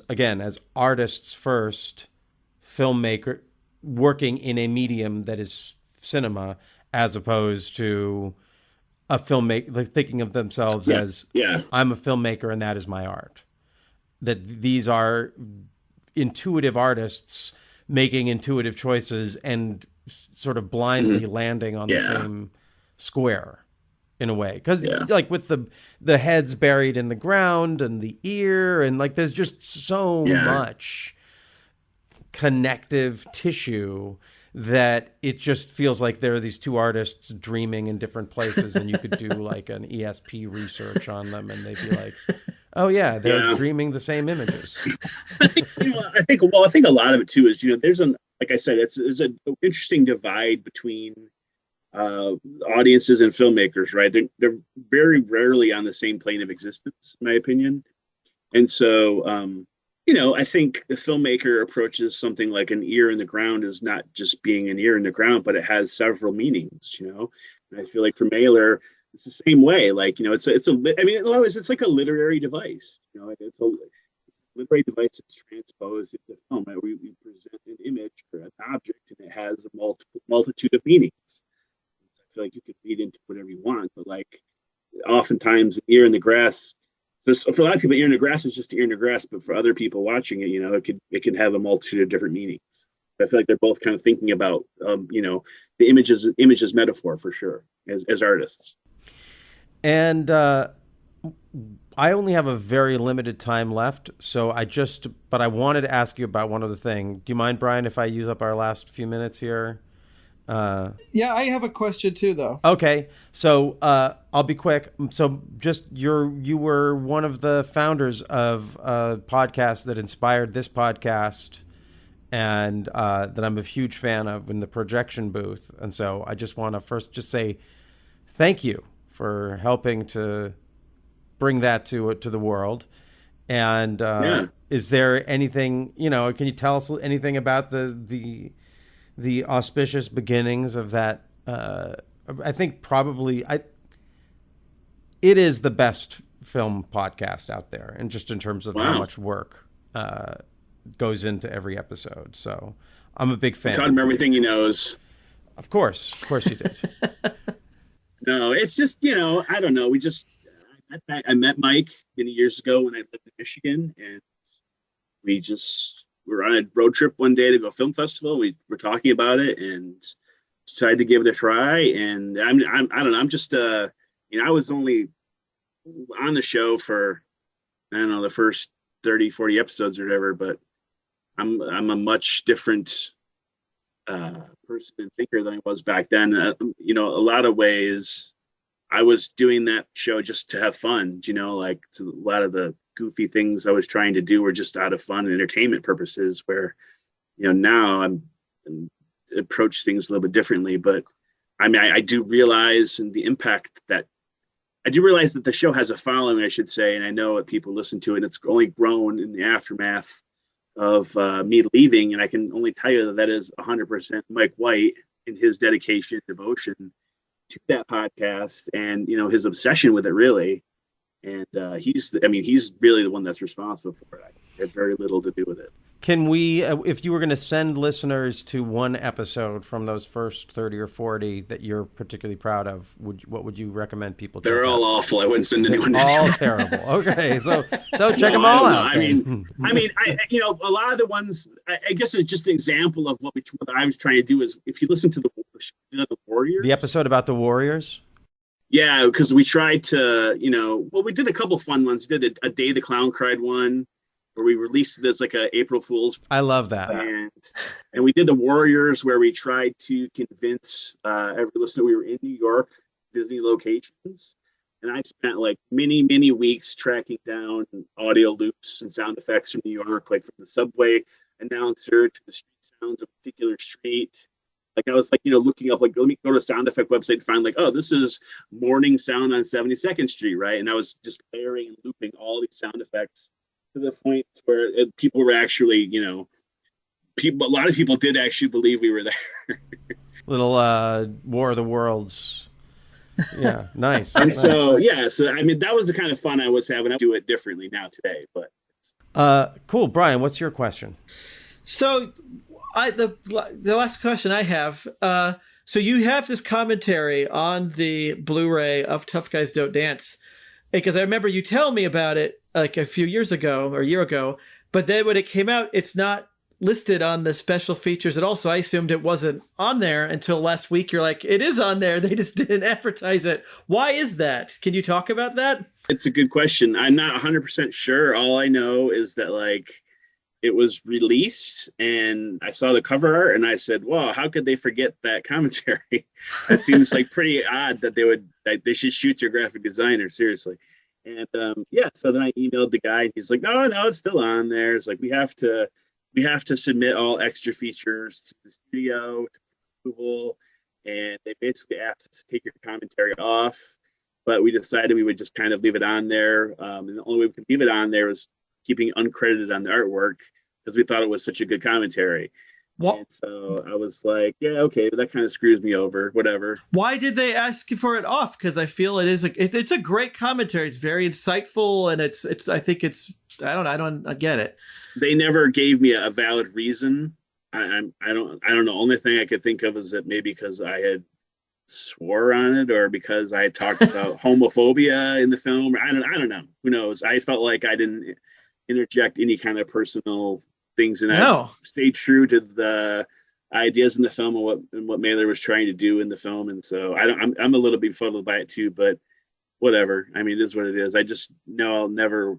artists first, filmmaker, working in a medium that is cinema, as opposed to a filmmaker, like thinking of themselves as, I'm a filmmaker and that is my art. That these are intuitive artists making intuitive choices and sort of blindly landing on the same square. In a way, because like with the heads buried in the ground and the ear, and like there's just so much connective tissue that it just feels like there are these two artists dreaming in different places, and you could do like an ESP research on them, and they'd be like, "Oh yeah, they're dreaming the same images." I think a lot of it too is there's like I said, there's an interesting divide between audiences and filmmakers, right? They're very rarely on the same plane of existence, in my opinion. And so, I think the filmmaker approaches something like an ear in the ground as not just being an ear in the ground, but it has several meanings, And I feel like for Mailer, it's the same way. Like, in a lot of ways, it's like a literary device. It's a literary device that's transposed into film. Right? We present an image or an object, and it has a multitude of meanings. I feel like you can read into whatever you want, but like oftentimes an ear in the grass, for a lot of people, ear in the grass is just ear in the grass, but for other people watching it, it can have a multitude of different meanings. I feel like they're both kind of thinking about, the images metaphor for sure as artists. And I only have a very limited time left, so but I wanted to ask you about one other thing. Do you mind, Brian, if I use up our last few minutes here? Yeah, I have a question too, though. Okay, so I'll be quick. So just you were one of the founders of a podcast that inspired this podcast, and that I'm a huge fan of, in the Projection Booth. And so I just want to first just say thank you for helping to bring that to the world. And is there anything, can you tell us anything about the auspicious beginnings of that? I think probably it is the best film podcast out there, and just in terms of how much work goes into every episode. So I'm a big fan. Taught him everything he knows. Of course you did. No, it's just, I don't know. I met Mike many years ago when I lived in Michigan, and we were on a road trip one day to go film festival. We were talking about it and decided to give it a try. And I don't know. I'm just, I was only on the show for, I don't know, the first 30, 40 episodes or whatever, but I'm a much different person and thinker than I was back then. A lot of ways I was doing that show just to have fun, like a lot of the goofy things I was trying to do were just out of fun and entertainment purposes, where, now I'm approach things a little bit differently. But I mean, I do realize the impact that the show has a following, I should say, and I know that people listen to it, and it's only grown in the aftermath of me leaving. And I can only tell you that is 100% Mike White and his dedication, devotion to that podcast, and his obsession with it, really. And he's really the one that's responsible for it. I had very little to do with it. Can we, if you were going to send listeners to one episode from those first 30 or 40 that you're particularly proud of, what would you recommend people check They're all out? awful. I wouldn't send anyone. All terrible. Okay, so check them all out. I mean, a lot of the ones. I guess it's just an example of what I was trying to do. Is if you listen to the Warriors, the episode about the Warriors. Yeah, because we tried to, we did a couple fun ones. We did a Day the Clown Cried one, where we released it as like a April Fool's. I love that. And we did the Warriors, where we tried to convince every listener we were in New York, Disney locations. And I spent like many weeks tracking down audio loops and sound effects from New York, like from the subway announcer to the street sounds of a particular street. Like I was like, looking up, like, let me go to a sound effect website and find like, oh, this is morning sound on 72nd Street, right? And I was just layering and looping all these sound effects to the point where people were actually, a lot of people did actually believe we were there. Little War of the Worlds. Yeah, nice. And so I mean, that was the kind of fun I was having. I do it differently now today, but. Cool. Brian, what's your question? So the last question I have, so you have this commentary on the Blu Ray of Tough Guys Don't Dance, because I remember you telling me about it like a few years ago or a year ago, but then when it came out, it's not listed on the special features at all. So I assumed it wasn't on there until last week. You're like, it is on there. They just didn't advertise it. Why is that? Can you talk about that? It's a good question. I'm not 100% sure. All I know is that like it was released and I saw the cover art and I said, wow, how could they forget that commentary? It seems like pretty odd that they should shoot your graphic designer, seriously. And so then I emailed the guy and he's like, no, it's still on there. It's like, we have to submit all extra features to the studio to approval. And they basically asked us to take your commentary off, but we decided we would just kind of leave it on there. And the only way we could leave it on there was keeping uncredited on the artwork because we thought it was such a good commentary. What? And so I was like, yeah, okay, but that kind of screws me over, whatever. Why did they ask for it off? Because I feel it's a great commentary. It's very insightful, and I don't get it. They never gave me a valid reason. I don't know. Only thing I could think of is that maybe because I had swore on it, or because I had talked about homophobia in the film. I don't know. Who knows? I felt like I didn't interject any kind of personal things, and I stayed true to the ideas in the film and what Mailer was trying to do in the film. And so I'm a little bit befuddled by it too, but whatever. I mean, it is what it is. I just know I'll never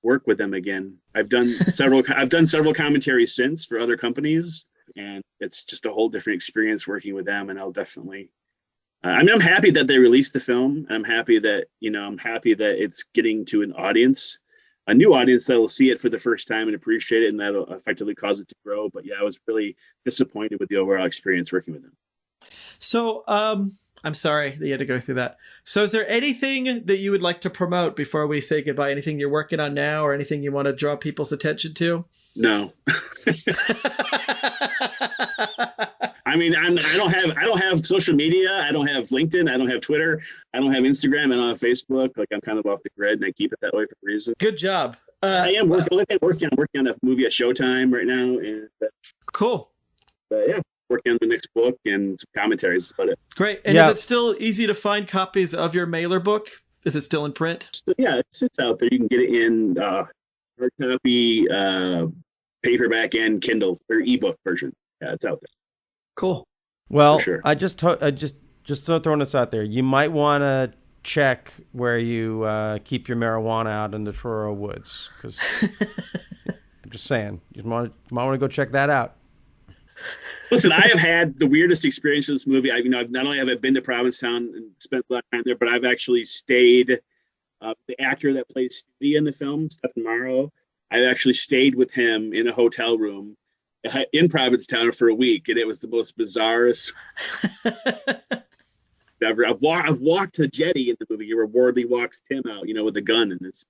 work with them again. I've done several commentaries since for other companies, and it's just a whole different experience working with them. And I'll definitely, I'm happy that they released the film. I'm happy that it's getting to an audience, a new audience that'll see it for the first time and appreciate it, and that'll effectively cause it to grow. But yeah, I was really disappointed with the overall experience working with them. So, I'm sorry that you had to go through that. So is there anything that you would like to promote before we say goodbye? Anything you're working on now, or anything you want to draw people's attention to? No. I mean, I don't have social media. I don't have LinkedIn. I don't have Twitter. I don't have Instagram. I don't have Facebook. Like, I'm kind of off the grid, and I keep it that way for a reason. Good job. I am working on a movie at Showtime right now. And cool. But yeah, working on the next book and some commentaries about it. Great. And is it still easy to find copies of your Mailer book? Is it still in print? Yeah, it sits out there. You can get it in hard copy, paperback, and Kindle or ebook version. Yeah, it's out there. Cool. Well, sure. I just throwing this out there. You might want to check where you keep your marijuana out in the Truro woods, because Just saying. You might want to go check that out. Listen, I have had the weirdest experience with this movie. I've not only have I been to Provincetown and spent a lot of time there, but I've actually stayed. The actor that plays Stevie in the film, Stephen Morrow, I actually stayed with him in a hotel room in Provincetown for a week, and it was the most bizarrest ever. I've walked the jetty in the movie where Wardley walks Tim out, with a gun, and it's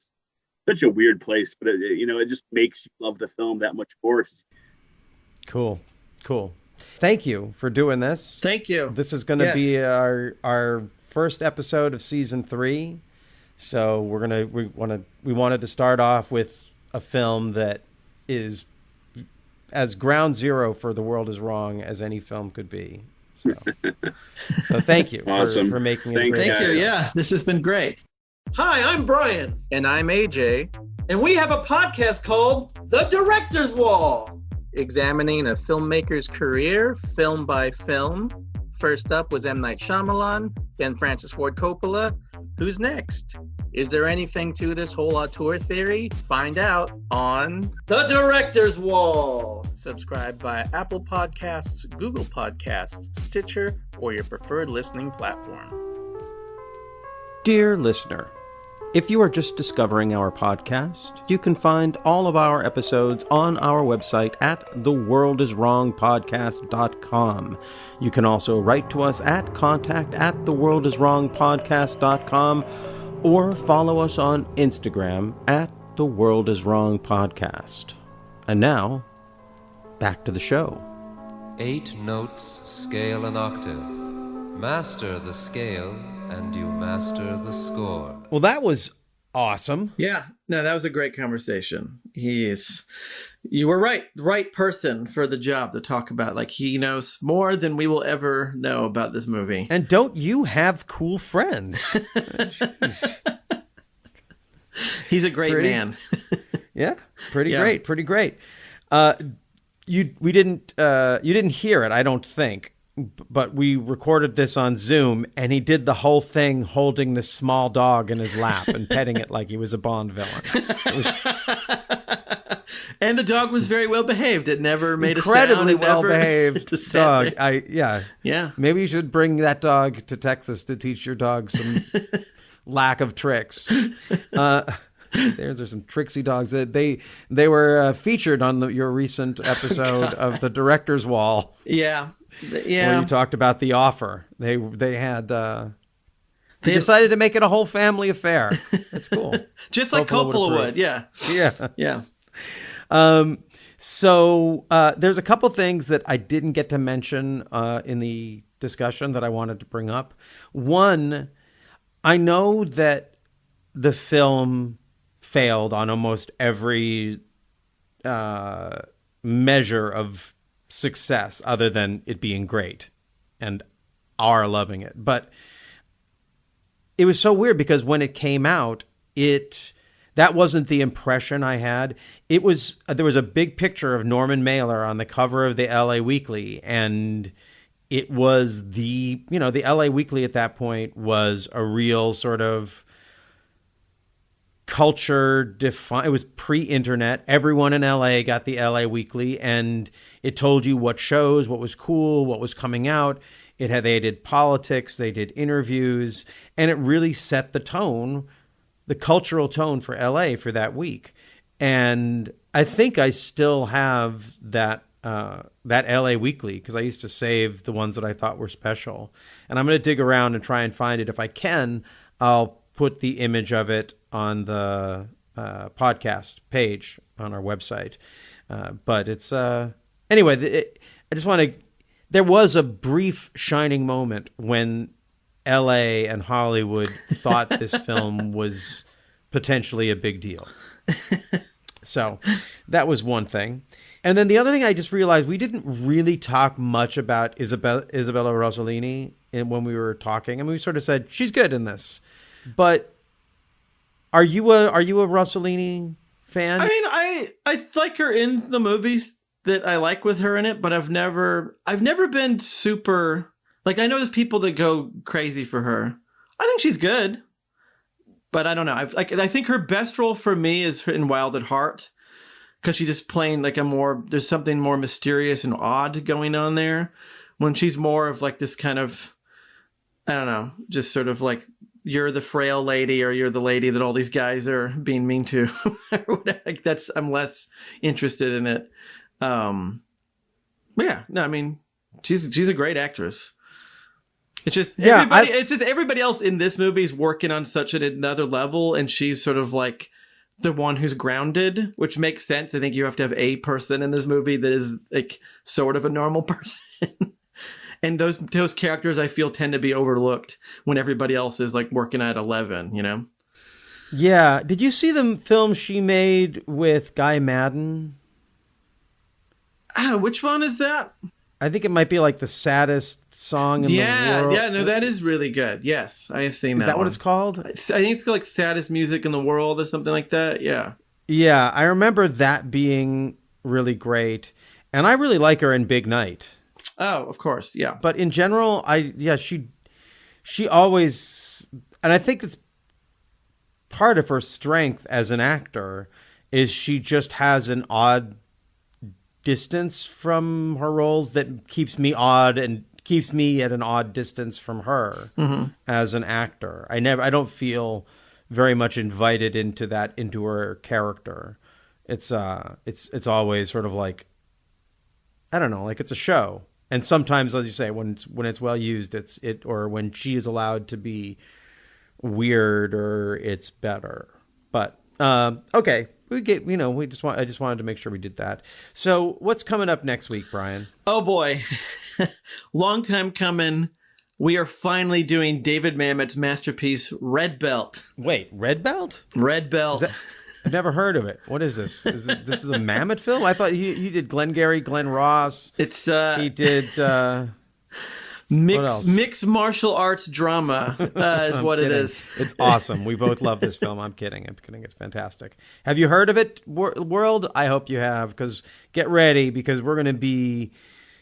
such a weird place, but it just makes you love the film that much more. Cool. Thank you for doing this. Thank you. This is going to be our first episode of season 3. So we wanted to start off with a film that is as ground zero for The World Is Wrong as any film could be. So thank you awesome. for making it. Thanks, Thank guys. you. Yeah, this has been great. Hi, I'm Brian. And I'm AJ. And we have a podcast called The Director's Wall. Examining a filmmaker's career, film by film. First up was M. Night Shyamalan, then Francis Ford Coppola. Who's next? Is there anything to this whole auteur theory? Find out on The Director's Wall. Subscribe via Apple Podcasts, Google Podcasts, Stitcher, or your preferred listening platform. Dear listener, if you are just discovering our podcast, you can find all of our episodes on our website at theworldiswrongpodcast.com. You can also write to us at contact@theworldiswrongpodcast.com or follow us on Instagram at theworldiswrongpodcast. And now, back to the show. 8 notes, scale an octave. Master the scale, and you master the score. Well, that was awesome. Yeah, no, that was a great conversation. You were right, the right person for the job to talk about. Like, he knows more than we will ever know about this movie. And don't you have cool friends? Jeez. He's a great man. Yeah, pretty great. You didn't hear it, I don't think. But we recorded this on Zoom, and he did the whole thing holding this small dog in his lap and petting it like he was a Bond villain. And the dog was very well behaved. It never made a sound. Incredibly well behaved dog. Yeah. Maybe you should bring that dog to Texas to teach your dog some lack of tricks. There's some tricksy dogs. They were featured on your recent episode of The Director's Wall. Yeah. Where you talked about The Offer. They decided to make it a whole family affair. That's cool. Just like Coppola would. Yeah. So there's a couple things that I didn't get to mention in the discussion that I wanted to bring up. One, I know that the film failed on almost every measure of success other than it being great and are loving it. But it was so weird because when it came out, that wasn't the impression I had. There was a big picture of Norman Mailer on the cover of the LA Weekly, and it was the LA Weekly at that point was a real sort of culture it was pre-internet. Everyone in LA got the LA Weekly, and it told you what shows, what was cool, what was coming out. They did politics, they did interviews, and it really set the tone, the cultural tone for LA for that week. And I think I still have that LA Weekly because I used to save the ones that I thought were special. And I'm going to dig around and try and find it. If I can, I'll put the image of it on the podcast page on our website. But it's anyway. I just want to. There was a brief shining moment when L.A. and Hollywood thought this film was potentially a big deal. So that was one thing. And then the other thing I just realized, we didn't really talk much about Isabella Rossellini when we were talking. I mean, we sort of said, she's good in this. But are you a Rossellini fan? I mean, I like her in the movies that I like with her in it, but I've never been super, like, I know there's people that go crazy for her. I think she's good, but I don't know. I think her best role for me is in Wild at Heart. because she just playing like there's something more mysterious and odd going on there, when she's more of like this kind of, I don't know, just sort of like, you're the frail lady, or you're the lady that all these guys are being mean to. Like I'm less interested in it. But yeah, no, I mean, she's a great actress. It's just everybody else in this movie is working on such another level, and she's sort of like the one who's grounded, which makes sense. I think you have to have a person in this movie that is like sort of a normal person. And those characters, I feel, tend to be overlooked when everybody else is like working at 11, you know? Yeah. Did you see the film she made with Guy Madden? Which one is that? I think it might be like the saddest song in the world. Yeah, no, that is really good. Yes, I have seen that. Is that one. what it's called? I think it's called like Saddest Music in the World or something like that. Yeah. Yeah, I remember that being really great. And I really like her in Big Night. Oh, of course, yeah. But in general, she always, and I think it's part of her strength as an actor, is she just has an odd distance from her roles that keeps me odd and keeps me at an odd distance from her as an actor. I don't feel very much invited into her character. It's always sort of like, I don't know, like it's a show. And sometimes, as you say, when it's well used, or when she is allowed to be weird, or it's better. But okay. I just wanted to make sure we did that. So what's coming up next week, Brian? Oh boy. Long time coming. We are finally doing David Mamet's masterpiece, Red Belt. Wait, Red Belt? Red Belt. I've never heard of it. What is this? This is a Mamet film? I thought he did Glengarry Glen Ross. He did mixed martial arts drama is what kidding. It is. It's awesome. We both love this film. I'm kidding. It's fantastic. Have you heard of it, world? I hope you have, because get ready, because we're going to be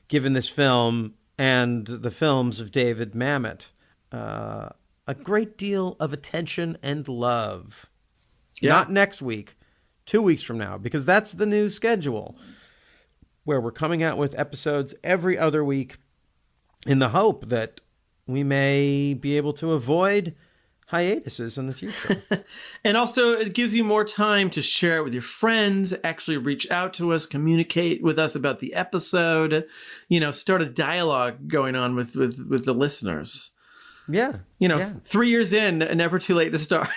giving this film and the films of David Mamet a great deal of attention and love. Yeah. Not next week, 2 weeks from now, because that's the new schedule, where we're coming out with episodes every other week, in the hope that we may be able to avoid hiatuses in the future. And also, it gives you more time to share it with your friends, actually reach out to us, communicate with us about the episode, start a dialogue going on with the listeners. Yeah. 3 years in, never too late to start.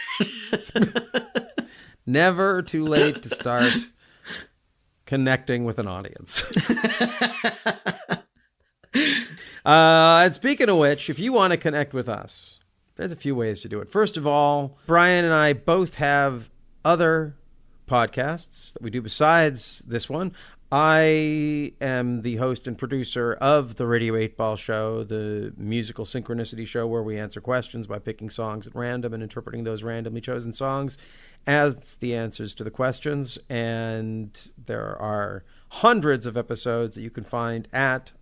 Never too late to start connecting with an audience. And speaking of which, if you want to connect with us, there's a few ways to do it. First of all, Brian and I both have other podcasts that we do besides this one. I am the host and producer of the Radio 8-Ball Show, the musical synchronicity show where we answer questions by picking songs at random and interpreting those randomly chosen songs as the answers to the questions. And there are hundreds of episodes that you can find at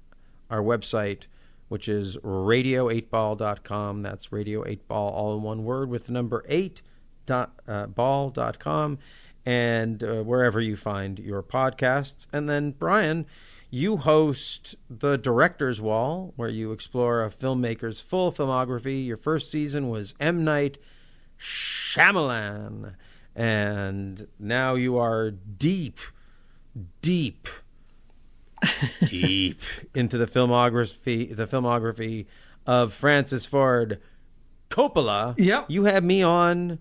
our website, which is radio8ball.com. That's radio 8ball, all in one word, with the number 8ball.com, and wherever you find your podcasts. And then, Brian, you host the Director's Wall, where you explore a filmmaker's full filmography. Your first season was M. Night Shyamalan, and now you are deep into the filmography of Francis Ford Coppola. Yep. You have me on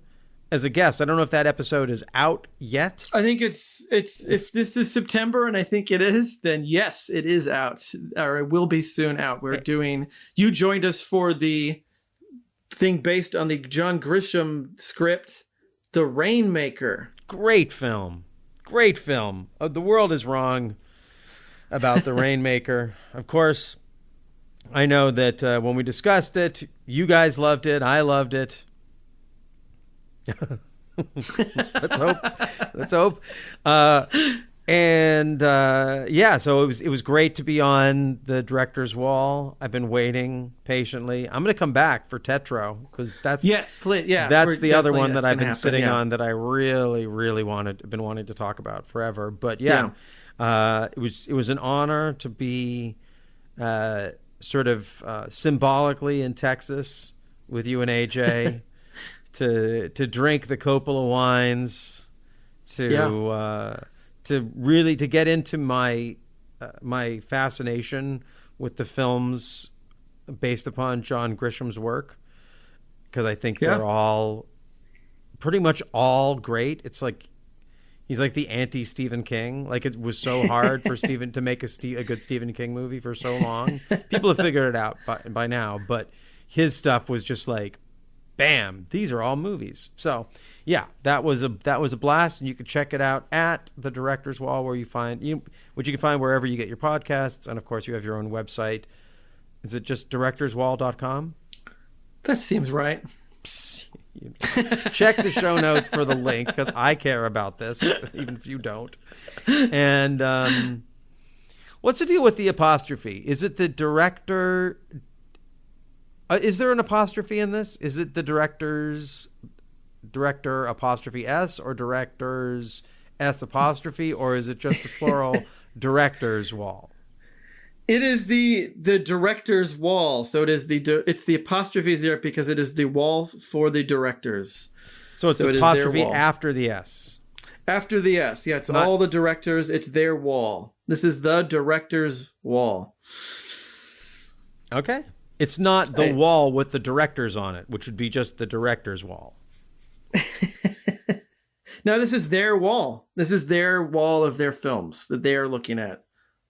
as a guest. I don't know if that episode is out yet. I think it's if this is September, and I think it is, then yes, it is out, or it will be soon out. You joined us for the thing based on the John Grisham script, The Rainmaker. Great film. The world is wrong about The Rainmaker. Of course, I know that when we discussed it, you guys loved it. I loved it. Let's hope. And so it was great to be on the director's wall. I've been waiting patiently. I'm going to come back for Tetro because that's that's the other one that I've been sitting on that I really, really been wanting to talk about forever. But it was an honor to be sort of symbolically in Texas with you and AJ to drink the Coppola wines to really to get into my fascination with the films based upon John Grisham's work, because I think they're all pretty much all great. It's like he's like the anti-Stephen King. Like, it was so hard for Stephen to make a good Stephen King movie for so long. People have figured it out by now, but his stuff was just like, bam, these are all movies. So yeah, that was a blast, and you can check it out at the Director's Wall, which you can find wherever you get your podcasts, and of course you have your own website. Is it just directorswall.com? That seems right. Check the show notes for the link, because I care about this, even if you don't. And what's the deal with the apostrophe? Is it the director? Is there an apostrophe in this? Is it the director apostrophe S or directors S apostrophe, or is it just the plural director's wall? It is the director's wall. So it's the apostrophe is there because it is the wall for the directors. So it's the apostrophe after the S. After the S, yeah. It's all the directors. It's their wall. This is the director's wall. Okay. It's not the wall with the directors on it, which would be just the director's wall. No, this is their wall. This is their wall of their films that they are looking at.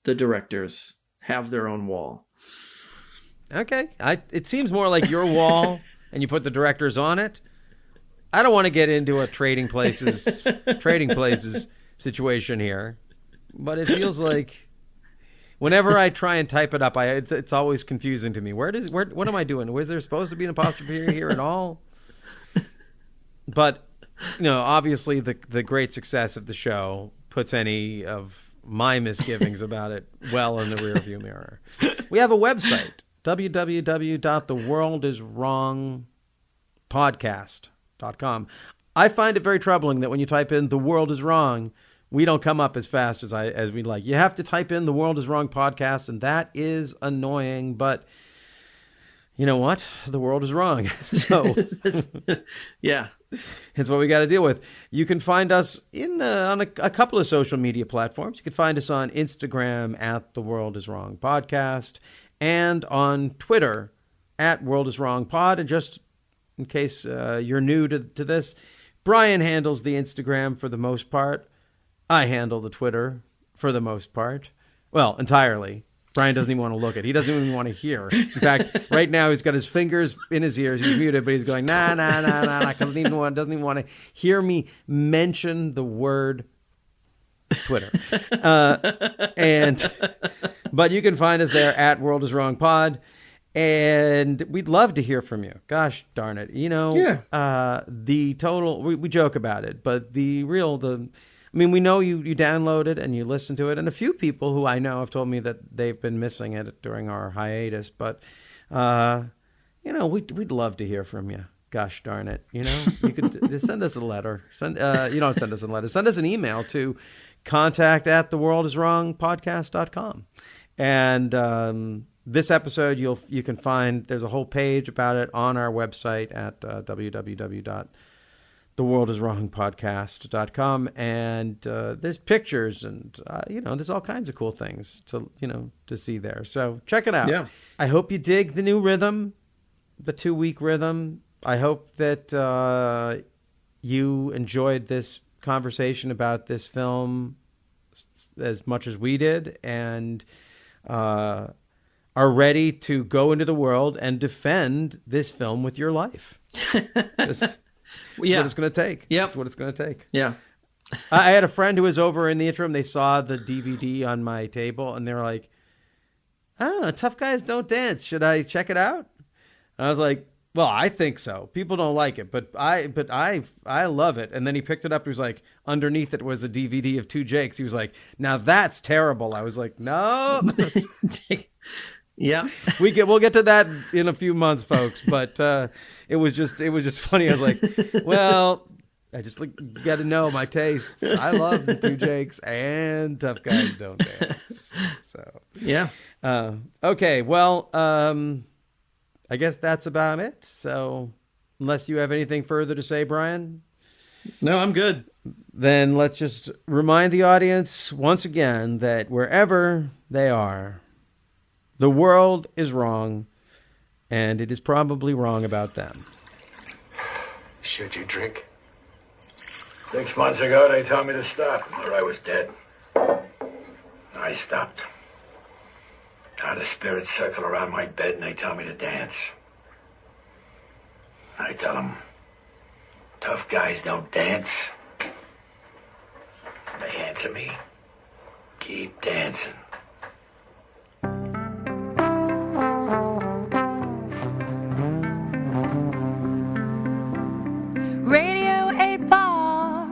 The directors have their own wall. Okay. It seems more like your wall, and you put the directors on it. I don't want to get into a trading places situation here, but it feels like whenever I try and type it up, it's always confusing to me. What am I doing? Was there supposed to be an apostrophe here at all? But, obviously the great success of the show puts any of my misgivings about it well in the rearview mirror. We have a website, www.theworldiswrongpodcast.com. I find it very troubling that when you type in "The World Is Wrong," we don't come up as fast as we'd like. You have to type in "The World Is Wrong Podcast," and that is annoying, but you know what? The world is wrong. So yeah, it's what we got to deal with. You can find us on a couple of social media platforms. You can find us on Instagram at The World Is Wrong Podcast, and on Twitter at World Is Wrong Pod. And just in case you're new to this, Brian handles the Instagram for the most part. I handle the Twitter for the most part. Well, entirely. Brian doesn't even want to look at it. He doesn't even want to hear. In fact, right now he's got his fingers in his ears. He's muted, but he's going, nah, because he doesn't even want to hear me mention the word Twitter. But you can find us there at World Is Wrong Pod. And we'd love to hear from you. Gosh darn it. The total, we joke about it, but we know you download it and you listen to it. And a few people who I know have told me that they've been missing it during our hiatus. But, we'd love to hear from you. Gosh darn it. You could just send us a letter. You don't send us a letter. Send us an email to contact@theworldiswrongpodcast.com. And this episode, you can find, there's a whole page about it on our website at www.theworldiswrongpodcast.com, and there's pictures and there's all kinds of cool things to see there. So check it out. Yeah. I hope you dig the new rhythm, the 2-week rhythm. I hope that you enjoyed this conversation about this film as much as we did, and are ready to go into the world and defend this film with your life. That's what it's going to take. Yeah, that's what it's going to take. Yeah. I had a friend who was over in the interim. They saw the DVD on my table, and they were like, "Oh, Tough Guys Don't Dance. Should I check it out?" And I was like, Well, I think so. People don't like it, but I love it. And then he picked it up. He was like, underneath it was a DVD of two Jakes. He was like, now that's terrible. I was like, no. Yeah. We'll get to that in a few months, folks. But it was just funny. I was like, well, I just got to know my tastes. I love the two Jakes and Tough Guys Don't Dance. So yeah. Okay. Well, I guess that's about it. So unless you have anything further to say, Brian? No, I'm good. Then let's just remind the audience once again that wherever they are, the world is wrong, and it is probably wrong about them. Should you drink? 6 months ago, they told me to stop, or I was dead. I stopped. Now the spirits circle around my bed and they tell me to dance. I tell them, tough guys don't dance. They answer me, keep dancing. Radio 8 Ball.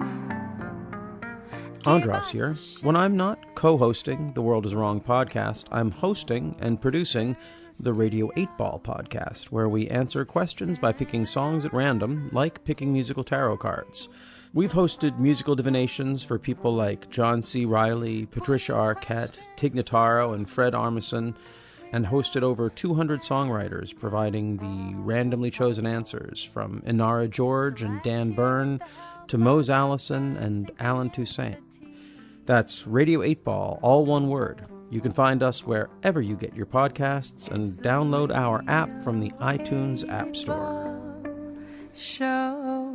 Andras here. When I'm not co-hosting the World is Wrong podcast, I'm hosting and producing the Radio 8 Ball podcast, where we answer questions by picking songs at random, like picking musical tarot cards. We've hosted musical divinations for people like John C. Reilly, Patricia Arquette, Tig Notaro, and Fred Armisen, and hosted over 200 songwriters, providing the randomly chosen answers from Inara George and Dan Byrne to Mose Allison and Alan Toussaint. That's Radio 8 Ball, all one word. You can find us wherever you get your podcasts and download our app from the iTunes App Store. Show.